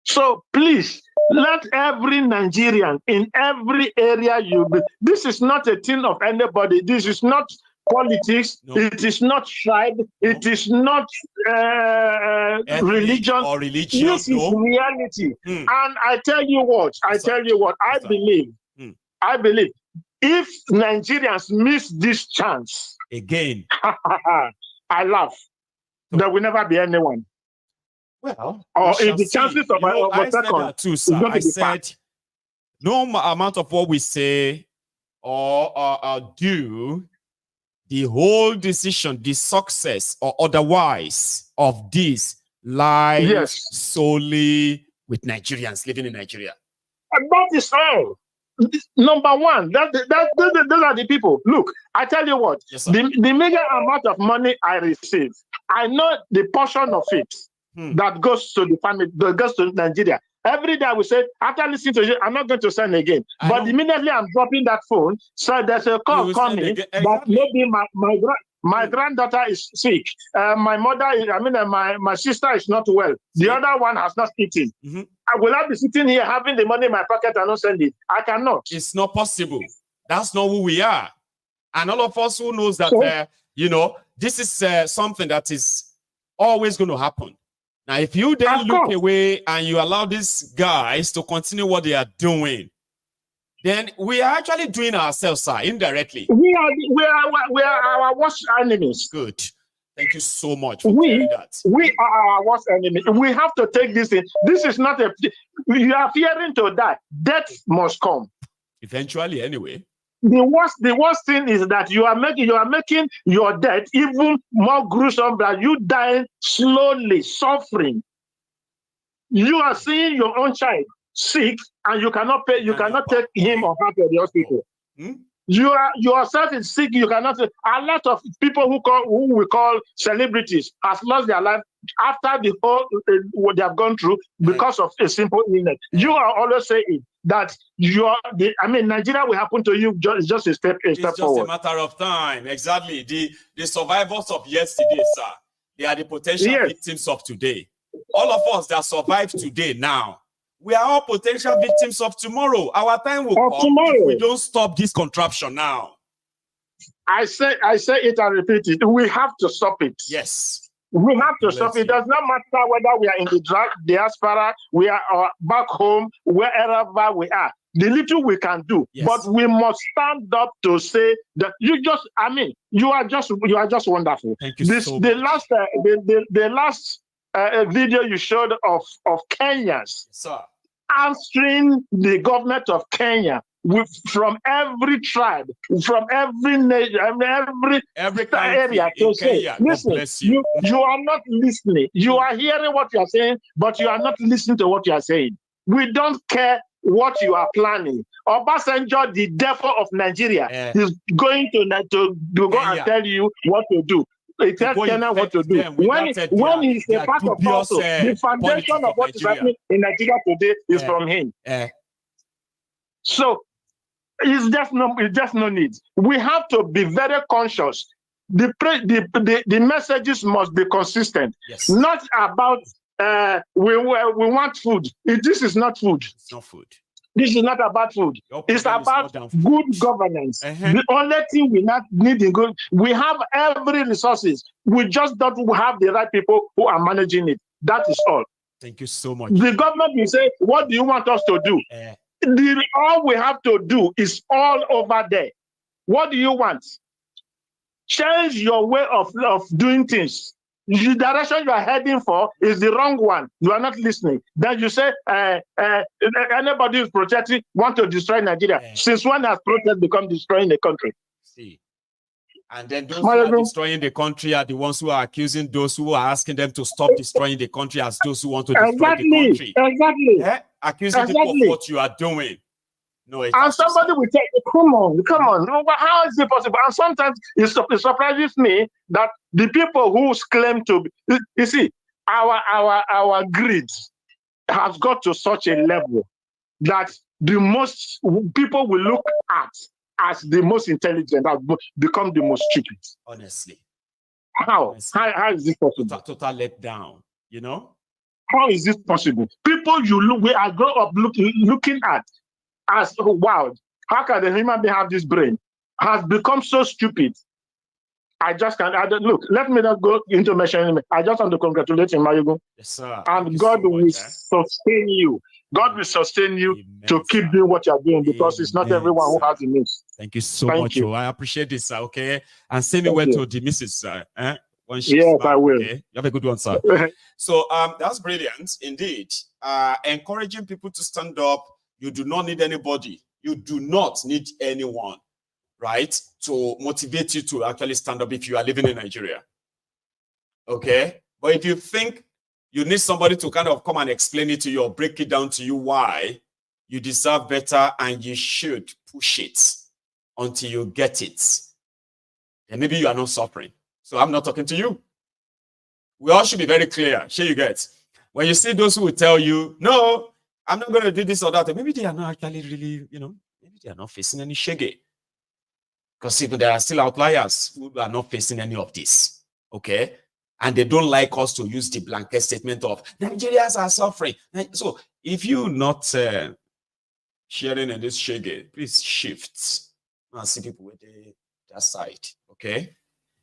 So please, let every Nigerian in every area you be. This is not a thing of anybody. This is not politics. It is not tribe. It is not religion. Or religion. This is reality. And I tell you what. I believe. If Nigerians miss this chance again, I laugh. There will never be anyone. Well, or if the chances of I said that too, sir. I said no amount of what we say or do, the whole decision, the success or otherwise of this lies solely with Nigerians living in Nigeria. And that is all. Number one, those are the people. Look, I tell you what, the major amount of money I receive, I know the portion of it that goes to the family, that goes to Nigeria. Every day I will say, after listening to you, I'm not going to send again. But immediately I'm dropping that phone, so there's a call coming that maybe my granddaughter is sick. My mother, my sister is not well. The other one has not eaten. Will I be sitting here having the money in my pocket and not send it? I cannot. It's not possible. That's not who we are. And all of us who knows that, this is something that is always going to happen. Now, if you then look away and you allow these guys to continue what they are doing, then we are actually doing ourselves, sir, indirectly. We are our worst enemies. Good. Thank you so much for doing that. We are our worst enemy. We have to take this in. This is not you are fearing to die. Death must come. Eventually, anyway. The worst thing is that you are making your death even more gruesome, that you dying slowly, suffering. You are seeing your own child sick and you cannot pay, you cannot take him or her to the hospital. You are yourself is sick. You cannot. A lot of people who we call celebrities has lost their life after the whole what they have gone through because of a simple illness. You are always saying that Nigeria will happen to you just a step it's just forward. a matter of time. Exactly. The survivors of yesterday, sir, they are the potential victims of today. All of us that survive today now, we are all potential victims of tomorrow. Our time will come if we don't stop this contraption now. I say it and repeat it. We have to stop it. Yes. We have to stop it. It does not matter whether we are in the diaspora, we are back home, wherever we are. The little we can do, but we must stand up to say that you are just wonderful. Thank you so much. The last video you showed of Kenyans answering the government of Kenya from every tribe, from every nation, every area to say, Kenya, listen, you are not listening. You are hearing what you are saying, but you are not listening to what you are saying. We don't care what you are planning. Obasanjo, the devil of Nigeria, is going to go and tell you what to do. It tells Kenya what to do. When he's a part of also, the foundation of what is happening in Nigeria today is from him. So it's just no need. We have to be very conscious. The messages must be consistent. Yes. Not about we want food. This is not food. It's not food. This is not about food. It's about good governance. The only thing we need in good, we have every resources. We just don't have the right people who are managing it. That is all. Thank you so much. The government will say, what do you want us to do? All we have to do is all over there. What do you want? Change your way of doing things. The direction you are heading for is the wrong one. You are not listening. Then you say, anybody who's protecting want to destroy Nigeria. Since when has protest become destroying the country? See. And then those who are destroying the country are the ones who are accusing those who are asking them to stop destroying the country as those who want to destroy the country. Exactly. Accusing people of what you are doing. No, and somebody will say, come on. How is it possible? And sometimes it surprises me that the people who claim to be, you see, our greed has got to such a level that the most people will look at as the most intelligent have become the most stupid. Honestly. How is this possible? Total letdown, you know? How is this possible? People we are grow up looking at as wow, how can the human being have this brain? Has become so stupid. I don't let me not go into mentioning him. I just want to congratulate him, Maiyegun. Yes, sir. And God will sustain you. God will sustain you to keep doing what you're doing because it's not everyone who has the means. Thank you so much. I appreciate this, sir. Okay. And send me to the missus, sir. Yes, I will. Okay. You have a good one, sir. So that's brilliant indeed. Encouraging people to stand up. You do not need anybody. You do not need anyone, right, to motivate you to actually stand up if you are living in Nigeria. Okay? But if you think you need somebody to kind of come and explain it to you or break it down to you why you deserve better and you should push it until you get it, then maybe you are not suffering. So I'm not talking to you. We all should be very clear. Sure you get. When you see those who will tell you, no, I'm not going to do this or that. Maybe they are not actually really, maybe they are not facing any shege. Because even there are still outliers who are not facing any of this. Okay? And they don't like us to use the blanket statement of Nigerians are suffering. So if you're not sharing in this shege, please shift. I see people with that side. Okay?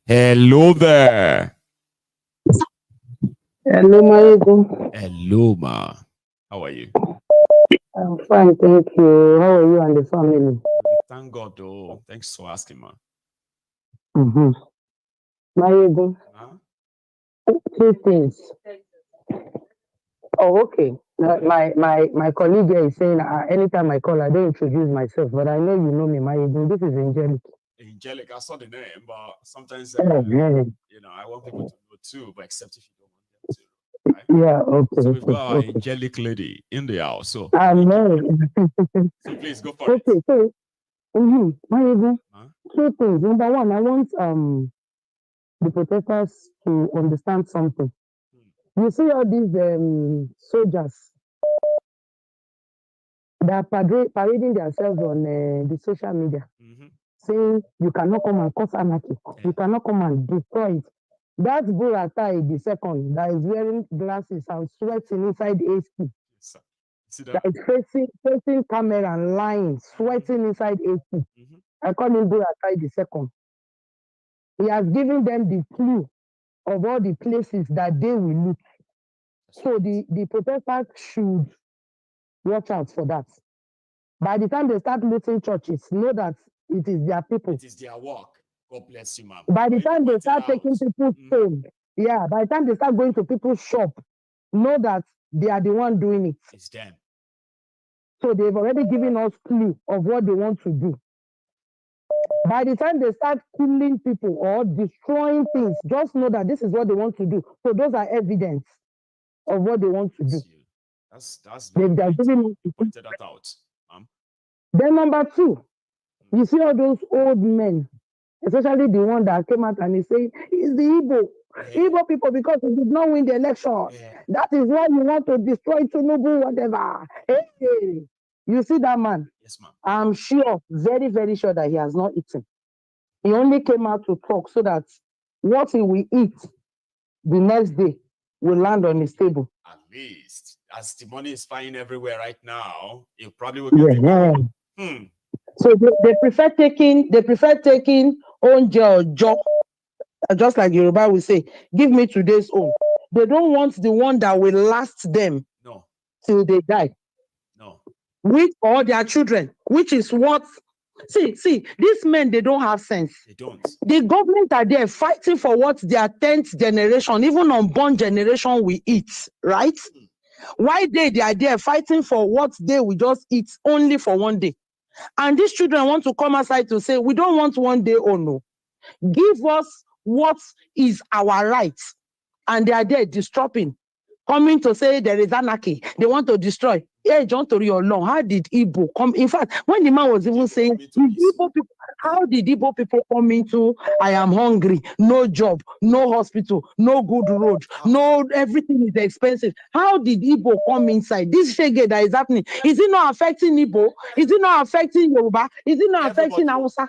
Hello there. Hello, Maiyegun. Hello, ma. How are you? I'm fine, thank you. How are you and the family? Thank God, though. Thanks for asking, ma. Maiyegun. Two things. Oh, okay. My colleague here is saying anytime I call, I don't introduce myself, but I know you know me, Maiyegun. This is Angelic. Angelic, I saw the name, but sometimes I want people to know too, but except if you don't want them to. Right? Yeah, okay. So we've got our angelic lady in the house. So I know. so please go for it. Okay, Maiyegun, two things. Number one, I want the protesters to understand something. You see all these soldiers that are parading themselves on the social media, saying you cannot come and cause anarchy, you cannot come and destroy it. That's Buratai the second that is wearing glasses and sweating inside AC. That is facing camera and lying, sweating inside AC. I call him Buratai the second. He has given them the clue of all the places that they will look. So the protesters should watch out for that. By the time they start looting churches, know that it is their people. It is their work. God bless you, ma'am. By the time they start taking people's phone, by the time they start going to people's shop, know that they are the one doing it. It's them. So they've already given us clue of what they want to do. By the time they start killing people or destroying things, just know that this is what they want to do. So those are evidence of what they want to do. That's very They've given pointed that out. Then number two, you see all those old men, especially the one that came out and he said, it's the Igbo people because they did not win the election. That is why you want to destroy Thiefnubu, whatever. Hey, you see that man? Yes, ma'am. I'm sure, very, very sure that he has not eaten. He only came out to talk so that what he will eat the next day will land on his table. At least, as the money is flying everywhere right now, you probably will get it. So they prefer taking own or job, just like Yoruba will say, give me today's own. They don't want the one that will last them till they die. With all their children, which is what see, these men, they don't have sense. They don't. The government are there fighting for what their 10th generation, even unborn generation, will eat, right? Why they are there fighting for what they will just eat only for one day. And these children want to come outside to say, we don't want one day, oh no. Give us what is our right. And they are there disturbing, coming to say there is anarchy. They want to destroy. Yeah, John Tori Olong, how did Igbo come? In fact, when the man was even saying, Igbo people, how did Igbo people come into, I am hungry, no job, no hospital, no good road, no, everything is expensive. How did Igbo come inside? This shege that is happening, is it not affecting Igbo? Is it not affecting Yoruba? Is it not affecting Hausa?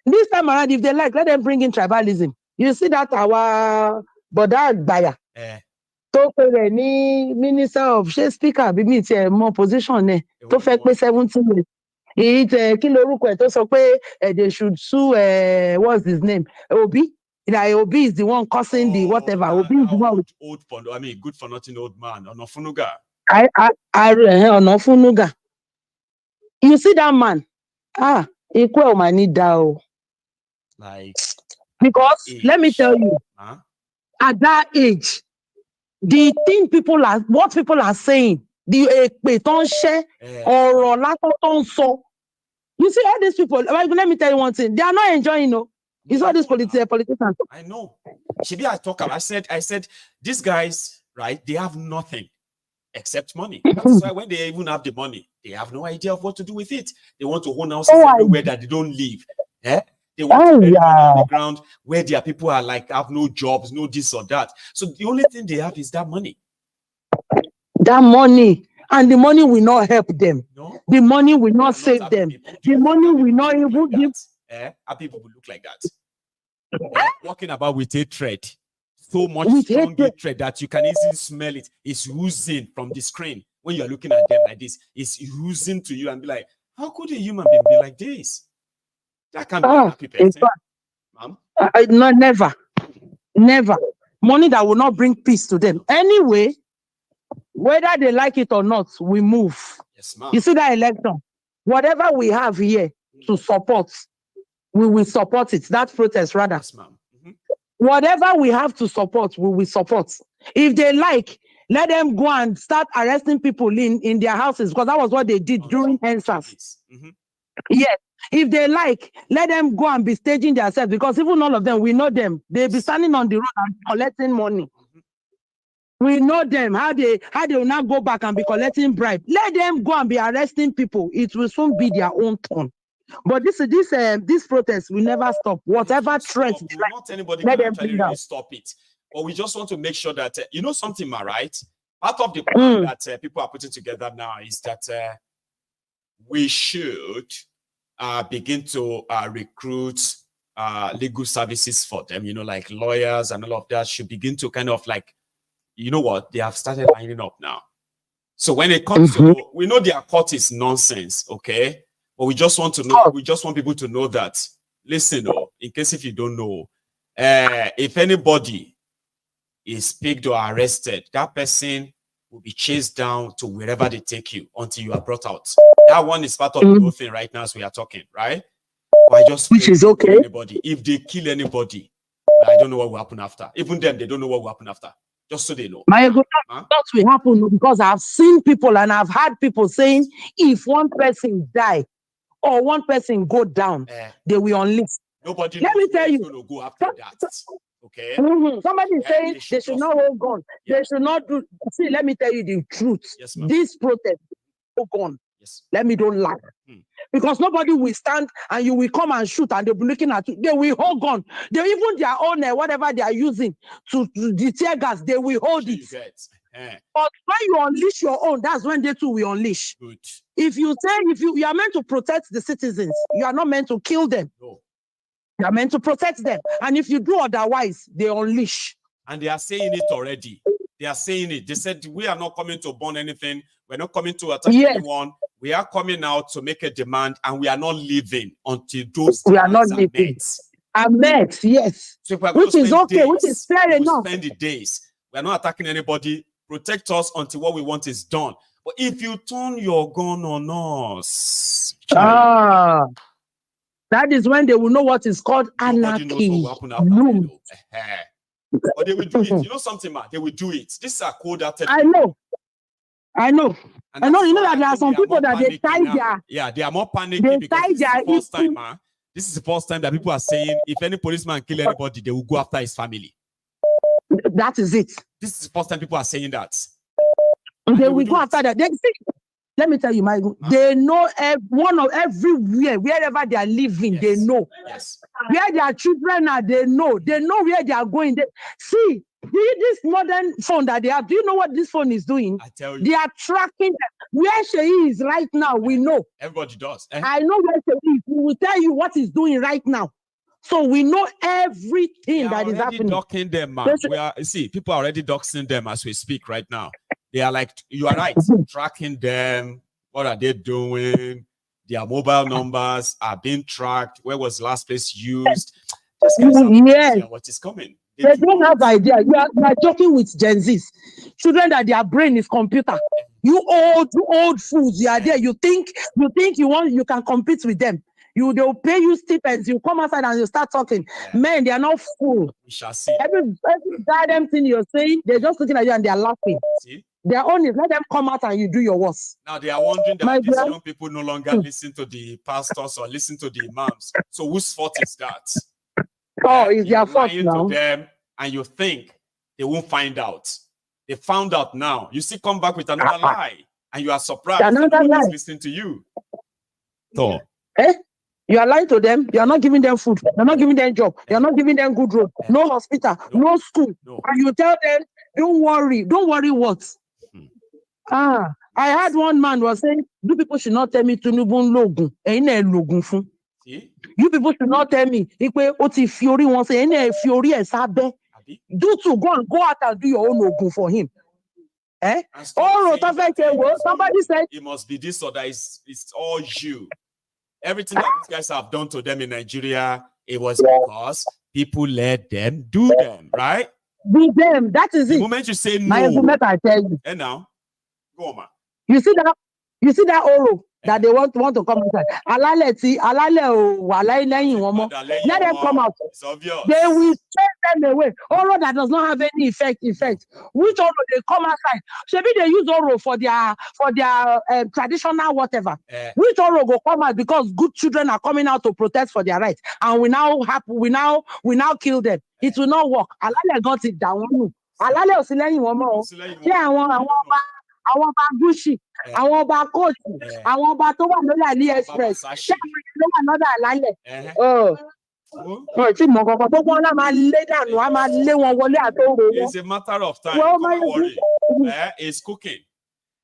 This time around, if they like, let them bring in tribalism. You see that our Boda Baya. tó pe rẹ̀ ní minister of ṣé speaker bí mi tiẹ̀ mọ position ẹ̀ tó fẹ́ pé 17 years èyí tẹ kí lorúkọ ẹ̀ tó sọ pé they should sue what's his name Obi. Obi is the one causing the whatever. Obi is the one good for nothing old man Onofunuga. Onofunuga. You see that man? Ikú ẹ̀ ò mà ní dá o. Like, because let me tell you, at that age, the thing what people are saying, the you see all these people, let me tell you one thing, they are not enjoying, it's all these politicians. I know. Shibi, I said, these guys, right, they have nothing except money. That's why when they even have the money, they have no idea of what to do with it. They want to own houses everywhere that they don't live. They want to bury money on the ground where their people are like, have no jobs, no this or that. So the only thing they have is that money. That money. And the money will not help them. No? The money will not save them. The money will not even give. Happy people look like that. Walking about with hatred. So much strong hatred that you can easily smell it. It's oozing from the screen. When you're looking at them like this, it's oozing to you and be like, how could a human being be like this? That can't be a happy person. No, never. Money that will not bring peace to them. Anyway, whether they like it or not, we move. Yes, ma'am. You see that election? Whatever we have here to support, we will support it. That protest, rather. Yes, ma'am. Whatever we have to support, we will support. If they like, let them go and start arresting people in their houses, because that was what they did during NSAS. Yes. If they like, let them go and be staging themselves, because even all of them, we know them. They'll be standing on the road and collecting money. We know them, how they will not go back and be collecting bribe. Let them go and be arresting people. It will soon be their own turn. But this protest will never stop. Whatever threat, not anybody can actually really stop it. But we just want to make sure that you know something, ma, right? Part of the plan that people are putting together now is that we should begin to recruit legal services for them. You know, like lawyers and all of that should begin to kind of like, you know what, they have started lining up now. So when it comes to, we know their court is nonsense, okay? But we just want to know, we just want people to know that, listen, in case if you don't know, if anybody is picked or arrested, that person will be chased down to wherever they take you until you are brought out. That one is part of the whole thing right now as we are talking, right? But I just which is okay. Anybody, if they kill anybody, I don't know what will happen after. Even them, they don't know what will happen after. Just so they know. Maiyegun, that will happen because I've seen people and I've had people saying if one person die or one person go down, they will unleash. Nobody. Let me tell you. Going to go after that. Okay. Somebody is saying they should not hold gun. Yeah. They should not do. See, let me tell you the truth. Yes, this protest, hold gun. Yes. Let me don't lie. Because nobody will stand and you will come and shoot and they'll be looking at you. They will hold gun. They even their own whatever they are using to the tear gas, they will hold it. But when you unleash your own, that's when they too will unleash. Good. If you are meant to protect the citizens, you are not meant to kill them. No. You are meant to protect them. And if you do otherwise, they unleash. And they are saying it already. They are saying it. They said, we are not coming to burn anything. We're not coming to attack anyone. We are coming out to make a demand, and we are not leaving until those we are not leaving. Are met, yes. So which is okay, days, which is fair enough. Spend the days. We are not attacking anybody. Protect us until what we want is done. But if you turn your gun on us, that is when they will know what is called anarchy. But they will do it. You know something, man? They will do it. This is a code that I know. You know that there are some people that they tie their... Yeah, they are more panicking because this is the first time, man. This is the first time that people are saying if any policeman kill anybody, they will go after his family. That is it. This is the first time people are saying that. They will go after that. Let me tell you, Maiyegun, they know everywhere, wherever they are living, they know. Yes. Where their children are, they know. They know where they are going. See, this modern phone that they have, do you know what this phone is doing? I tell you. They are tracking where she is right now. We know. Everybody does. I know where she is. We will tell you what he's doing right now. So we know everything that is happening. Docking them, man. People are already doxing them as we speak right now. They are like, you are right, tracking them. What are they doing? Their mobile numbers are being tracked. Where was the last place used? Yes. What is coming? They don't have idea. You are talking with Gen Zs. Children that their brain is computer. You old fools. You are there. You think you can compete with them. They'll pay you stipends. You come outside and you start talking. Men, they are not fool. We shall see. Every goddamn thing you're saying, they're just looking at you and they're laughing. See? Their own is let them come out and you do your worst. Now they are wondering that these young people no longer listen to the pastors or listen to the imams. So whose fault is that? It's their fault now. To them and you think they won't find out. They found out now. You see, come back with another lie and you are surprised that no one is listening to you. So, you are lying to them. You are not giving them food. You are not giving them job. You are not giving them good road. No hospital. No school. And you tell them, don't worry. Don't worry what? I had one man was saying, you people should not tell me Thiefnubu logun. You people should not tell me. Do to go out and do your own logun for him. Somebody said it must be this or that. It's all you. Everything that these guys have done to them in Nigeria, it was because people let them do them, right? Do them. That is it. The moment you say no, I tell you. And now, go on, man. You see that Oro that they want to come inside. Let them come out. It's obvious. They will chase them away. Oro that does not have any effect. Which Oro they come outside? Maybe they use Oro for their traditional whatever. Which Oro go come out because good children are coming out to protest for their rights, and we now kill them. It will not work. Alale got it down. Àlálẹ̀ ò sí lẹ́yìn wọn mọ́ o. Ṣé àwọn ọba Gucci, àwọn ọba Kóòtù, àwọn ọba tó wà lórí AliExpress, ṣé àwọn èèyàn ló wà lọ́dọ̀ àlálẹ̀? Tí mọ̀ kankan tó kọ́ ọ́n máa lé dànù, á máa lé wọn wọlé àtòrò wọn. It's a matter of time. Come on, worry. It's cooking.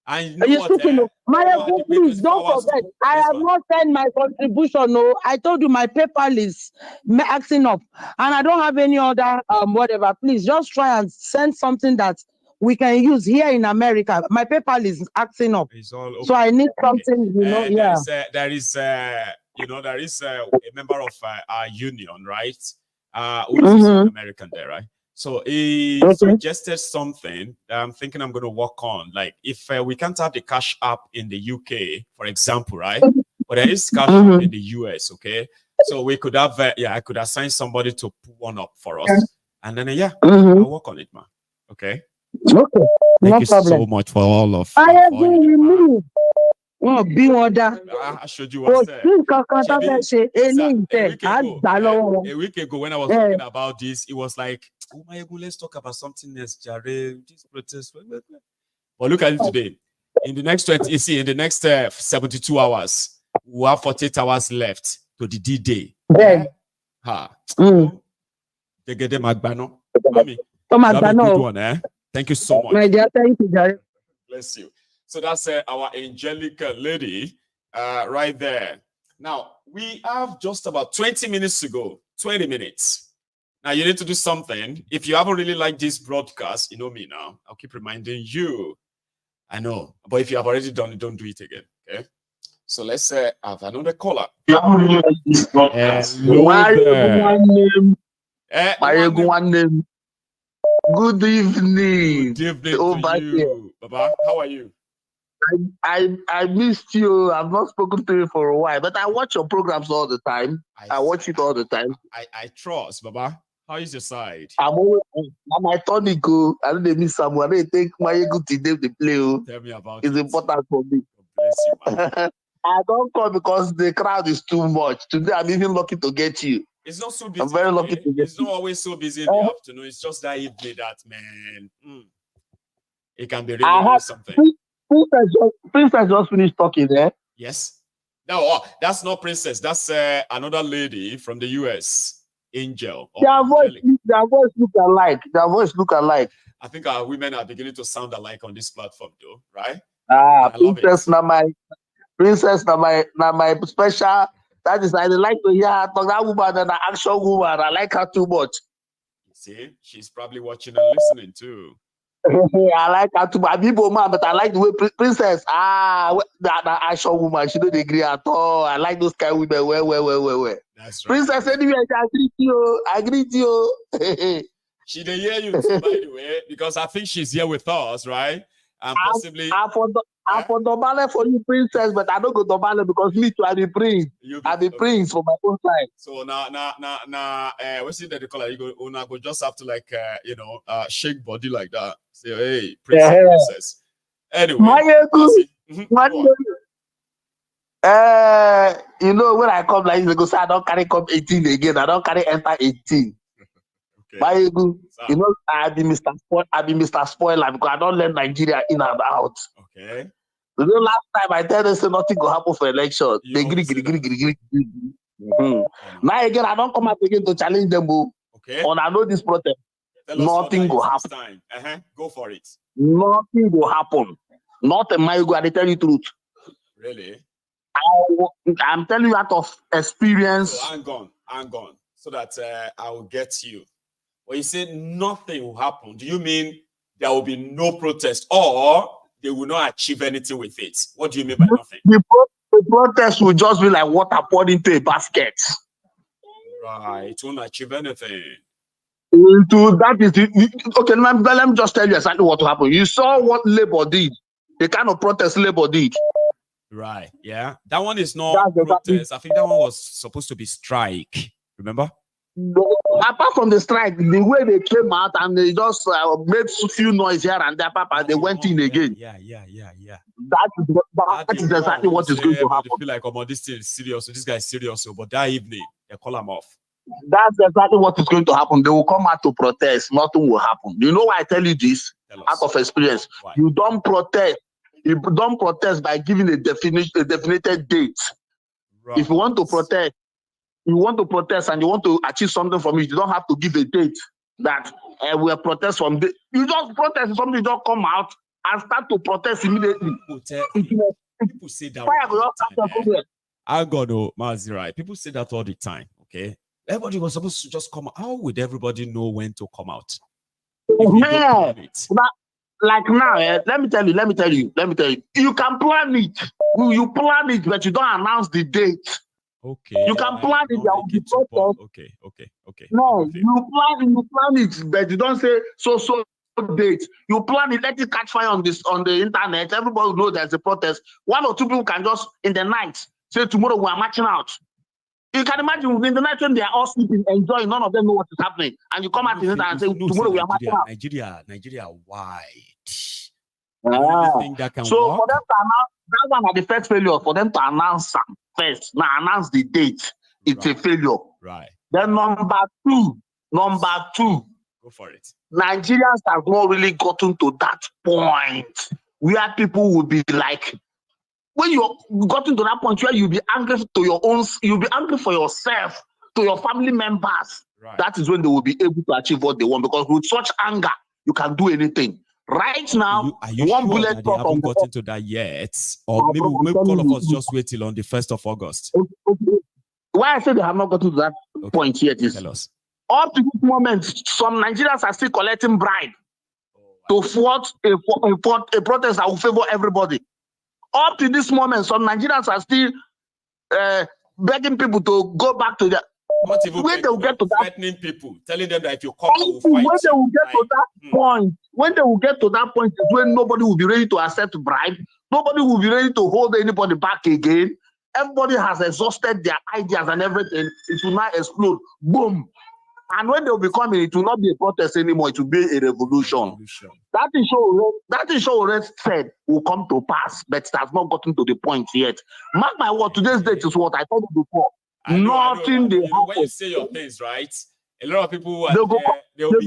And you know what? Maiyegun, please don't forget. I have not sent my contribution. No, I told you my PayPal is acting up, and I don't have any other whatever. Please just try and send something that we can use here in America. My PayPal is acting up, so I need something. You know, yeah. There is a member of our union, right? Who is an American there, right? So he suggested something that I'm thinking I'm going to work on. Like if we can't have the cash app in the UK, for example, right? But there is cash app in the US, okay? So we could have, I could assign somebody to put one up for us. And then, I'll work on it, man. Okay? Okay. Thank you so much for all of I agree. Oh, be order. I showed you what a week ago when I was talking about this, it was like, oh my God, let's talk about something else, Jared. This protest. But look at it today. In the next 72 hours, we have 48 hours left to the D-Day. Thank you so much. My dear, thank you, Jared. Bless you. So that's our angelic lady right there. Now, we have just about 20 minutes to go. 20 minutes. Now, you need to do something. If you haven't really liked this broadcast, you know me now. I'll keep reminding you. I know. But if you have already done it, don't do it again. Okay? So let's have another caller. Hello there. Good evening. Good evening to you. Baba, how are you? I missed you. I've not spoken to you for a while, but I watch your programs all the time. I watch it all the time. I trust, Baba. How is your side? I'm my tonic. I don't miss someone. They take Maiyegun today to play. Tell me about it. It's important for me. Bless you, man. I don't come because the crowd is too much. Today I'm even lucky to get you. It's not so busy. I'm very lucky to get you. It's not always so busy in the afternoon. It's just that evening that, man. It can be really something. Princess just finished talking there. Yes. No, that's not Princess. That's another lady from the US, Angel. Their voice look alike. Their voice look alike. I think our women are beginning to sound alike on this platform, though, right? Princess now my special. That is, I like to hear her talk. That woman and the action woman. I like her too much. See, she's probably watching and listening too. I like her too much. People, man, but I like the way Princess. That action woman. She don't agree at all. I like those kind of women. Well. That's right. Princess, anyway, I greet you. She didn't hear you too, by the way, because I think she's here with us, right? And possibly. I for Dobale for you, Princess, but I don't go Dobale because me too, I be prince. I be prince for my own side. So now, what's it that they call it? You go just have to shake body like that. Say, hey, princess. Anyway. Maiyegun, when I come like this, they go say I don't carry come 18 again. I don't carry enter 18. Maiyegun, I be Mr. Spoiler because I don't learn Nigeria in and out. Okay. The last time I tell them say nothing go happen for election. They agree. Now again, I don't come up again to challenge them. Okay. And I know this protest. Nothing go happen. Go for it. Nothing will happen. Not a Maiyegun, I tell you the truth. Really? I'm telling you out of experience. So hang on. So that I will get you. When you say nothing will happen, do you mean there will be no protest or they will not achieve anything with it? What do you mean by nothing? The protest will just be like water poured into a basket. Right. It won't achieve anything. That is it. Okay, let me just tell you exactly what will happen. You saw what Labour did. The kind of protest Labour did. Right. Yeah. That one is not protest. I think that one was supposed to be strike. Remember? No, apart from the strike, the way they came out and they just made a few noise here and there, they went in again. Yeah. That is exactly what is going to happen. They feel like, this thing is serious. So this guy is serious. But that evening, they call him off. That's exactly what is going to happen. They will come out to protest. Nothing will happen. You know why I tell you this? Out of experience. Why? You don't protest. You don't protest by giving a definited date. Right. If you want to protest, and you want to achieve something from it, you don't have to give a date that we are protest from. You just protest, something just come out and start to protest immediately. People say that all the time. I got no Mazirai. People say that all the time. Okay, everybody was supposed to just come out. How would everybody know when to come out? Yeah. Like now, let me tell you. You can plan it. You plan it, but you don't announce the date. Okay. You can plan it. Okay. No, you plan it, but you don't say so date. You plan it, let it catch fire on the internet. Everybody will know there's a protest. One or two people can just in the night say tomorrow we are marching out. You can imagine in the night when they are all sleeping, enjoying, none of them know what is happening. And you come out in the night and say tomorrow we are marching out. Nigeria wide. That can so work? For them to announce, that one are the first failure. For them to announce first, now announce the date, it's a failure. Right. Then number two, go for it. Nigerians have not really gotten to that point where people will be like, when you gotten to that point where you'll be angry you'll be angry for yourself, to your family members. Right. That is when they will be able to achieve what they want, because with such anger, you can do anything. Right now, are you sure that they haven't gotten to that yet? Or maybe all of us just wait till on the 1st of August. Okay. Why I say they have not gotten to that point yet is, tell us. Up to this moment, some Nigerians are still collecting bribe to thwart a protest that will favor everybody. Up to this moment, some Nigerians are still begging people to go back to their... Not even when they will get to that, threatening people, telling them that if you come, I will fight. When they will get to that point, when they will get to that point is when nobody will be ready to accept bribe. Nobody will be ready to hold anybody back again. Everybody has exhausted their ideas and everything. It will now explode. Boom. And when they will be coming, it will not be a protest anymore. It will be a revolution. That is sure said will come to pass, but it has not gotten to the point yet. Mark my word, today's date is what I told you before. Nothing they happen. When you say your things, right? A lot of people they will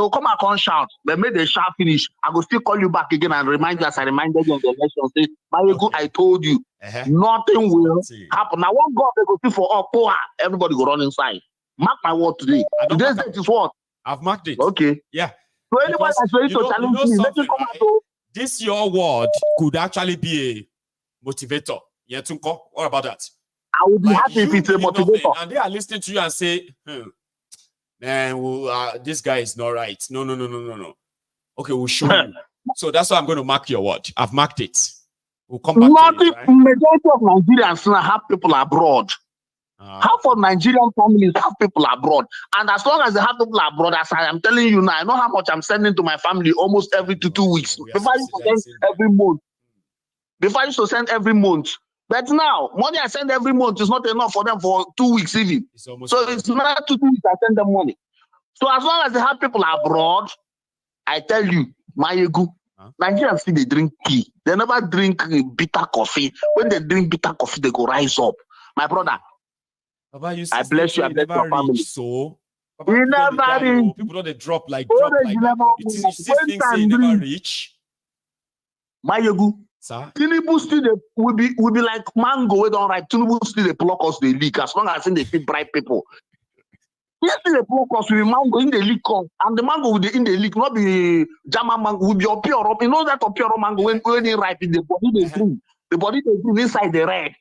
come and come shout. But may they shout finish. I will still call you back again and remind you as I reminded you on the election. Say, Maiyegun, I told you, nothing will happen. Now, one God they go see for all, everybody go run inside. Mark my word today. Today's date is what? I've marked it. Okay. Yeah. So anybody that's ready to challenge me, let me come out. This your word could actually be a motivator. What about that? I would be happy if it's a motivator. And they are listening to you and say, man, this guy is not right. No. Okay, we'll show you. So that's why I'm going to mark your word. I've marked it. We'll come back to it, right? Majority of Nigerians now have people abroad. Half of Nigerian families have people abroad. And as long as they have people abroad, as I am telling you now, I know how much I'm sending to my family almost every 2 weeks. Before I used to send every month. Before I used to send every month. But now, money I send every month is not enough for them for 2 weeks even. So it's not 2 weeks I send them money. So as long as they have people abroad, I tell you, Maiyegun, Nigerians see they drink tea. They never drink bitter coffee. When they drink bitter coffee, they go rise up. My brother, Baba, I bless you, I bless your family. So you never reach. People don't drop like that. You see things say you never reach. Maiyegun. Thiefnubu still will be like mango. We don't write. Thiefnubu still they pluck us the leak as long as they fit bribe people. Yes, they pluck us with mango in the leak, and the mango will be in the leak, not be German mango. Will be a pure. You know that a pure mango when it ripe in the body they green. The body they green inside the red.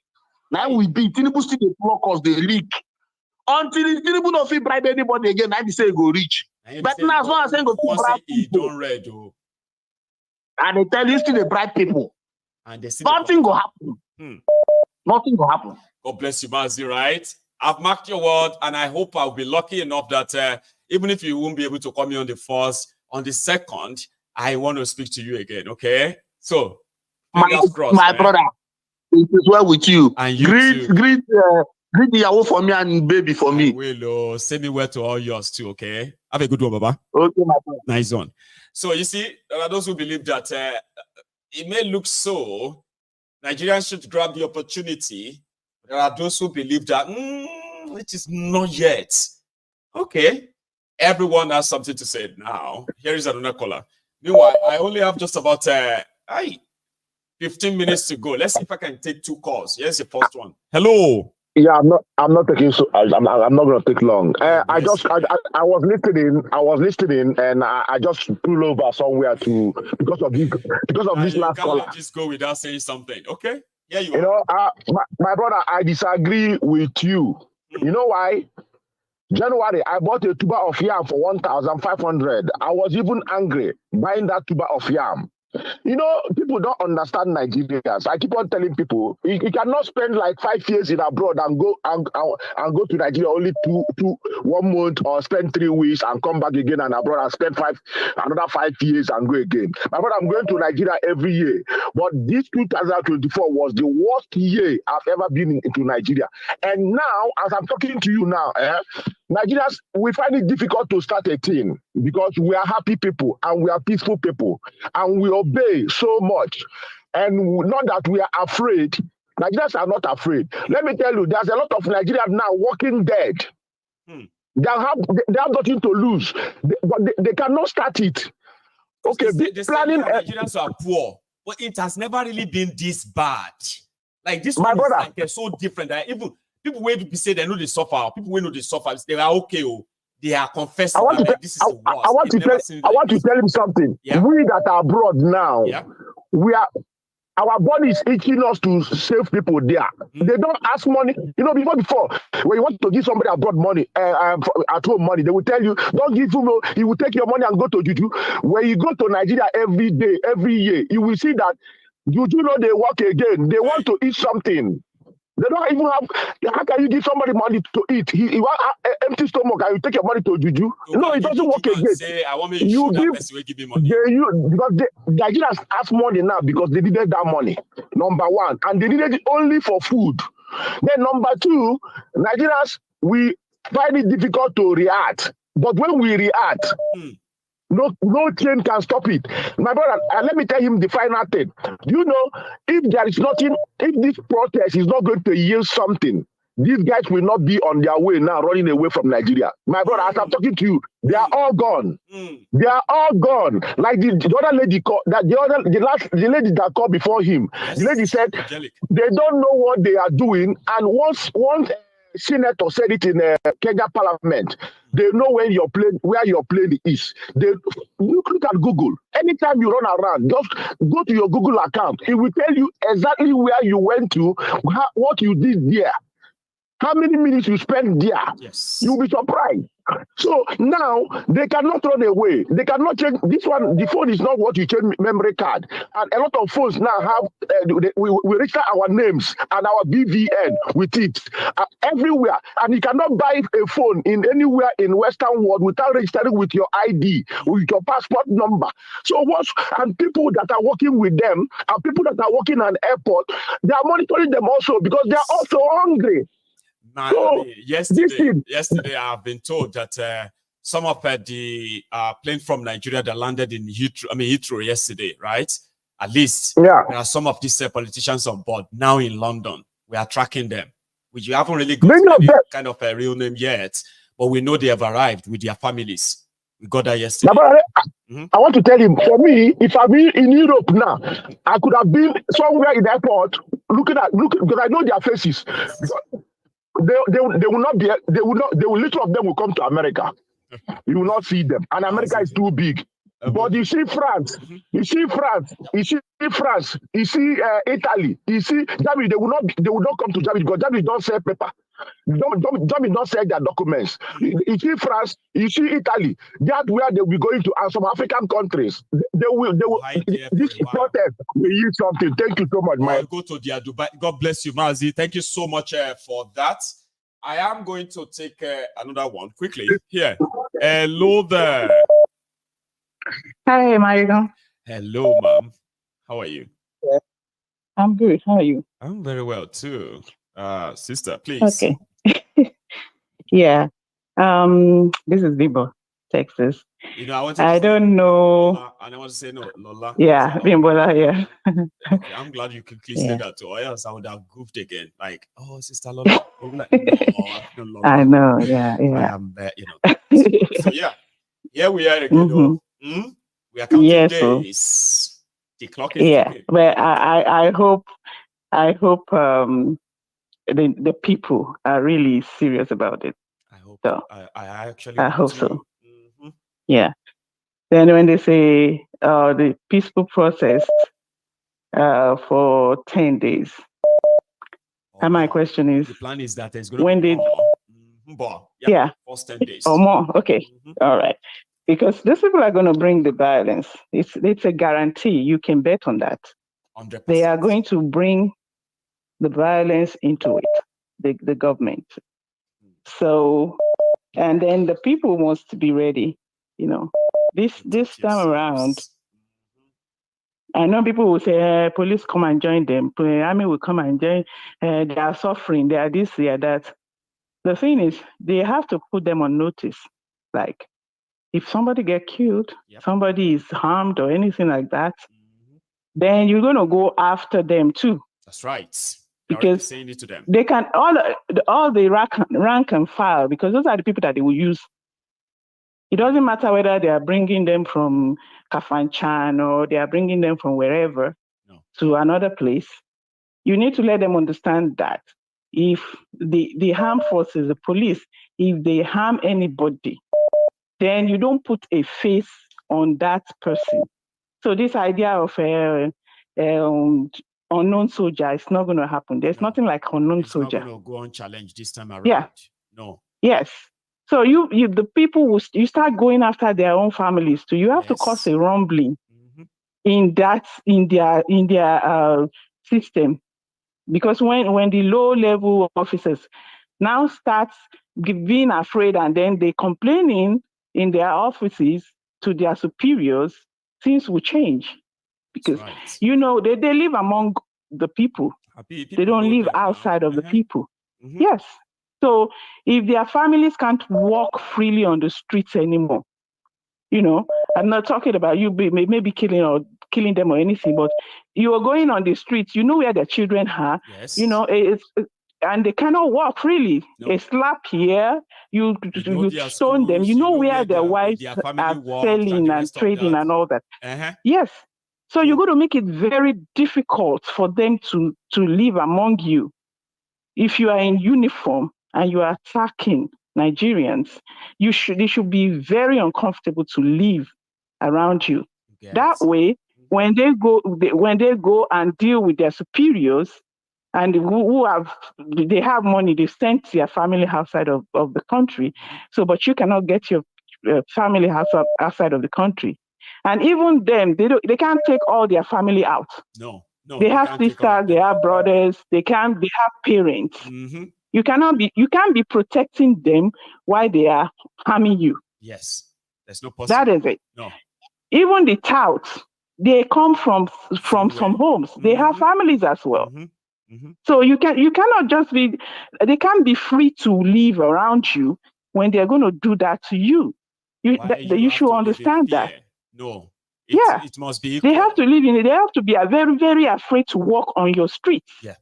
Now we be Thiefnubu still they pluck us the leak until Thiefnubu don't fit bribe anybody again. I be say go reach. But now as long as they go bribe people, and they tell you still they bribe people. And nothing will happen. Nothing will happen. God bless you, Mazi, right? I've marked your word, and I hope I'll be lucky enough that even if you won't be able to call me on the 1st, on the 2nd, I want to speak to you again, okay? So, my brother, it is well with you. And you greet the Yahoo for me and baby for me. Will send me word to all yours too, okay? Have a good one, Baba. Okay, my brother. Nice one. So, you see, there are those who believe that it may look so, Nigerians should grab the opportunity. There are those who believe that It is not yet. Okay. Everyone has something to say now. Here is another caller. Meanwhile, I only have just about 15 minutes to go. Let's see if I can take 2 calls. Here's the first one. Hello. Yeah, I'm not taking so. I'm not going to take long. I was listening, and I just pulled over somewhere because of this last caller. Just go without saying something, okay? Yeah, you know, my brother, I disagree with you. You know why? January, I bought a tuber of yam for 1,500. I was even angry buying that tuber of yam. You know, people don't understand Nigerians. I keep on telling people, you cannot spend like 5 years in abroad and go to Nigeria only 1 month, or spend 3 weeks and come back again and abroad and spend another 5 years and go again. My brother, I'm going to Nigeria every year, but this 2024 was the worst year I've ever been into Nigeria. And now, as I'm talking to you now, Nigerians, we find it difficult to start a team because we are happy people and we are peaceful people and we obey so much. And not that we are afraid. Nigerians are not afraid. Let me tell you, there's a lot of Nigerians now walking dead. They have nothing to lose, but they cannot start it. Okay, planning. Nigerians are poor, but it has never really been this bad. Like this my one brother, is like so different that even people where people say they know they suffer, people who know they suffer, they are okay. They are confessing. I want to tell him something. Yeah. We that are abroad now, our body is itching us to save people there. They don't ask money. You know, before, when you want to give somebody abroad money, at home money, they will tell you, don't give him. You will take your money and go to Juju. When you go to Nigeria every day, every year, you will see that Juju know they work again. They want to eat something. They don't even have. How can you give somebody money to eat? He want empty stomach and you take your money to Juju. No, it doesn't work again. Say, I want me to you give, that person give me money. Because the Nigerians ask money now because they needed that money. Number one, and they needed it only for food. Then number two, Nigerians, we find it difficult to react. But when we react, no chain can stop it. My brother, let me tell him the final thing. Do you know, if there is nothing, if this protest is not going to yield something, these guys will not be on their way now, running away from Nigeria. My brother, as I'm talking to you, they are all gone. They are all gone. Like the other lady called, the lady that called before him. Yes. The lady said they don't know what they are doing, and once senator said it in Kenya Parliament. They know where your plane is. They look at Google. Anytime you run around, just go to your Google account. It will tell you exactly where you went to, what you did there, how many minutes you spent there. Yes. You'll be surprised. So now they cannot run away. They cannot change this one. The phone is not what you change memory card, and a lot of phones now have we register our names and our BVN with it everywhere. And you cannot buy a phone in anywhere in Western world without registering with your ID, with your passport number. So and people that are working with them and people that are working at airport, they are monitoring them also because they are also hungry. So, yesterday I've been told that some of the plane from Nigeria that landed in Heathrow yesterday, right? At least there are some of these politicians on board now in London. We are tracking them. We haven't really got any kind of a real name yet, but we know they have arrived with their families. We got that yesterday. I want to tell him, for me, if I've been in Europe now, I could have been somewhere in the airport looking because I know their faces. They will not be. Little of them will come to America. You will not see them, and America is too big. But you see France, you see Italy, you see Germany. They will not come to Germany because Germany don't sell paper. Germany don't sell their documents. You see France, you see Italy. That's where they will be going to, and some African countries. They will. This protest will yield something. Thank you so much, man. I'll go to the Dubai. God bless you, Mazi. Thank you so much for that. I am going to take another one quickly here. Hello there. Hi, Maiyegun. Hello, ma'am. How are you? I'm good. How are you? I'm very well too. Sister, please. Okay. Yeah. This is Bibo, Texas. You know, I wanted I to say don't know. Lola, and I want to say no, Lola. Yeah, Bimbola, yeah. Okay, I'm glad you quickly said Yeah. that too, or else I would have goofed again. Like, oh, Sister Lola. You'll be like, no, Lola. I know, yeah, I yeah. am, So yeah, here we are again. Mhm. We are counting Yes, so days. The clock is yeah, ticking. but I hope the people are really serious about it. I hope So I actually I hope hope too. so. Yeah. Then when they say the peaceful protest for 10 days, and my question is, The plan is that there's going to when be they more. yeah, First 10 days. or more. Okay, all right. Because these people are going to bring the violence. It's a guarantee. You can bet on that. 100%. They are going to bring the violence into it, the government. So, and then the people must be ready. You know, this time around, I know people will say, police come and join them. Army will come and join. They are suffering. They are this, they are that. The thing is, they have to put them on notice. Like, if somebody get killed, somebody is harmed or anything like that, then you're going to go after them too. That's right. You're already Because saying it to them. they can, all the rank and file, because those are the people that they will use. It doesn't matter whether they are bringing them from Kafanchan or they are bringing them from wherever to another place. You need to let them understand that if the armed forces, the police, if they harm anybody, then you don't put a face on that person. So this idea of unknown soldier is not going to happen. There's nothing like unknown soldier. It's not going to go unchallenged this time around. Yeah. No. Yes. So the people will you start going after their own families too. You have to cause a rumbling in their system, because when the low level officers now start being afraid and then they complaining in their offices to their superiors, things will change. Because they live among the people. They don't live outside of the people. Yes. So if their families can't walk freely on the streets anymore, I'm not talking about you maybe killing them or anything, but you are going on the streets, where their children are, and they cannot walk freely. No. A slap here, you stone them, where their wives are selling and trading and all that. Yes. So you're going to make it very difficult for them to live among you. If you are in uniform and you are attacking Nigerians, they should be very uncomfortable to live around you. Yes. That way, when they go and deal with their superiors and they have money, they send their family outside of the country. So, but you cannot get your family outside of the country. And even them, they can't take all their family out. No, they have sisters, they have brothers, they have parents. You can't be protecting them while they are harming you. Yes, there's no possibility. That is it. No. Even the touts, they come from some homes. They have families as well. So you cannot just they can't be free to live around you when they're going to do that to you. You should understand that. No. It must be equal. They have to live in it. They have to be very, very afraid to walk on your streets. Yeah.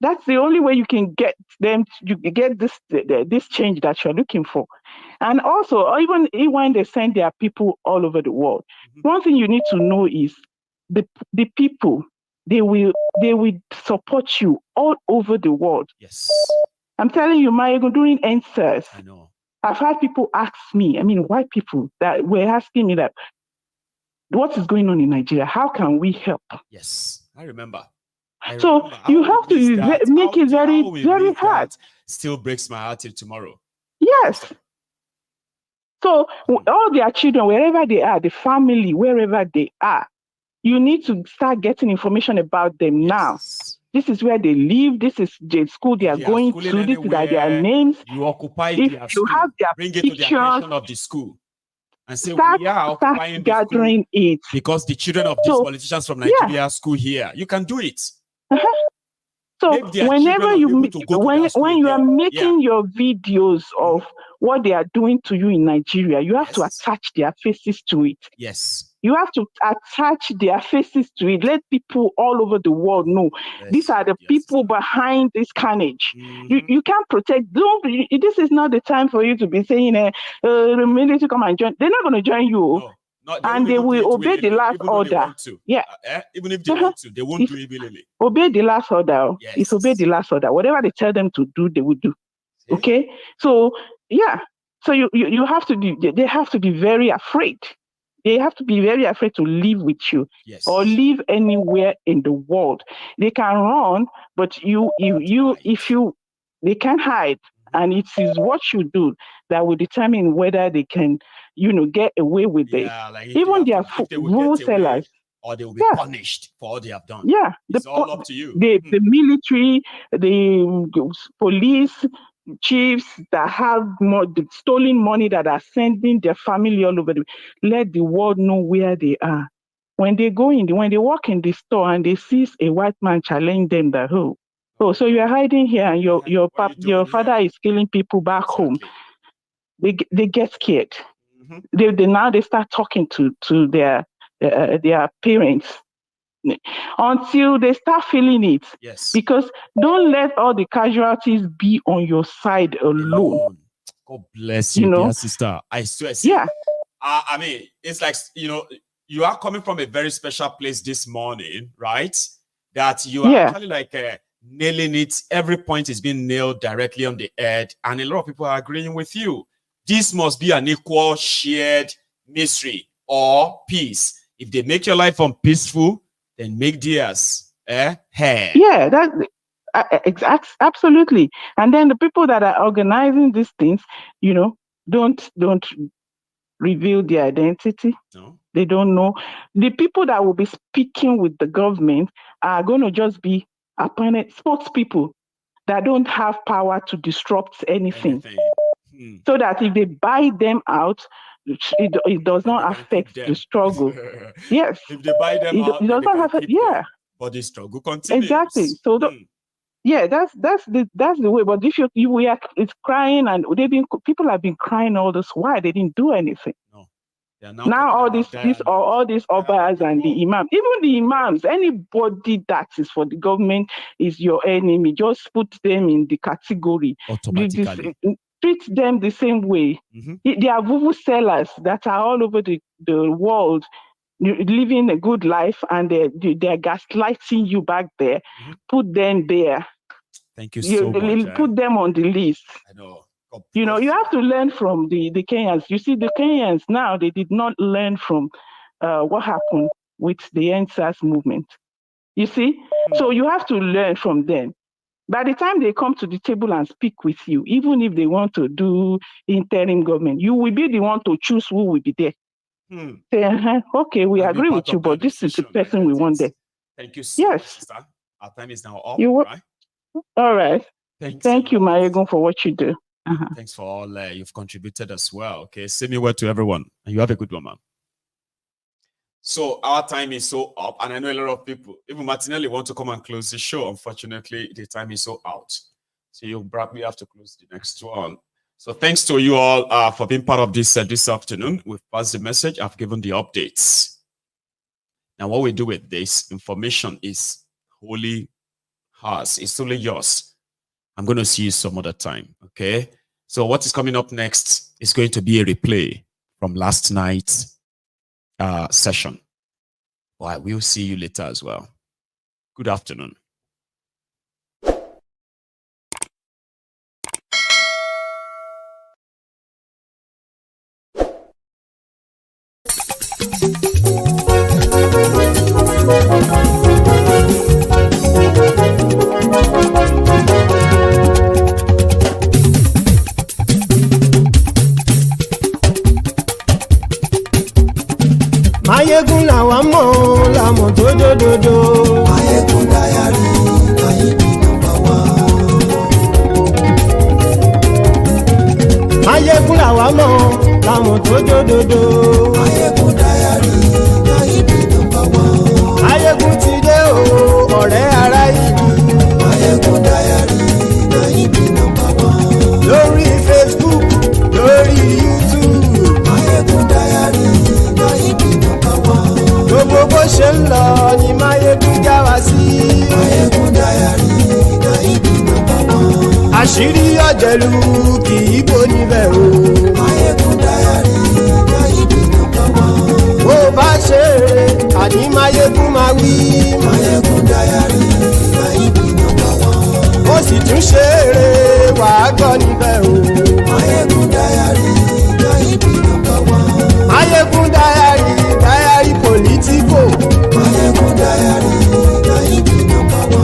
That's the only way you can get them. You get this change that you're looking for. And also, even when they send their people all over the world, one thing you need to know is the people, they will support you all over the world. Yes. I'm telling you, Maiyegun, during answers, I know. I've had people ask me, white people that were asking me that, what is going on in Nigeria? How can we help? Yes, I remember. So you have to make it very, very hard. Still breaks my heart till tomorrow. Yes. So all their children, wherever they are, the family, wherever they are, you need to start getting information about them now. This is where they live. This is the school they are going to. This is their names. You occupy if their you school. have their bring pictures, it to the attention of the school. And say we are occupying gathering it because the children of these politicians from Nigeria school here. You can do it. So whenever you are making your videos of what they are doing to you in Nigeria, you have to attach their faces to it. Yes. You have to attach their faces to it. Let people all over the world know these are the people behind this carnage. You can't protect. This is not the time for you to be saying, the military come and join. They're not going to join you. No, and they will obey the last order. Yeah. Even if they want to, they won't do it willingly. Obey the last order. Yes. It's obey the last order. Whatever they tell them to do, they will do. See? Okay? So, yeah. So you have to be, they have to be very afraid. They have to be very afraid to live with you or live anywhere in the world. They can run, but they can hide. And it is what you do that will determine whether they can, get away with it. Like even their food sellers. Or they will be punished for all they have done. Yeah. It's all up to you. The military, the police, chiefs that have stolen money that are sending their family all over let the world know where they are. When they when they walk in the store and they see a white man challenge them that so you're hiding here and your father is killing people back home. They get scared. They start talking to their parents until they start feeling it. Yes. Because don't let all the casualties be on your side alone. God bless you, dear sister. I swear. Yeah. I mean, it's like, you are coming from a very special place this morning, right? That you are actually like nailing it. Every point is being nailed directly on the head. And a lot of people are agreeing with you. This must be an equal shared misery or peace. If they make your life unpeaceful, then make theirs. Yeah, that's absolutely. And then the people that are organizing these things, don't reveal their identity. No. They don't know. The people that will be speaking with the government are going to just be appointed spokespeople that don't have power to disrupt anything. So that if they buy them out, it does not affect the struggle. Yes. If they buy them out, it does not affect. Yeah. But the struggle continues. Exactly. So that's the way. But if it's crying, and people have been crying all this while they didn't do anything. No. Now all these obas and the imams, even the imams, anybody that is for the government is your enemy. Just put them in the category. Automatically. Treat them the same way. They are vuvu sellers that are all over the world, living a good life, and they're gaslighting you back there. Put them there. Thank you so much. Put them on the list. I know. You have to learn from the Kenyans. You see, the Kenyans now, they did not learn from what happened with the NSAS movement. You see? So you have to learn from them. By the time they come to the table and speak with you, even if they want to do interim government, you will be the one to choose who will be there. Say, okay, we agree with you, but this is the person we want there. Thank you so much, sister. Our time is now up, right? All right. Thank you, Maiyegun, for what you do. Thanks for all you've contributed as well. Okay, send me word to everyone, and you have a good one, man. So our time is so up, and I know a lot of people, even Martinelli, want to come and close the show. Unfortunately, the time is so out. So you probably have to close the next one. So thanks to you all for being part of this this afternoon. We've passed the message. I've given the updates. Now, what we do with this information is wholly ours. It's only yours. I'm going to see you some other time, okay? So what is coming up next is going to be a replay from last night's session. Well, I will see you later as well. Good afternoon. Maiyegun làwa mọ̀ làmọ̀ tó dòdòdò. Maiyegun diary Maiyegun number 1. Maiyegun làwa mọ̀ làmọ̀ tó dòdòdò. Maiyegun diary Maiyegun number 1. Maiyegun ti dé o ọ̀rẹ́ ará ìlú. Maiyegun diary Maiyegun number 1. Lórí Facebook. àṣírí ọ̀jẹ̀lú kì í bò níbẹ̀ o. Maiyegun diary Nayibi #1. bó bá ṣe eré àní Maiyegun máa wí. Maiyegun diary Nayibi #1. ó sì tún ṣe eré wàá gbọ́ níbẹ̀ o. Maiyegun diary Nayibi #1. Maiyegun diary politico. Maiyegun diary Nayibi #1.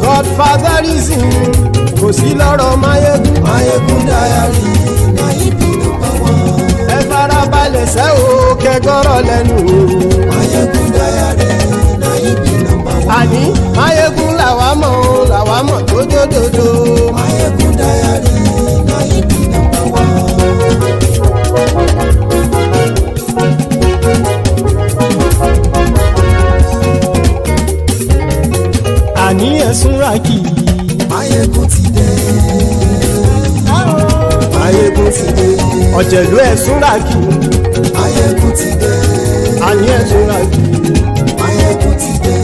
godfatherism kò sí lọ́rọ̀ Maiyegun. Maiyegun diary Nayibi #1. ẹ farabalẹ̀ sẹ́ o kẹgọ́rọ̀ lẹ́nu o. Maiyegun diary Nayibi #1. àní Maiyegun làwa mọ̀ tó dòdòdò. Maiyegun diary Nayibi #1. àní ẹ̀sùn ràkì. Maiyegun ti dé. Maiyegun ti dé. ọ̀jẹ̀lú ẹ̀sùn ràkì. Maiyegun ti dé. àní ẹ̀sùn ràkì. Maiyegun ti dé.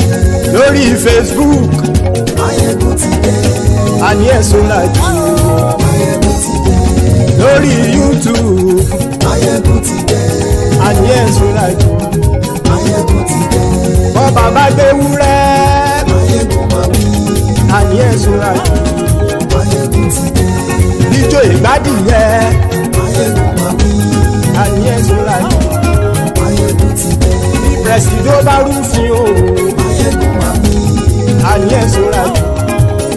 lórí Facebook. Maiyegun ti dé. àní ẹ̀sùn ràkì. Maiyegun ti dé. lórí YouTube. Maiyegun ti dé. àní ẹ̀sùn ràkì. Maiyegun ti dé. bọ́ bàbá gbé wúrẹ́. Maiyegun máa wí. àní ẹ̀sùn ràkì. Maiyegun ti dé. ijó ìgbádìyẹ. Maiyegun máa wí. àní ẹ̀sùn ràkì. Maiyegun ti dé. bí pẹ̀sìdó bá rúfin o. Maiyegun máa wí. àní ẹ̀sùn ràkì.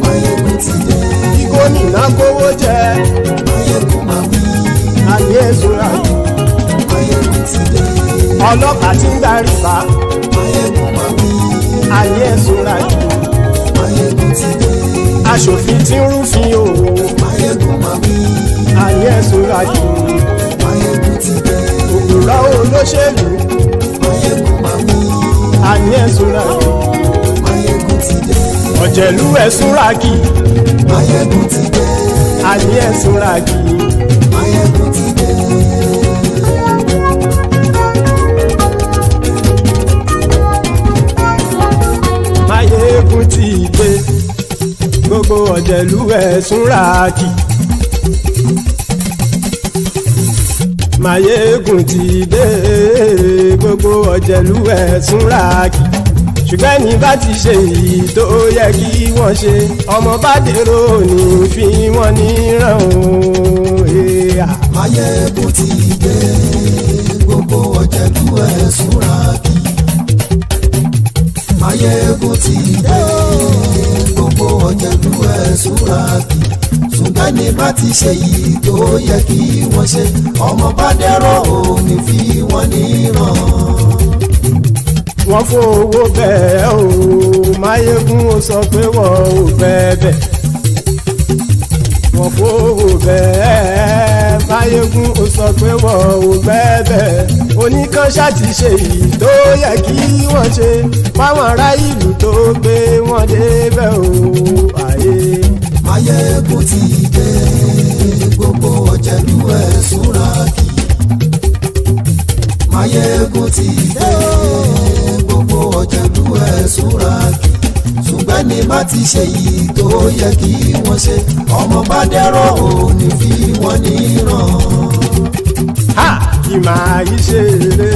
Maiyegun ti dé. bí gómìnà kówó jẹ. Maiyegun máa wí. àní ẹ̀sùn ràkì. Maiyegun ti dé. ọlọ́pàá tí ń darí bá. Maiyegun máa wí. àní ẹ̀sùn ràkì. Maiyegun ti dé. aṣòfin tí ń rúfin o. Maiyegun máa wí. àní ẹ̀sùn ràkì. Maiyegun ti dé. òkúrọ̀ olóṣèlú. Maiyegun máa wí. àní ẹ̀sùn ràkì. Maiyegun ti dé. ọ̀jẹ̀lú ẹ̀sùn ràkì. Maiyegun ti dé. àní ẹ̀sùn ràkì. Maiyegun ti dé. Maiyegun ti dé. gbogbo ọ̀jẹ̀lú ẹ̀sùn ràkì. Maiyegun ti dé. gbogbo ọ̀jẹ̀lú ẹ̀sùn ràkì. ṣùgbọ́n ní bá ti ṣe èyí tó yẹ kí wọ́n ṣe ọmọ bá dèrò ní fi wọ́n níran o. Maiyegun ti dé. gbogbo ọ̀jẹ̀lú ẹ̀sùn ràkì. Maiyegun ti dé. gbogbo ọ̀jẹ̀lú ẹ̀sùn ràkì. ṣùgbọ́n ní bá ti ṣe èyí tó yẹ kí wọ́n ṣe ọmọ bá dèrò ní fi wọ́n níran. wọ́n fowó bẹ́ẹ̀ o. Maiyegun ó sọ pé wọ́n ò fẹ́ bẹ́ẹ̀. wọ́n fowó bẹ́ẹ̀. Maiyegun ó sọ pé wọ́n ò fẹ́ bẹ́ẹ̀. oníkan ṣáàtì ṣe èyí tó yẹ kí wọ́n ṣe fáwọn ará ìlú tó gbé wọn débẹ̀ o. Maiyegun ti dé. gbogbo ọ̀jẹ̀lú ẹ̀sùn ràkì. Maiyegun ti dé. gbogbo ọ̀jẹ̀lú ẹ̀sùn ràkì. ṣùgbọ́n ní bá ti ṣe yìí tó yẹ kí wọ́n ṣe ọmọ bá dẹ́rọ̀ ò ní fi wọ́n níran. kì máa yí ṣe eré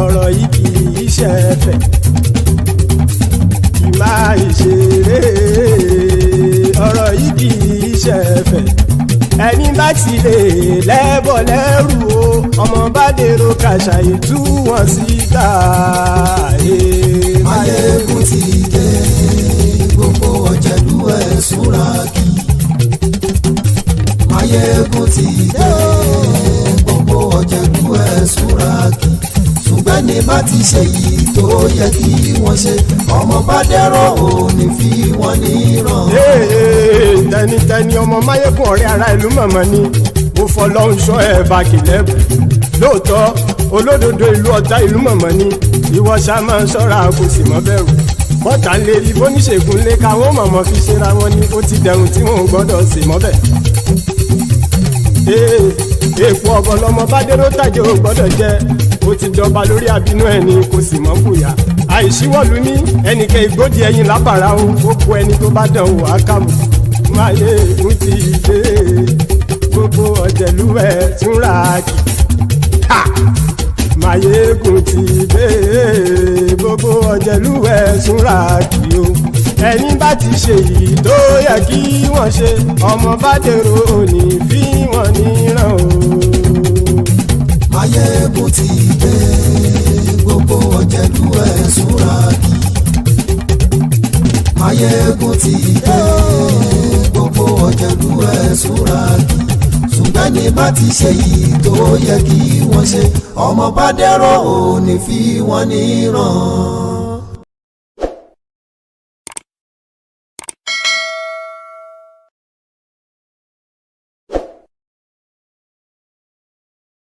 ọ̀rọ̀ yìí kì í ṣe ẹ̀fẹ̀. kì máa yí ṣe eré ọ̀rọ̀ yìí kì í ṣe ẹ̀fẹ̀. ẹni bá ti lè lẹ́bọ̀ lẹ́rù o ọmọ bá dèrò kàṣàyè tú wọn síta. Maiyegun ti dé. gbogbo ọ̀jẹ̀lú ẹ̀sùn ràkì. Maiyegun ti dé. gbogbo ọ̀jẹ̀lú ẹ̀sùn ràkì. ṣùgbọ́n ní bá ti ṣe yìí tó yẹ kí wọ́n ṣe ọmọ bá dẹ́rọ̀ ò ní fi wọ́n níran. tẹnitẹni ọmọ Maiyegun ọ̀rẹ́ ara ìlú mọ̀mọ́ ni mo fọlọ́run ṣọ́ ẹ̀ bá kìlẹ́bù. lóòótọ́ olódodo ìlú ọ̀tá ìlú mọ̀mọ́ ni ìwọ ṣá máa ń ṣọ́ra kò sì mọ́ bẹ̀rù. bọ́tà ń lè rí bóníṣègùn lé káwọn mọ̀mọ́ fi ṣera wọn ni ó ti dẹrùn tí wọn ò gbọ́dọ̀ sè mọ́bẹ̀. èèpo ọ̀bọ̀ lọmọ bá dérò tàjẹ́ ò gbọ́dọ̀ jẹ́ ó ti jọba lórí àbínú ẹni kò sì mọ́ bùyà. àìsíwọ́lu ní ẹnìkẹ́ ìgbódì ẹyin lábàrá o ó kó ẹni tó bá dán o àkàmù. Maiyegun ti dé gbogbo ọ̀jẹ̀lú ẹ̀ túnra kì. Maiyegun ti dé gbogbo ọ̀jẹ̀lú ẹ̀ túnra kì o. Ẹni bá ti ṣe yìí tó yẹ kí wọ́n ṣe ọmọ bá dèrò òní fi wọ́n níran o. Maiyegun ti dé gbogbo ọ̀jẹ̀lú ẹ̀ túnra kì. Maiyegun ti dé gbogbo ọ̀jẹ̀lú ẹ̀ túnra kì. Ṣùgbọ́n ní bá ti ṣe yìí tó yẹ kí wọ́n ṣe ọmọ bá dẹ̀rọ̀ òní fi wọ́n níran.